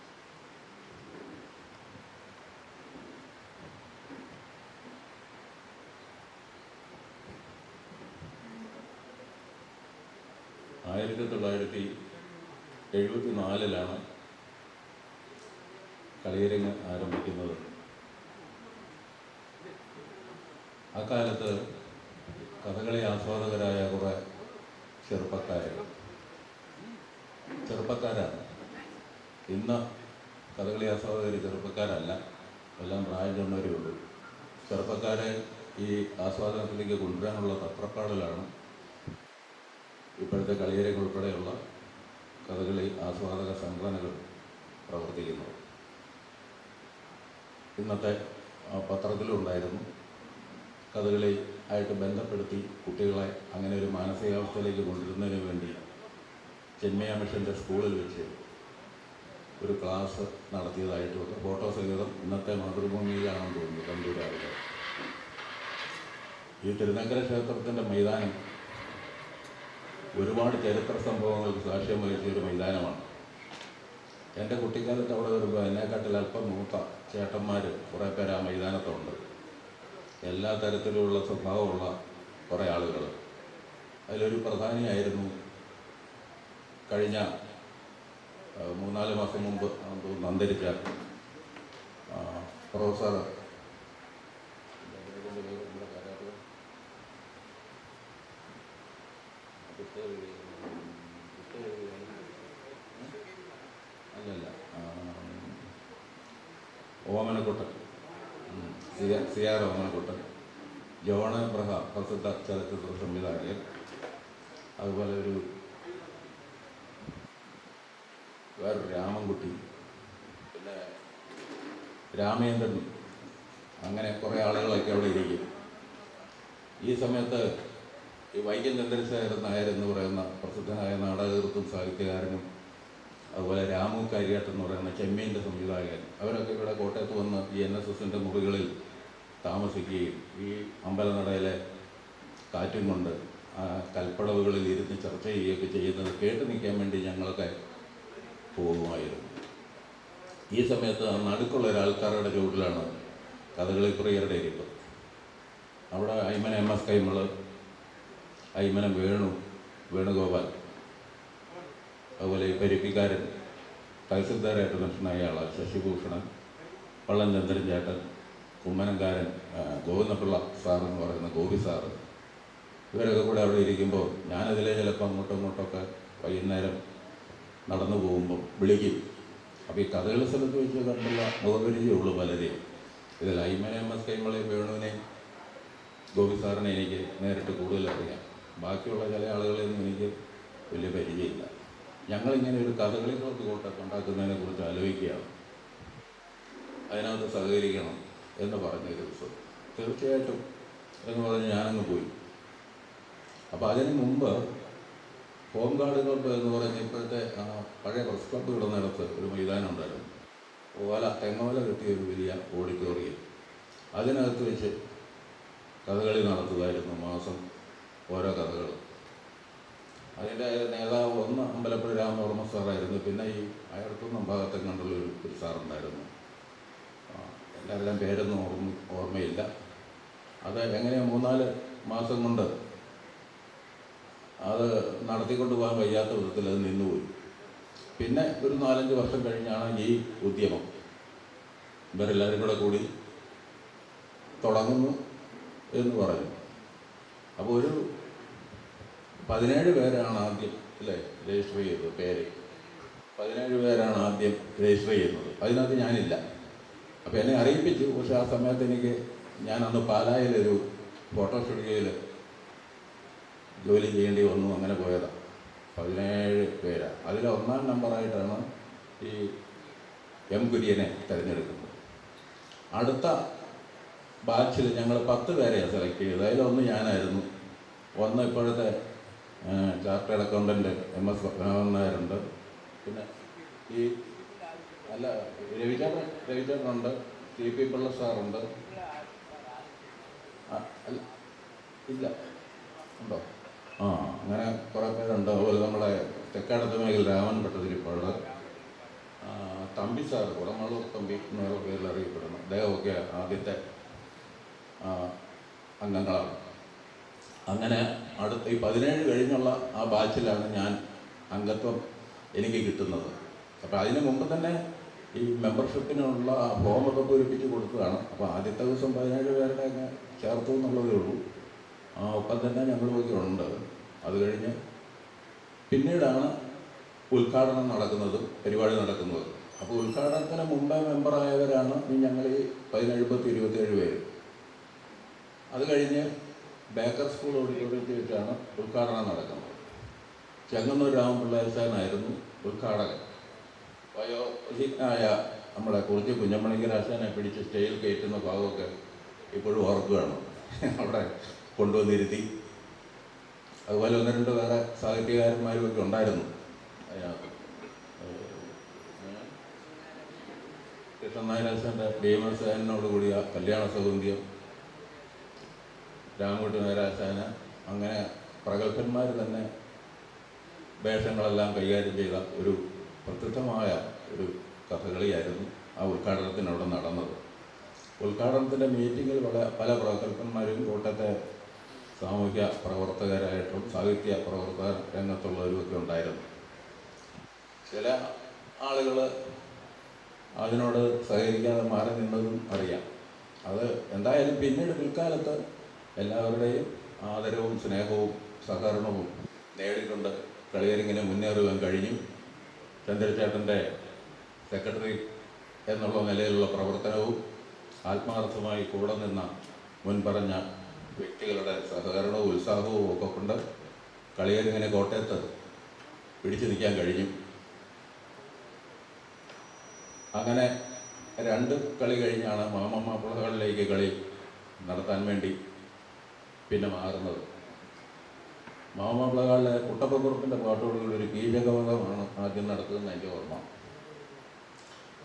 Speaker 11: ആയിരത്തി 1974 കളിയരങ്ങ് ആരംഭിക്കുന്നത്. അക്കാലത്ത് കഥകളി ആസ്വാദകരായ കുറേ ചെറുപ്പക്കാരാണ്. ഇന്ന് കഥകളി ആസ്വാദകർ ചെറുപ്പക്കാരല്ല, എല്ലാം പ്രായം ചെന്നവരേ ഉള്ളൂ. ചെറുപ്പക്കാരെ ഈ ആസ്വാദനത്തിലേക്ക് കൊണ്ടുവരാനുള്ള തത്രപ്പാടിലാണ് ഇപ്പോഴത്തെ കളിയരങ്ങ് ഉൾപ്പെടെയുള്ള കഥകളി ആസ്വാദക സംഘടനകൾ പ്രവർത്തിക്കുന്നത്. ഇന്നത്തെ പത്രത്തിലുണ്ടായിരുന്നു, കഥകളി ആയിട്ട് ബന്ധപ്പെടുത്തി കുട്ടികളെ അങ്ങനെ ഒരു മാനസികാവസ്ഥയിലേക്ക് കൊണ്ടുവരുന്നതിന് വേണ്ടി ചെന്മയ മിഷൻ്റെ സ്കൂളിൽ വെച്ച് ഒരു ക്ലാസ് നടത്തിയതായിട്ടുള്ള ഫോട്ടോ സഹിതം ഇന്നത്തെ മാതൃഭൂമിയിലാണെന്ന് തോന്നുന്നു കണ്ടൂരാവിലെ. ഈ തിരുനങ്കര ക്ഷേത്രത്തിൻ്റെ മൈതാനം ഒരുപാട് ചരിത്ര സംഭവങ്ങൾക്ക് സാക്ഷ്യം വഹിച്ച ഒരു മൈതാനമാണ്. എൻ്റെ കുട്ടിക്കാലത്ത് അവിടെ വരുമ്പോൾ എന്നെക്കാട്ടിൽ അല്പം മൂത്ത ചേട്ടന്മാർ കുറേ പേര് ആ മൈതാനത്തുണ്ട്. എല്ലാ തരത്തിലുള്ള സ്വഭാവമുള്ള കുറേ ആളുകൾ. അതിലൊരു പ്രധാനിയായിരുന്നു കഴിഞ്ഞ 3-4 മാസം മുമ്പ് അന്തരിച്ച പ്രൊഫസർ ഓമനക്കുട്ടൻ, സിയാർ ഓമനക്കുട്ടൻ, ജോൺ എബ്രഹാം പ്രസിദ്ധ ചലച്ചിത്ര സംവിധായകൻ, അതുപോലെ വേറൊരു രാമൻകുട്ടി, പിന്നെ രാമേന്ദ്രൻ, അങ്ങനെ കുറേ ആളുകളൊക്കെ അവിടെ ഇരിക്കും. ഈ സമയത്ത് ഈ വൈക്കം ചന്ദ്രശേഖരൻ നായർ എന്ന് പറയുന്ന പ്രസിദ്ധനായ നാടകകൃത്തും സാഹിത്യകാരനും, അതുപോലെ രാമു കാര്യാട്ട് എന്ന് പറയുന്ന ചെമ്മീൻ്റെ സംവിധായകൻ, അവരൊക്കെ ഇവിടെ കോട്ടയത്ത് വന്ന് ഈ NSSൻ്റെ മുറികളിൽ താമസിക്കുകയും ഈ അമ്പലനടയിലെ കാറ്റും കൊണ്ട് ആ കൽപ്പടവുകളിൽ ഇരുന്ന് ചർച്ച ചെയ്യുകയൊക്കെ ചെയ്യുന്നത് കേട്ട് നിൽക്കാൻ വേണ്ടി ഞങ്ങളൊക്കെ പോകുമായിരുന്നു. ഈ സമയത്ത് നടുക്കുള്ള ഒരാൾക്കാരുടെ ചുവട്ടിലാണ് കഥകളി പ്രിയരുടെ ഇരിപ്പ്. അവിടെ അയ്മന MS കൈമള്, അയ്മന വേണുഗോപാൽ, അതുപോലെ ഈ പരിപ്പിക്കാരൻ തഹസിൽദാരായിട്ട് മനുഷ്യനായ ആളാണ് ശശിഭൂഷണൻ, വള്ളം ചന്ദ്രൻ ചേട്ടൻ, കുമ്മനംകാരൻ ഗോവിന്ദപിള്ള സാറെന്ന് പറയുന്ന ഗോപി സാറ്, ഇവരൊക്കെ കൂടെ അവിടെ ഇരിക്കുമ്പോൾ ഞാനതിലെ ചിലപ്പോൾ അങ്ങോട്ടൊക്കെ വൈകുന്നേരം നടന്നു പോകുമ്പോൾ വിളിക്കും. അപ്പോൾ ഈ കഥകളി സ്ഥലത്ത് വെച്ച് കണ്ടുള്ള മുഖപരിചയമുള്ളൂ പലരെയും. ഇതിൽ അയ്മന MS കൈമളെയും വേണുവിനെയും ഗോപി സാറിനെ എനിക്ക് നേരിട്ട് കൂടുതൽ അറിയാം. ബാക്കിയുള്ള ചില ആളുകളെയൊന്നും എനിക്ക് വലിയ പരിചയമില്ല. ഞങ്ങളിങ്ങനെ ഒരു കഥകളി ക്ലബ്ബ് കോട്ടൊക്കെ ഉണ്ടാക്കുന്നതിനെ കുറിച്ച് ആലോചിക്കുകയാണ്. അതിനകത്ത് സഹകരിക്കണം എന്ന് പറഞ്ഞ ദിവസം തീർച്ചയായിട്ടും എന്ന് പറഞ്ഞ് ഞാനങ്ങ് പോയി. അപ്പോൾ അതിന് മുമ്പ് ഹോം ഗാർഡ് ക്ലബ്ബ് എന്ന് പറഞ്ഞ് ഇപ്പോഴത്തെ പഴയ പ്രസ് ക്ലബ്ബ് കിടന്നിടത്ത് ഒരു മൈതാനം ഉണ്ടായിരുന്നു. തെങ്ങോല കിട്ടിയ ഒരു വലിയ ഓഡിറ്റോറിയം, അതിനകത്ത് വെച്ച് കഥകളി നടത്തുമായിരുന്നു. മാസം ഓരോ കഥകൾ. അതിൻ്റെ നേതാവ് ഒന്ന് അമ്പലപ്പുഴ രാമവർമ്മ സാറായിരുന്നു. പിന്നെ ഈ അയർക്കുന്നം ഭാഗത്തെ കണ്ടുള്ള ഒരു സാറുണ്ടായിരുന്നു. എല്ലാവരുടെയും പേരൊന്നും ഓർമ്മയില്ല. അത് എങ്ങനെയാണ് 3-4 മാസം കൊണ്ട് അത് നടത്തിക്കൊണ്ട് പോകാൻ വയ്യാത്ത വിധത്തിൽ അത് നിന്നുപോയി. പിന്നെ ഒരു 4-5 വർഷം കഴിഞ്ഞാണ് ഈ ഉദ്യമം ഇവരെല്ലാവരും കൂടി തുടങ്ങുന്നു എന്ന് പറഞ്ഞു. അപ്പോൾ ഒരു 17 പേരാണ് ആദ്യം അല്ലേ രജിസ്റ്റർ ചെയ്തത്. പേര് 17 പേരാണ് ആദ്യം രജിസ്റ്റർ ചെയ്യുന്നത്. അതിനകത്ത് ഞാനില്ല. അപ്പോൾ എന്നെ അറിയിപ്പിച്ചു. പക്ഷെ ആ സമയത്ത് ഞാൻ അന്ന് പാലായിലൊരു ഫോട്ടോ സ്റ്റുഡിയോയിൽ ജോലി ചെയ്യേണ്ടി വന്നു. അങ്ങനെ പോയതാണ്. 17 പേരാണ്. അതിൽ 1-ാം നമ്പറായിട്ടാണ് ഈ എം കുര്യനെ തിരഞ്ഞെടുക്കുന്നത്. അടുത്ത ബാച്ചിൽ ഞങ്ങൾ 10 പേരെയാണ് സെലക്ട് ചെയ്തത്. അതിലൊന്ന് ഞാനായിരുന്നു. ഒന്ന് ഇപ്പോഴത്തെ ചാർട്ടേഡ് അക്കൗണ്ടൻറ്റ് MS നായരുണ്ട്. പിന്നെ ഈ അല്ല രവിചേട്ടനുണ്ട്. TP പിള്ള സാറുണ്ട്. അല്ല ഇല്ല ഉണ്ടോ? അങ്ങനെ കുറേ പേരുണ്ട്. അതുപോലെ നമ്മളെ തെക്കാടത്ത് മേഖല രാമൻ ഭട്ടതിരിപ്പാട്, തമ്പി സാർ, കുടമാളൂർ തമ്പി എന്നുള്ള പേരിൽ അറിയപ്പെടുന്നു. അദ്ദേഹമൊക്കെ ആദ്യത്തെ അംഗങ്ങളാണ്. അങ്ങനെ അടുത്ത ഈ 17 കഴിഞ്ഞുള്ള ആ ബാച്ചിലാണ് ഞാൻ അംഗത്വം എനിക്ക് കിട്ടുന്നത്. അപ്പോൾ അതിന് മുമ്പ് തന്നെ ഈ മെമ്പർഷിപ്പിനുള്ള ഫോമൊക്കെ പൂരിപ്പിച്ച് കൊടുത്തതാണ്. അപ്പോൾ ആദ്യത്തെ ദിവസം 17 പേരുടെ ഒക്കെ ചേർത്തു എന്നുള്ളതേ ഉള്ളൂ. ഒപ്പം തന്നെ ഞങ്ങളുമൊക്കെ ഉണ്ട്. അത് കഴിഞ്ഞ് പിന്നീടാണ് ഉദ്ഘാടനം നടക്കുന്നതും പരിപാടി നടക്കുന്നതും. അപ്പോൾ ഉദ്ഘാടനത്തിന് മുമ്പേ മെമ്പറായവരാണ് ഞങ്ങൾ ഈ 27 പേര്. അത് കഴിഞ്ഞ് ബേക്കർ സ്കൂൾ ഓഡിറ്റോറിയത്തിൽ വെച്ചാണ് ഉദ്ഘാടനം നടക്കുന്നത്. ചെങ്ങന്നൂർ രാമപിള്ളാശാനായിരുന്നു ഉദ്ഘാടകൻ. വയോധികനായ നമ്മളെ കുറിച്ച് കുഞ്ഞമ്മണിക്കരാശാനെ പിടിച്ച് സ്റ്റേജിൽ കയറ്റുന്ന ഭാഗമൊക്കെ ഇപ്പോഴും ഓർക്കുകയാണ്. അവിടെ കൊണ്ടുവന്നിരുത്തി. അതുപോലെ 1-2 വേറെ സാഹിത്യകാരന്മാരുമൊക്കെ ഉണ്ടായിരുന്നു അതിനകത്ത്. കൃഷ്ണൻ നായരാശാൻ്റെ ഭീമസേനോട് കൂടിയ കല്യാണ സൗന്ദര്യം, രാമകുട്ടി നായരാശാന്, അങ്ങനെ പ്രഗത്ഭന്മാർ തന്നെ വേഷങ്ങളെല്ലാം കൈകാര്യം ചെയ്ത ഒരു പ്രസിദ്ധമായ ഒരു കഥകളിയായിരുന്നു ആ ഉദ്ഘാടനത്തിനവിടെ നടന്നത്. ഉദ്ഘാടനത്തിൻ്റെ മീറ്റിങ്ങിൽ പല പ്രഗത്ഭന്മാരും കോട്ടയത്തെ സാമൂഹ്യ പ്രവർത്തകരായിട്ടും സാഹിത്യ പ്രവർത്തക രംഗത്തുള്ളവരുമൊക്കെ ഉണ്ടായിരുന്നു. ചില ആളുകൾ അതിനോട് സഹകരിക്കാതെ മാറി നിന്നതും അറിയാം. അത് എന്തായാലും പിന്നീട് പിൽക്കാലത്ത് എല്ലാവരുടെയും ആദരവും സ്നേഹവും സഹകരണവും നേടിക്കൊണ്ട് കളിയരങ്ങിനെ മുന്നേറുവാൻ കഴിഞ്ഞു. ചന്ദ്രചേട്ടൻ്റെ സെക്രട്ടറി എന്നുള്ള നിലയിലുള്ള പ്രവർത്തനവും ആത്മാർത്ഥമായി കൂടെ നിന്ന മുൻപറഞ്ഞ വ്യക്തികളുടെ സഹകരണവും ഉത്സാഹവും ഒക്കെ കൊണ്ട് കളിയരങ്ങിനെ കോട്ടയത്ത് പിടിച്ചു നിൽക്കാൻ കഴിഞ്ഞു. അങ്ങനെ 2 കളി കഴിഞ്ഞാണ് മാപ്പിളകളിലേക്ക് കളി നടത്താൻ വേണ്ടി പിന്നെ മാറുന്നത്. മാപ്പിളകളിലെ കുട്ടപ്പക്കുറുപ്പിൻ്റെ പാട്ടോടുകൂടി ഒരു കീചകവധമാണ് ആദ്യം നടത്തുന്നതെന്ന് എൻ്റെ ഓർമ്മ.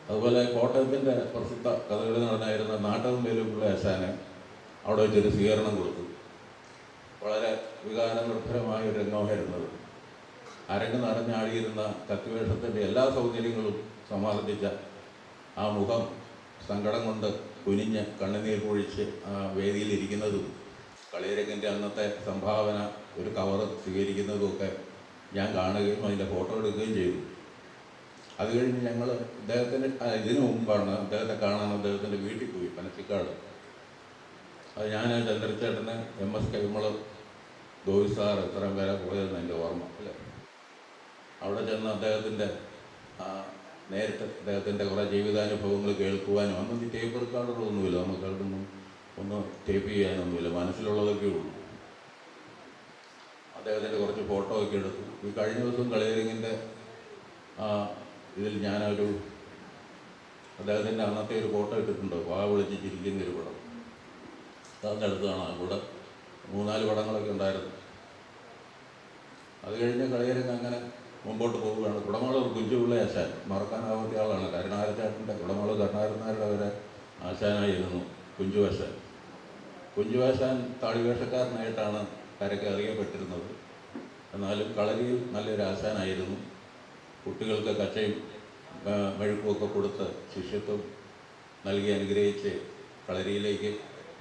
Speaker 11: അതുപോലെ കോട്ടയത്തിൻ്റെ പ്രസിദ്ധ കഥകളി നടനായിരുന്ന നാട്ടകം വേലുപിള്ള ആശാന് അവിടെ വെച്ചൊരു സ്വീകരണം കൊടുത്തു. വളരെ വികാരനിർഭരമായ ഒരു രംഗമായിരുന്നത്. അരങ്ങ് നിറഞ്ഞാടിയിരുന്ന കത്തിവേഷത്തിൻ്റെ എല്ലാ സൗകര്യങ്ങളും സമാർജിച്ച ആ മുഖം സങ്കടം കൊണ്ട് കുനിഞ്ഞ് കണ്ണുനീർ പൊഴിച്ച് ആ വേദിയിലിരിക്കുന്നതും കളിയരങ്ങിൻ്റെ അന്നത്തെ സംഭാവന ഒരു കവറ് സ്വീകരിക്കുന്നതുമൊക്കെ ഞാൻ കാണുകയും അതിൻ്റെ ഫോട്ടോ എടുക്കുകയും ചെയ്തു. അത് കഴിഞ്ഞ് ഞങ്ങൾ അദ്ദേഹത്തിൻ്റെ ഇതിനു മുമ്പാണ് അദ്ദേഹത്തെ കാണാൻ അദ്ദേഹത്തിൻ്റെ വീട്ടിൽ പോയി, പനച്ചിക്കാട്. അത് ഞാൻ ചന്ദ്രചേട്ടന് MS കൈമൾ ഗോവി സാർ ഇത്രയും പേരെ പോയതെന്ന് എൻ്റെ ഓർമ്മ അല്ലേ. അവിടെ ചെന്ന് അദ്ദേഹത്തിൻ്റെ നേരിട്ട് അദ്ദേഹത്തിൻ്റെ കുറേ ജീവിതാനുഭവങ്ങൾ കേൾക്കുവാനും, അന്ന് ടേപ്പ് റെക്കോർഡുകളൊന്നുമില്ല, നമുക്ക് അവിടുന്ന് ഒന്ന് ടേപ്പ് ചെയ്യാനൊന്നുമില്ല, മനസ്സിലുള്ളതൊക്കെ ഉള്ളൂ. അദ്ദേഹത്തിൻ്റെ കുറച്ച് ഫോട്ടോ ഒക്കെ എടുത്തു. ഈ കഴിഞ്ഞ ദിവസം കളിയരങ്ങിൻ്റെ ഇതിൽ ഞാനൊരു അദ്ദേഹത്തിൻ്റെ അന്നത്തെ ഒരു ഫോട്ടോ ഇട്ടിട്ടുണ്ട്, വാ വിളിച്ച് ചിരിക്കുന്ന ഒരു പടം. അതിൻ്റെ അടുത്താണ് ഇവിടെ 3-4 പടങ്ങളൊക്കെ ഉണ്ടായിരുന്നു. അത് കഴിഞ്ഞ് കളിയരങ്ങ് അങ്ങനെ മുമ്പോട്ട് പോവുകയാണ്. കുടമാളൂർ കുഞ്ചുപിള്ള ആശാൻ മറക്കാനാവാത്ത ആളാണ്. കരുണാകരചേട്ടൻ്റെ കുടമാളൂർ കരുണാകരനാരുടെ അവരെ ആശാനായിരുന്നു കുഞ്ചുവാശാൻ. കുഞ്ചുവാശാൻ താടിവേഷക്കാരനായിട്ടാണ് കരയ്ക്ക് അറിയപ്പെട്ടിരുന്നത്. എന്നാലും കളരിയിൽ നല്ലൊരു ആശാനായിരുന്നു. കുട്ടികൾക്ക് കച്ചയും മെഴുക്കുമൊക്കെ കൊടുത്ത് ശിഷ്യത്വം നൽകി അനുഗ്രഹിച്ച് കളരിയിലേക്ക്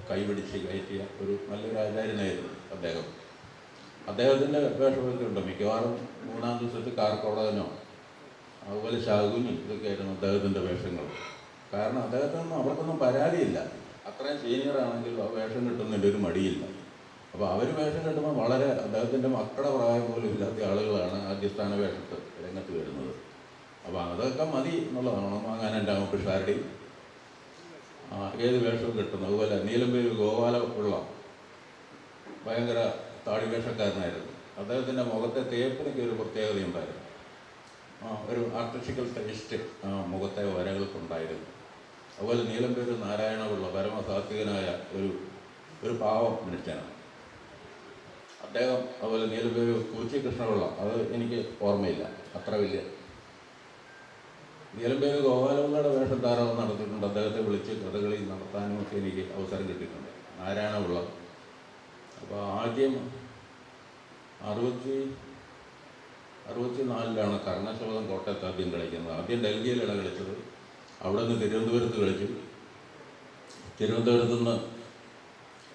Speaker 11: കൈപിടിച്ച് കയറ്റിയ ഒരു നല്ലൊരു ആചാര്യനായിരുന്നു അദ്ദേഹം. അദ്ദേഹത്തിൻ്റെ വേഷമൊക്കെ ഉണ്ട്. മിക്കവാറും മൂന്നാം ദിവസത്തിൽ കാർക്കോടകനോ അതുപോലെ ശകുനി ഇതൊക്കെയായിരുന്നു അദ്ദേഹത്തിൻ്റെ വേഷങ്ങൾ. കാരണം അദ്ദേഹത്തിനൊന്നും അവർക്കൊന്നും പരാതിയില്ല. അത്രയും സീനിയർ ആണെങ്കിൽ ആ വേഷം കിട്ടുന്നതിൻ്റെ ഒരു മടിയില്ല. അപ്പോൾ അവർ വേഷം കിട്ടുമ്പോൾ വളരെ അദ്ദേഹത്തിൻ്റെ മക്കളുടെ പ്രായം പോലും ഇല്ലാത്ത ആളുകളാണ് ആദ്യസ്ഥാന വേഷത്ത് രംഗത്ത് വരുന്നത്. അപ്പോൾ അതൊക്കെ മതി എന്നുള്ളതാണ്. അങ്ങനെ രാമകൃഷ്ണാരുടെയും ഏത് വേഷവും കിട്ടുന്നു. അതുപോലെ നീലമ്പേര് ഗോപാലപിള്ള ഭയങ്കര താടി വേഷക്കാരനായിരുന്നു. അദ്ദേഹത്തിൻ്റെ മുഖത്തെ തേപ്പിനൊക്കെ ഒരു പ്രത്യേകതയുണ്ടായിരുന്നു. ഒരു ആർട്ടിഫിഷ്യൽ ടേസ്റ്റ് മുഖത്തെ വരകൾക്കുണ്ടായിരുന്നു. അതുപോലെ നീലമ്പേര് നാരായണപിള്ള പരമസാത്വികനായ ഒരു പാവം മനുഷ്യനാണ് അദ്ദേഹം. അതുപോലെ നീലമ്പേര് കുറിച്ചി കൃഷ്ണപിള്ള, അത് എനിക്ക് ഓർമ്മയില്ല അത്ര വലിയ. നീലമ്പേര് ഗോപാലപിള്ളയുടെ വേഷം ധാരാളം നടത്തിയിട്ടുണ്ട്. അദ്ദേഹത്തെ വിളിച്ച് കഥകളി നടത്താനും ഒക്കെ എനിക്ക് അവസരം കിട്ടിയിട്ടുണ്ട്. നാരായണപിള്ള. അപ്പോൾ ആദ്യം 64 കർണശബദം കോട്ടയത്ത് ആദ്യം കളിക്കുന്നത്. ആദ്യം ഡൽഹിയിലാണ് കളിച്ചത്. അവിടെ നിന്ന് തിരുവനന്തപുരത്ത് കളിച്ചു. തിരുവനന്തപുരത്തു നിന്ന്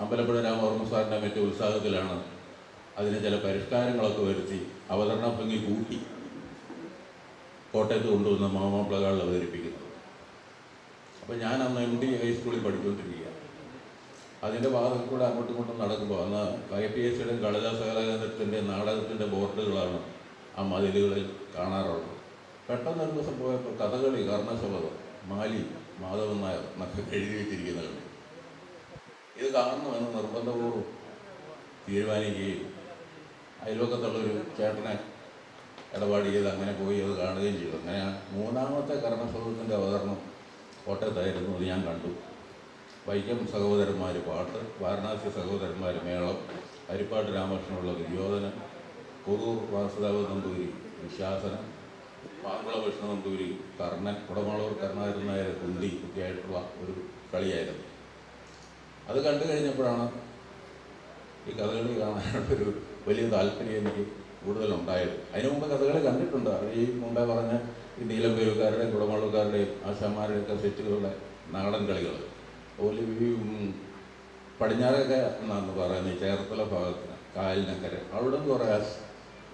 Speaker 11: അമ്പലപ്പുഴ രാമവർമ്മ സാറിൻ്റെ മറ്റു ഉത്സാഹത്തിലാണ് അതിന് ചില പരിഷ്കാരങ്ങളൊക്കെ വരുത്തി അവതരണ ഭംഗി കൂട്ടി കോട്ടയത്ത് കൊണ്ടുവന്ന് മാമാപ്ലകളിൽ അവതരിപ്പിക്കുന്നത്. അപ്പോൾ ഞാൻ അന്ന് MD ഹൈസ്കൂളിൽ പഠിച്ചുകൊണ്ടിരിക്കുക. അതിൻ്റെ ഭാഗത്ത് കൂടെ അങ്ങോട്ടും ഇങ്ങോട്ടും നടക്കുമ്പോൾ അന്ന് IPSCയുടെയും കാളിദാസകലാ കേന്ദ്രത്തിൻ്റെ നാടകത്തിൻ്റെ ബോർഡുകളാണ് ആ മതിലുകളിൽ കാണാറുള്ളത്. പെട്ടെന്ന് ഒരു ദിവസം പോയപ്പോൾ കഥകളി കർണശബദം മാലി മാധവൻ നായർ എന്നൊക്കെ എഴുതി വെച്ചിരിക്കുന്നുണ്ട്. ഇത് കാണണമെന്ന് നിർബന്ധപൂർവ്വം തീരുമാനിക്കുകയും അയൽവക്കത്തുള്ളൊരു ചേട്ടനെ ഇടപാട് ചെയ്ത് അങ്ങനെ പോയി അത് കാണുകയും ചെയ്തു. അങ്ങനെ മൂന്നാമത്തെ കർണശബദത്തിൻ്റെ അവതരണം കോട്ടയത്തായിരുന്നു. അത് ഞാൻ കണ്ടു. വൈക്കം സഹോദരന്മാർ പാട്ട്, വാരണാസി സഹോദരന്മാർ മേളം, ഹരിപ്പാട്ട് രാമകൃഷ്ണപിള്ള ദുര്യോധനൻ, കൊറൂർ വാസുദേവ നമ്പൂരി നിശാസനം, പാർക്കുള കൃഷ്ണ നമ്പൂരി കർണൻ, കുടമാളൂർ കരുണാകരനായ കുന്തി ഒക്കെ ആയിട്ടുള്ള ഒരു കളിയായിരുന്നു. അത് കണ്ടു കഴിഞ്ഞപ്പോഴാണ് ഈ കഥകളി കാണാനായിട്ടൊരു വലിയ താല്പര്യം എനിക്ക് കൂടുതലുണ്ടായത്. അതിനു മുമ്പ് കഥകളി കണ്ടിട്ടുണ്ട്. അത് ഈ മുമ്പേ പറഞ്ഞ ഈ നീലമ്പേരുകാരുടെയും കുടമാളൂർക്കാരുടെയും ആശാന്മാരുടെയൊക്കെ സെറ്റുകളുടെ നാടൻ കളികൾ. അതുപോലെ ഈ പടിഞ്ഞാറൊക്കെ എന്നാന്ന് പറയുന്നത് ഈ ചേർത്തല ഭാഗത്തിന് കായലിനക്കര അവിടെ നിന്ന്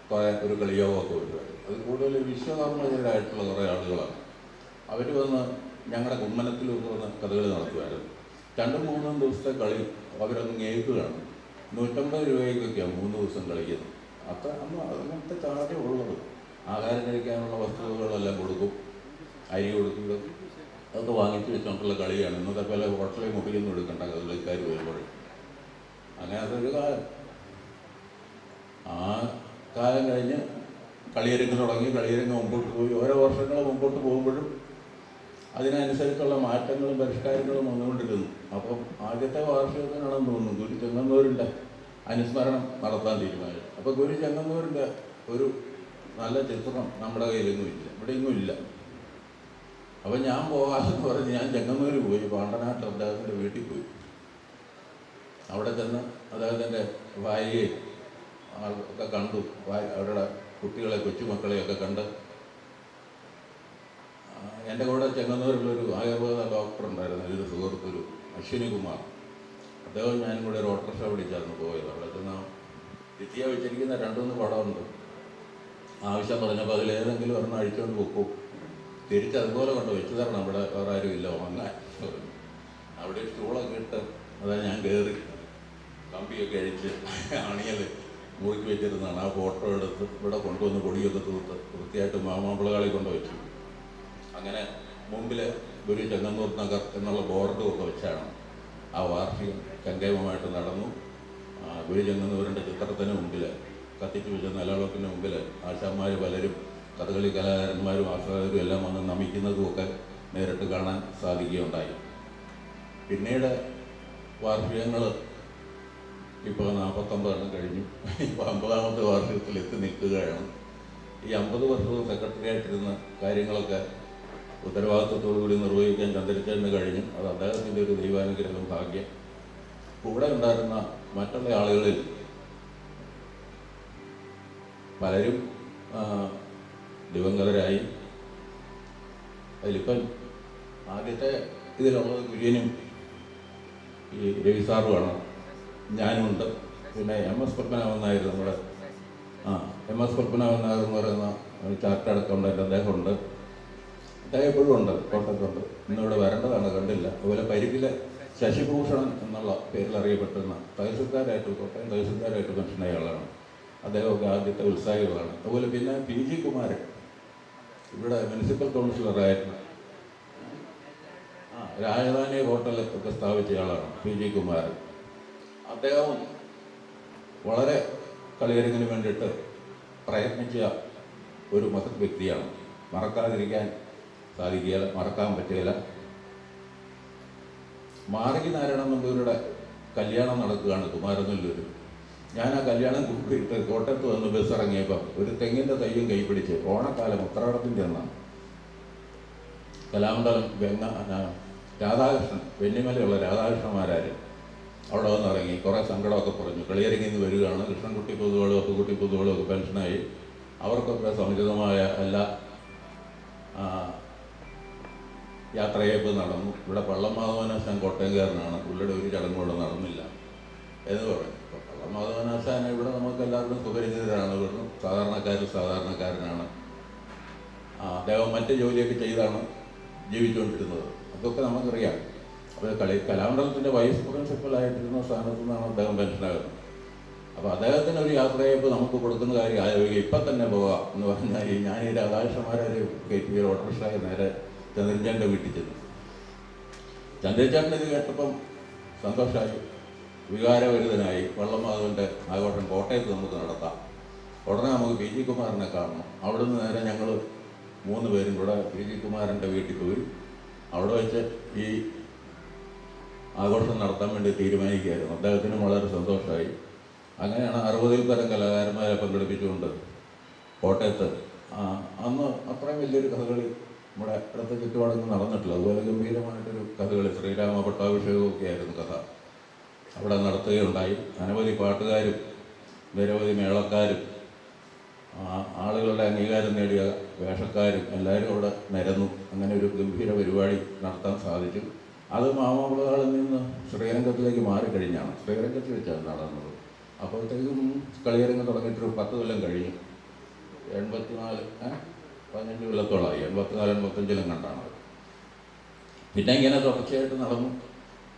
Speaker 11: കുറേ ഒരു കളിയോഗമൊക്കെ വരുമായിരുന്നു. അത് കൂടുതൽ വിശ്വകർമ്മജരായിട്ടുള്ള കുറേ ആളുകളാണ്. അവർ വന്ന് ഞങ്ങളുടെ കുമ്മനത്തിലൊക്കെ വന്ന് കഥകളി നടത്തുമായിരുന്നു. 2-3 ദിവസത്തെ കളി അവരൊന്ന് കേൾക്കുകയാണ്. 150 രൂപയ്ക്കൊക്കെയാണ് 3 ദിവസം കളിക്കുന്നത്. അത്ര അന്ന് അങ്ങനത്തെ ചാർജേ ഉള്ളത്. ആഹാരം കഴിക്കാനുള്ള വസ്തുക്കളെല്ലാം കൊടുക്കും, അരി കൊടുക്കുക, അതൊക്കെ വാങ്ങിച്ച് വെച്ചുകൊണ്ടുള്ള കളിയാണ്. ഇന്നത്തെ പോലെ ഹോട്ടലിൽ മുറിയൊന്നും എടുക്കേണ്ട കഥകളിക്കാർ വരുമ്പോൾ. അങ്ങനെ അതൊരു കാലം. ആ കാലം കഴിഞ്ഞ് കളിയരങ്ങ് തുടങ്ങി. കളിയരങ്ങ് മുമ്പോട്ട് പോയി. ഓരോ വർഷങ്ങൾ മുമ്പോട്ട് പോകുമ്പോഴും അതിനനുസരിച്ചുള്ള മാറ്റങ്ങളും പരിഷ്കാരങ്ങളും വന്നുകൊണ്ടിരുന്നു. അപ്പം ആദ്യത്തെ വാർഷികത്തിനാണെന്ന് തോന്നുന്നു ഗുരു ചെങ്ങന്നൂരിൻ്റെ അനുസ്മരണം നടത്താൻ തീരുമാനിച്ചു. അപ്പോൾ ഗുരു ചെങ്ങന്നൂരിൻ്റെ ഒരു നല്ല ചിത്രം നമ്മുടെ കയ്യിലെങ്ങും ഇല്ല, ഇവിടെയെങ്ങും ഇല്ല. അപ്പം ഞാൻ പോകാമെന്ന് പറഞ്ഞ് ഞാൻ ചെങ്ങന്നൂർ പോയി. പാണ്ടനാട്ടിൽ അദ്ദേഹത്തിൻ്റെ വീട്ടിൽ പോയി. അവിടെ ചെന്ന് അദ്ദേഹത്തിൻ്റെ ഭാര്യയെ ഒക്കെ കണ്ടു. അവരുടെ കുട്ടികളെ കൊച്ചുമക്കളെയൊക്കെ കണ്ട്. എൻ്റെ കൂടെ ചെങ്ങന്നൂരിലൊരു ആയുർവേദ ഡോക്ടർ ഉണ്ടായിരുന്നു, ഒരു സുഹൃത്തൊരു അശ്വിനി കുമാർ. അദ്ദേഹം ഞാനും കൂടെ ഒരു ഓട്ടോറിക്ഷ പിടിച്ചായിരുന്നു പോയത്. അവിടെ ചെന്ന് തിത്തിയ വെച്ചിരിക്കുന്ന 2-3 പടമുണ്ട്. ആവശ്യം പറഞ്ഞപ്പോൾ അതിലേതെങ്കിലും ഒരെണ്ണം അഴിച്ചുകൊണ്ട് വെക്കും. തിരിച്ചതുപോലെ കൊണ്ട് വെച്ചു തരണം, അവിടെ വേറെ ആരും ഇല്ല വാങ്ങാൻ. അവിടെ സ്റ്റൂളൊക്കെ ഇട്ട് അതായത് ഞാൻ കയറി കമ്പിയൊക്കെ അഴിച്ച് അണിയൽ മുറുക്കി വെച്ചിരുന്നതാണ്. ആ ഫോട്ടോ എടുത്ത് ഇവിടെ കൊണ്ടുവന്ന് പൊടിയൊക്കെ തൂത്ത് വൃത്തിയായിട്ട് മാമാപ്പിളകാളി കൊണ്ടുവച്ചു. അങ്ങനെ മുമ്പിൽ ഗുരു ചെങ്ങന്നൂർ നഗർ എന്നുള്ള ബോർഡും ഒക്കെ വെച്ചാണ് ആ വാർഷികം കങ്കേമമായിട്ട് നടന്നു. ഗുരു ചെങ്ങന്നൂരിൻ്റെ ചിത്രത്തിന് മുമ്പിൽ കത്തിച്ചു വെച്ച നിലവിളക്കിന് മുമ്പിൽ ആശാന്മാർ പലരും കഥകളി കലാകാരന്മാരും ആസ്വാദകരും എല്ലാം വന്ന് നമിക്കുന്നതും ഒക്കെ നേരിട്ട് കാണാൻ സാധിക്കുകയുണ്ടായി. പിന്നീട് വാർഷികങ്ങൾ ഇപ്പോൾ 49 കഴിഞ്ഞു. ഇപ്പോൾ 50ാമത്തെ വാർഷികത്തിൽ എത്തി നിൽക്കുകയാണ്. ഈ 50 വർഷവും സെക്രട്ടറിയായിട്ടിരുന്ന കാര്യങ്ങളൊക്കെ ഉത്തരവാദിത്വത്തോടുകൂടി നിർവഹിക്കാൻ ചന്ദ്രചേട്ടന് കഴിഞ്ഞു. അത് അദ്ദേഹത്തിൻ്റെ ഒരു ദൈവാനുഗ്രഹം, ഭാഗ്യം. കൂടെ ഉണ്ടായിരുന്ന മറ്റുള്ള ആളുകളിൽ പലരും ദിവംഗതരായി. അതിലിപ്പം ആദ്യത്തെ ഇതിലുള്ളത് കുര്യനും ഈ രവി സാറുമാണ്, ഞാനുമുണ്ട്, പിന്നെ MS പത്മനാഭൻ നായർ നമ്മുടെ MS പത്മനാഭൻ നായർ എന്ന് പറയുന്ന ചാർട്ടേഡ് അക്കൗണ്ടൻ്റ് അദ്ദേഹമുണ്ട്. അദ്ദേഹം എപ്പോഴും ഉണ്ട്, കോട്ടയത്തുണ്ട്. ഇന്നിവിടെ വരേണ്ടതാണ്, കണ്ടില്ല. അതുപോലെ പരിക്കിലെ ശശിഭൂഷണൻ എന്നുള്ള പേരിൽ അറിയപ്പെട്ടിരുന്ന കോട്ടയം തഹസിൽദാരായിട്ട് പെൻഷനായ ആളാണ്. അദ്ദേഹമൊക്കെ ആദ്യത്തെ ഉത്സാഹികളാണ്. അതുപോലെ പിന്നെ PG കുമാരൻ ഇവിടെ മുനിസിപ്പൽ കൗൺസിലറായിരുന്നു. രാജധാനി ഹോട്ടലൊക്കെ സ്ഥാപിച്ച ആളാണ് PG കുമാരൻ. അദ്ദേഹം വളരെ കളിയരങ്ങിന് വേണ്ടിയിട്ട് പ്രയത്നിച്ച ഒരു മഹത് വ്യക്തിയാണ്. മറക്കാതിരിക്കാൻ സാധിക്കുകയില്ല, മറക്കാൻ പറ്റുകയില്ല. മാറകി നാരായണൻ നമ്പൂതിരിയുടെ കല്യാണം നടക്കുകയാണ് കുമാരനെല്ലൂർ. ഞാൻ ആ കല്യാണം കൂട്ടിയിട്ട് കോട്ടയത്ത് വന്ന് ബസ് ഇറങ്ങിയപ്പോൾ ഒരു തെങ്ങിൻ്റെ തയ്യും കൈ പിടിച്ച് ഓണക്കാലം ഉത്രാടത്തിൻ്റെ ഒന്നാണ് കലാമണ്ഡലം രാധാകൃഷ്ണൻ, വെന്നിമലയുള്ള രാധാകൃഷ്ണന്മാരാർ അവിടെ വന്ന് ഇറങ്ങി. കുറേ സങ്കടമൊക്കെ പറഞ്ഞു. കളിയരങ്ങിൽ നിന്ന് വരികയാണ്. കൃഷ്ണൻകുട്ടി പൊതുവളും അപ്പുകുട്ടി പൊതുവളും ഒക്കെ പെൻഷനായി. അവർക്കൊക്കെ സമുചിതമായ എല്ലാ യാത്രയയപ്പ് നടന്നു. ഇവിടെ പള്ളമാധവനാശാൻ കോട്ടയംകാരനാണ്, പുള്ളിയുടെ ഒരു ചടങ്ങുകൂടെ നടന്നില്ല എന്ന് പറഞ്ഞു. പള്ളമാധവനാശാൻ ഇവിടെ നമുക്ക് എല്ലാവരും സുപരിചിതരാണ്. വെറും സാധാരണക്കാരനാണ്. അദ്ദേഹം മറ്റ് ജോലിയൊക്കെ ചെയ്താണ് ജീവിച്ചുകൊണ്ടിരുന്നത്. അതൊക്കെ നമുക്കറിയാം. അപ്പോൾ കലാമണ്ഡലത്തിൻ്റെ വൈസ് പ്രിൻസിപ്പലായിട്ടിരുന്ന സ്ഥാനത്തു നിന്നാണ് അദ്ദേഹം പെൻഷനാകുന്നത്. അപ്പോൾ അദ്ദേഹത്തിന് ഒരു യാത്രയയപ്പ് നമുക്ക് കൊടുക്കുന്ന കാര്യം ആലോചിക്കുക. ഇപ്പം തന്നെ പോകാം എന്ന് പറഞ്ഞാൽ ഞാൻ ഈ രാധാകൃഷ്ണന്മാരെ കയറ്റി ഓട്ടോറിക്ഷയെ നേരെ ചന്ദ്രചേട്ടൻ്റെ വീട്ടിൽ ചെന്നു. ചന്ദ്രചേട്ടൻ ഇത് കേട്ടപ്പം സന്തോഷമായി, വികാരഭരിതനായി. വള്ളമാധവൻ്റെ ആഘോഷം കോട്ടയത്ത് നമുക്ക് നടത്താം, ഉടനെ നമുക്ക് PG കുമാരനെ കാണണം. അവിടെ നിന്ന് നേരെ ഞങ്ങൾ 3 പേരും കൂടെ PG കുമാരൻ്റെ വീട്ടിൽ പോയി. അവിടെ വെച്ച് ഈ ആഘോഷം നടത്താൻ വേണ്ടി തീരുമാനിക്കുകയായിരുന്നു. അദ്ദേഹത്തിനും വളരെ സന്തോഷമായി. അങ്ങനെയാണ് 60-ൽ പരം കലാകാരന്മാരെ പങ്കെടുപ്പിച്ചുകൊണ്ട് കോട്ടയത്ത് അന്ന് അത്രയും വലിയൊരു കഥകളി നമ്മുടെ അടുത്ത ചുറ്റുപാടൊന്നും നടന്നിട്ടില്ല. അതുപോലെ ഗംഭീരമായിട്ടൊരു കഥകളി ശ്രീരാമ പട്ടാഭിഷേകമൊക്കെ ആയിരുന്നു കഥ അവിടെ നടത്തുകയുണ്ടായി. അനവധി പാട്ടുകാരും നിരവധി മേളക്കാരും ആളുകളുടെ അംഗീകാരം നേടിയ വേഷക്കാരും എല്ലാവരും അവിടെ നിരന്നു. അങ്ങനെ ഒരു ഗംഭീര പരിപാടി നടത്താൻ സാധിച്ചു. അത് മാമാപിളകളിൽ നിന്ന് ശ്രീരംഗത്തിലേക്ക് മാറിക്കഴിഞ്ഞാണ്, ശ്രീരംഗത്ത് വെച്ചാണ് നടന്നത്. അപ്പോഴത്തേക്കും കളിയരങ്ങ് തുടങ്ങിയിട്ടൊരു 10 കൊല്ലം കഴിഞ്ഞു. 15 കൊല്ലത്തോളമായി. 84-85 കണ്ടാണ്. പിന്നെ ഇങ്ങനെ തുടർച്ചയായിട്ട് നടന്നു.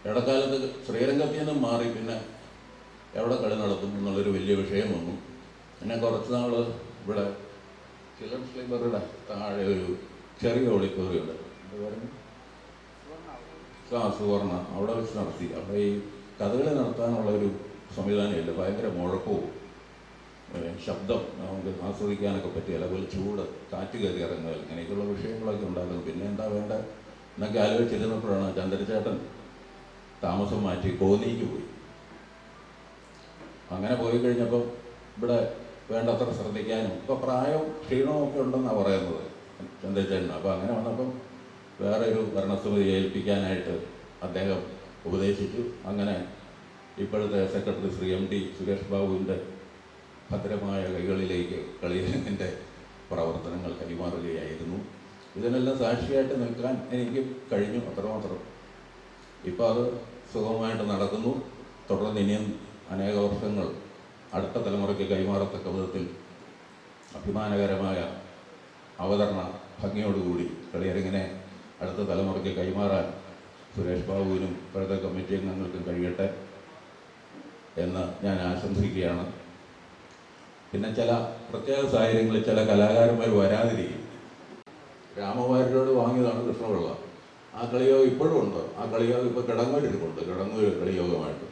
Speaker 11: ഇടക്കാലത്ത് ശ്രീരംഗത്തിൽ നിന്നും മാറി പിന്നെ എവിടെ കളി നടത്തും എന്നുള്ളൊരു വലിയ വിഷയം വന്നു. പിന്നെ കുറച്ച് നാൾ ഇവിടെ ചിൽഡ്രൻസ് ലൈബ്രറിയുടെ താഴെ ഒരു ചെറിയ ഓഡിറ്റോറിയം ഉണ്ട്, സുവർണ, അവിടെ വെച്ച് നടത്തി. അവിടെ ഈ കഥകളി നടത്താനുള്ളൊരു സംവിധാനമില്ല. ഭയങ്കര മുഴക്കവും ശബ്ദം നമുക്ക് ആസ്വദിക്കാനൊക്കെ പറ്റിയല്ല. അതുപോലെ ചൂട്, കാറ്റ് കയറി ഇറങ്ങുക, ഇങ്ങനെയൊക്കെയുള്ള വിഷയങ്ങളൊക്കെ ഉണ്ടാകുന്നു. പിന്നെ എന്താ വേണ്ട എന്നൊക്കെ ആലോചിച്ചിരുന്നപ്പോഴാണ് ചന്ദ്രചേട്ടൻ താമസം മാറ്റി കോന്നിക്ക് പോയി. അങ്ങനെ പോയി കഴിഞ്ഞപ്പോൾ ഇവിടെ വേണ്ടത്ര ശ്രദ്ധിക്കാനും ഇപ്പോൾ പ്രായം ക്ഷീണവും ഒക്കെ ഉണ്ടെന്നാണ് പറയുന്നത് ചന്ദ്രചേട്ടന്. അപ്പോൾ അങ്ങനെ വന്നപ്പം വേറെ ഒരു ഭരണസമിതി ഏൽപ്പിക്കാനായിട്ട് അദ്ദേഹം ഉപദേശിച്ചു. അങ്ങനെ ഇപ്പോഴത്തെ സെക്രട്ടറി ശ്രീ MD സുരേഷ് ബാബുവിൻ്റെ ഭദ്രമായ കൈകളിലേക്ക് കളിയരങ്ങിൻ്റെ പ്രവർത്തനങ്ങൾ കൈമാറുകയായിരുന്നു. ഇതിനെല്ലാം സാക്ഷിയായിട്ട് നിൽക്കാൻ എനിക്ക് കഴിഞ്ഞു, അത്രമാത്രം. ഇപ്പോൾ അത് സുഗമമായിട്ട് നടക്കുന്നു. തുടർന്ന് ഇനിയും അനേക വർഷങ്ങൾ അടുത്ത തലമുറയ്ക്ക് കൈമാറത്തക്ക വിധത്തിൽ അഭിമാനകരമായ അവതരണ ഭംഗിയോടുകൂടി കളിയരങ്ങിനെ അടുത്ത തലമുറയ്ക്ക് കൈമാറാൻ സുരേഷ് ബാബുവിനും ഇപ്പോഴത്തെ കമ്മിറ്റി അംഗങ്ങൾക്കും കഴിയട്ടെ എന്ന് ഞാൻ ആശംസിക്കുകയാണ്. പിന്നെ ചില പ്രത്യേക സാഹചര്യങ്ങളിൽ ചില കലാകാരന്മാർ വരാതിരിക്കും. രാമവാര്യരോട് വാങ്ങിയതാണ് കൃഷ്ണപിള്ള. ആ കളിയോഗം ഇപ്പോഴും ഉണ്ട്. ആ കളിയോഗം ഇപ്പോൾ കിടങ്ങൂരിലുണ്ട്, കിടങ്ങൂർ കളിയോഗമായിട്ട്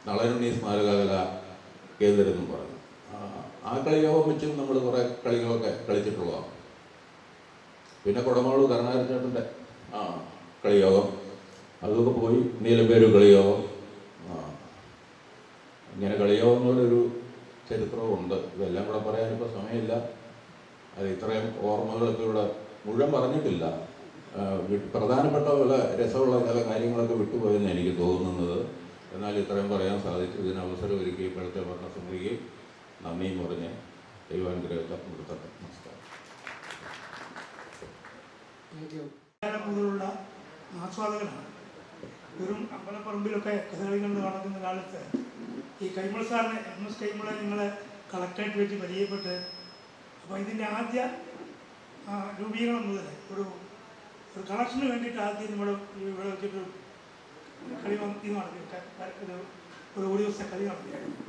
Speaker 11: നളനുണ്ണി സ്മാരക കലാ കേന്ദ്രം എന്നും പറഞ്ഞു. ആ കളിയോഗം വെച്ചും നമ്മൾ കുറേ കളികളൊക്കെ കളിച്ചിട്ടുള്ളതാണ്. പിന്നെ കുടമാളൂർ കരുണാകരച്ചേട്ടൻ്റെ കളിയോഗം, അതൊക്കെ പോയി. നീലമ്പേര് കളിയോഗം, ഇങ്ങനെ കളിയോഗങ്ങളൊരു ചരിത്രമുണ്ട്. ഇതെല്ലാം കൂടെ പറയാനിപ്പോൾ സമയമില്ല. അത് ഇത്രയും ഓർമ്മകളൊക്കെ ഇവിടെ മുഴുവൻ പറഞ്ഞിട്ടില്ല. പ്രധാനപ്പെട്ട പല രസമുള്ള ചില കാര്യങ്ങളൊക്കെ വിട്ടുപോയെന്ന് എനിക്ക് തോന്നുന്നത്. എന്നാൽ ഇത്രയും പറയാൻ സാധിച്ചു. ഇതിന് അവസരം ഒരുക്കി ഇപ്പോഴത്തെ ഭരണസമിതിക്ക് നന്ദിയും പറഞ്ഞ് ദൈവാനുഗ്രഹത്തെ കൊടുത്തട്ടെ. നമസ്കാരം.
Speaker 12: മുതലുള്ള ആസ്വാദകനാണ്. വെറും അമ്പലപ്പുറം പറമ്പിലൊക്കെ കഥകളി കണ്ട് നടക്കുന്ന കാലത്ത് ഈ കൈമൾ സാറിനെ MS കൈമളെ ഞങ്ങൾ കളക്ടറേറ്റ് വെച്ച് പരിചയപ്പെട്ട്, അപ്പോൾ ഇതിൻ്റെ ആദ്യ രൂപീകരണം മുതൽ ഒരു കളക്ഷന് വേണ്ടിയിട്ട് ആദ്യം നമ്മൾ ഇവിടെ വെച്ചിട്ടൊരു കളി ഇത് നടത്തി, ഒരു ദിവസത്തെ കളി നടത്തിയായിരുന്നു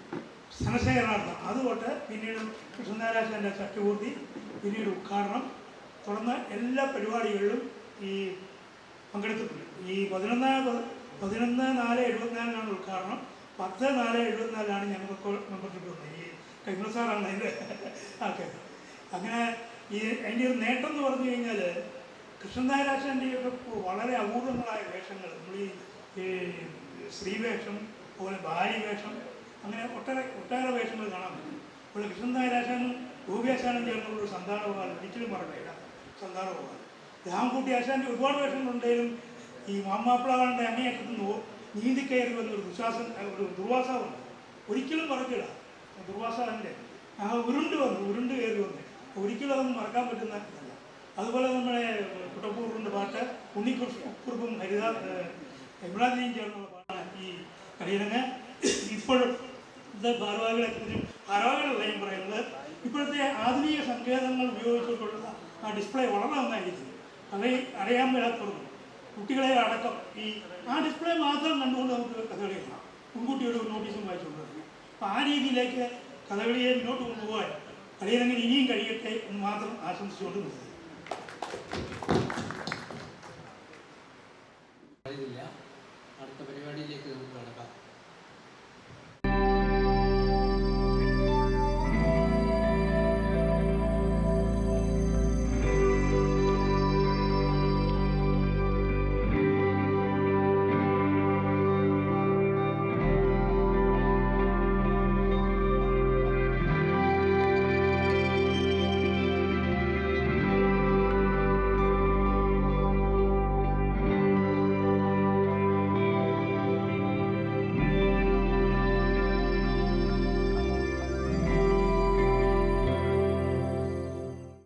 Speaker 12: ധനശേഖരണാർത്ഥം. അതുകൊണ്ട് പിന്നീട് കൃഷ്ണനാരായണൻ്റെ ചട്ടുപൂർത്തി, പിന്നീട് ഉദ്ഘാടനം, തുടർന്ന് എല്ലാ പരിപാടികളിലും ഈ പങ്കെടുത്തിട്ടുണ്ട്. ഈ 11/4/74 ഉദ്ഘാടനം, 10/4/74 ഞങ്ങൾക്ക് മെമ്പർഷിപ്പ് വന്നത്. ഈ കൈമൾ സാറാണ് അതിൻ്റെ ആൾക്കാർ. അങ്ങനെ ഈ അതിൻ്റെ ഒരു നേട്ടം എന്ന് പറഞ്ഞു കഴിഞ്ഞാൽ കൃഷ്ണനാരായണൻ്റെയൊക്കെ വളരെ അപൂർവങ്ങളായ വേഷങ്ങൾ, നമ്മൾ ഈ സ്ത്രീവേഷം, അതുപോലെ ഭാര്യവേഷം, അങ്ങനെ ഒട്ടേറെ വേഷങ്ങൾ കാണാൻ പറ്റും. ഇപ്പോൾ കൃഷ്ണനാരായണനും രൂപയാശാനും ചേർന്നുള്ളൊരു സന്താനഭോഗം ഒരിക്കലും പറഞ്ഞില്ല. സന്താനഭോഗം രാമൻകുട്ടി ആശാൻ്റെ ഒരുപാട് വേഷങ്ങളുണ്ടെങ്കിലും ഈ മാമാപ്പിളകളുടെ അങ്ങേയറ്റത്ത് നീന്തി കയറി വന്നൊരു ദുർവാസാവുണ്ട്. ഒരിക്കലും മറക്കില്ല. ദുർവാസാവിൻ്റെ ഉരുണ്ട് കയറി വന്ന് ഒരിക്കലും അതൊന്നും മറക്കാൻ പറ്റുന്ന ഇതല്ല. അതുപോലെ നമ്മുടെ കുട്ടപ്പൂറിൻ്റെ പാട്ട്, ഉണ്ണിക്കുറുപ്പും ഇബ്രാഹിം ചേർന്നുള്ള പാട്ടാണ് ഈ കളിയിലങ്ങ്. ഇപ്പോഴും ഭാരവാഹികളല്ല ഞാൻ പറയുന്നത്, ഇപ്പോഴത്തെ ആധുനിക സങ്കേതങ്ങൾ ഉപയോഗിച്ചിട്ടുള്ള ആ ഡിസ്പ്ലേ വളരെ നന്നായിരിക്കും. അറിയാൻ മേലാത്തവർക്ക് കുട്ടികളെ അടക്കം ഈ ആ ഡിസ്പ്ലേ മാത്രം കണ്ടുകൊണ്ട് നമുക്ക് കഥകളി കാണാം. മുൻകൂട്ടി ഒരു നോട്ടീസും വായിച്ചുകൊണ്ടിരിക്കുക. അപ്പോൾ ആ രീതിയിലേക്ക് കഥകളിയെ മുന്നോട്ട് കൊണ്ടുപോകാൻ കളിയിലങ്ങനെ ഇനിയും കഴിയട്ടെ എന്ന് മാത്രം ആശംസിച്ചുകൊണ്ട് നിർത്തുന്നു.
Speaker 9: അടുത്ത പരിപാടിയിലേക്ക് നമുക്ക് കടക്കാം.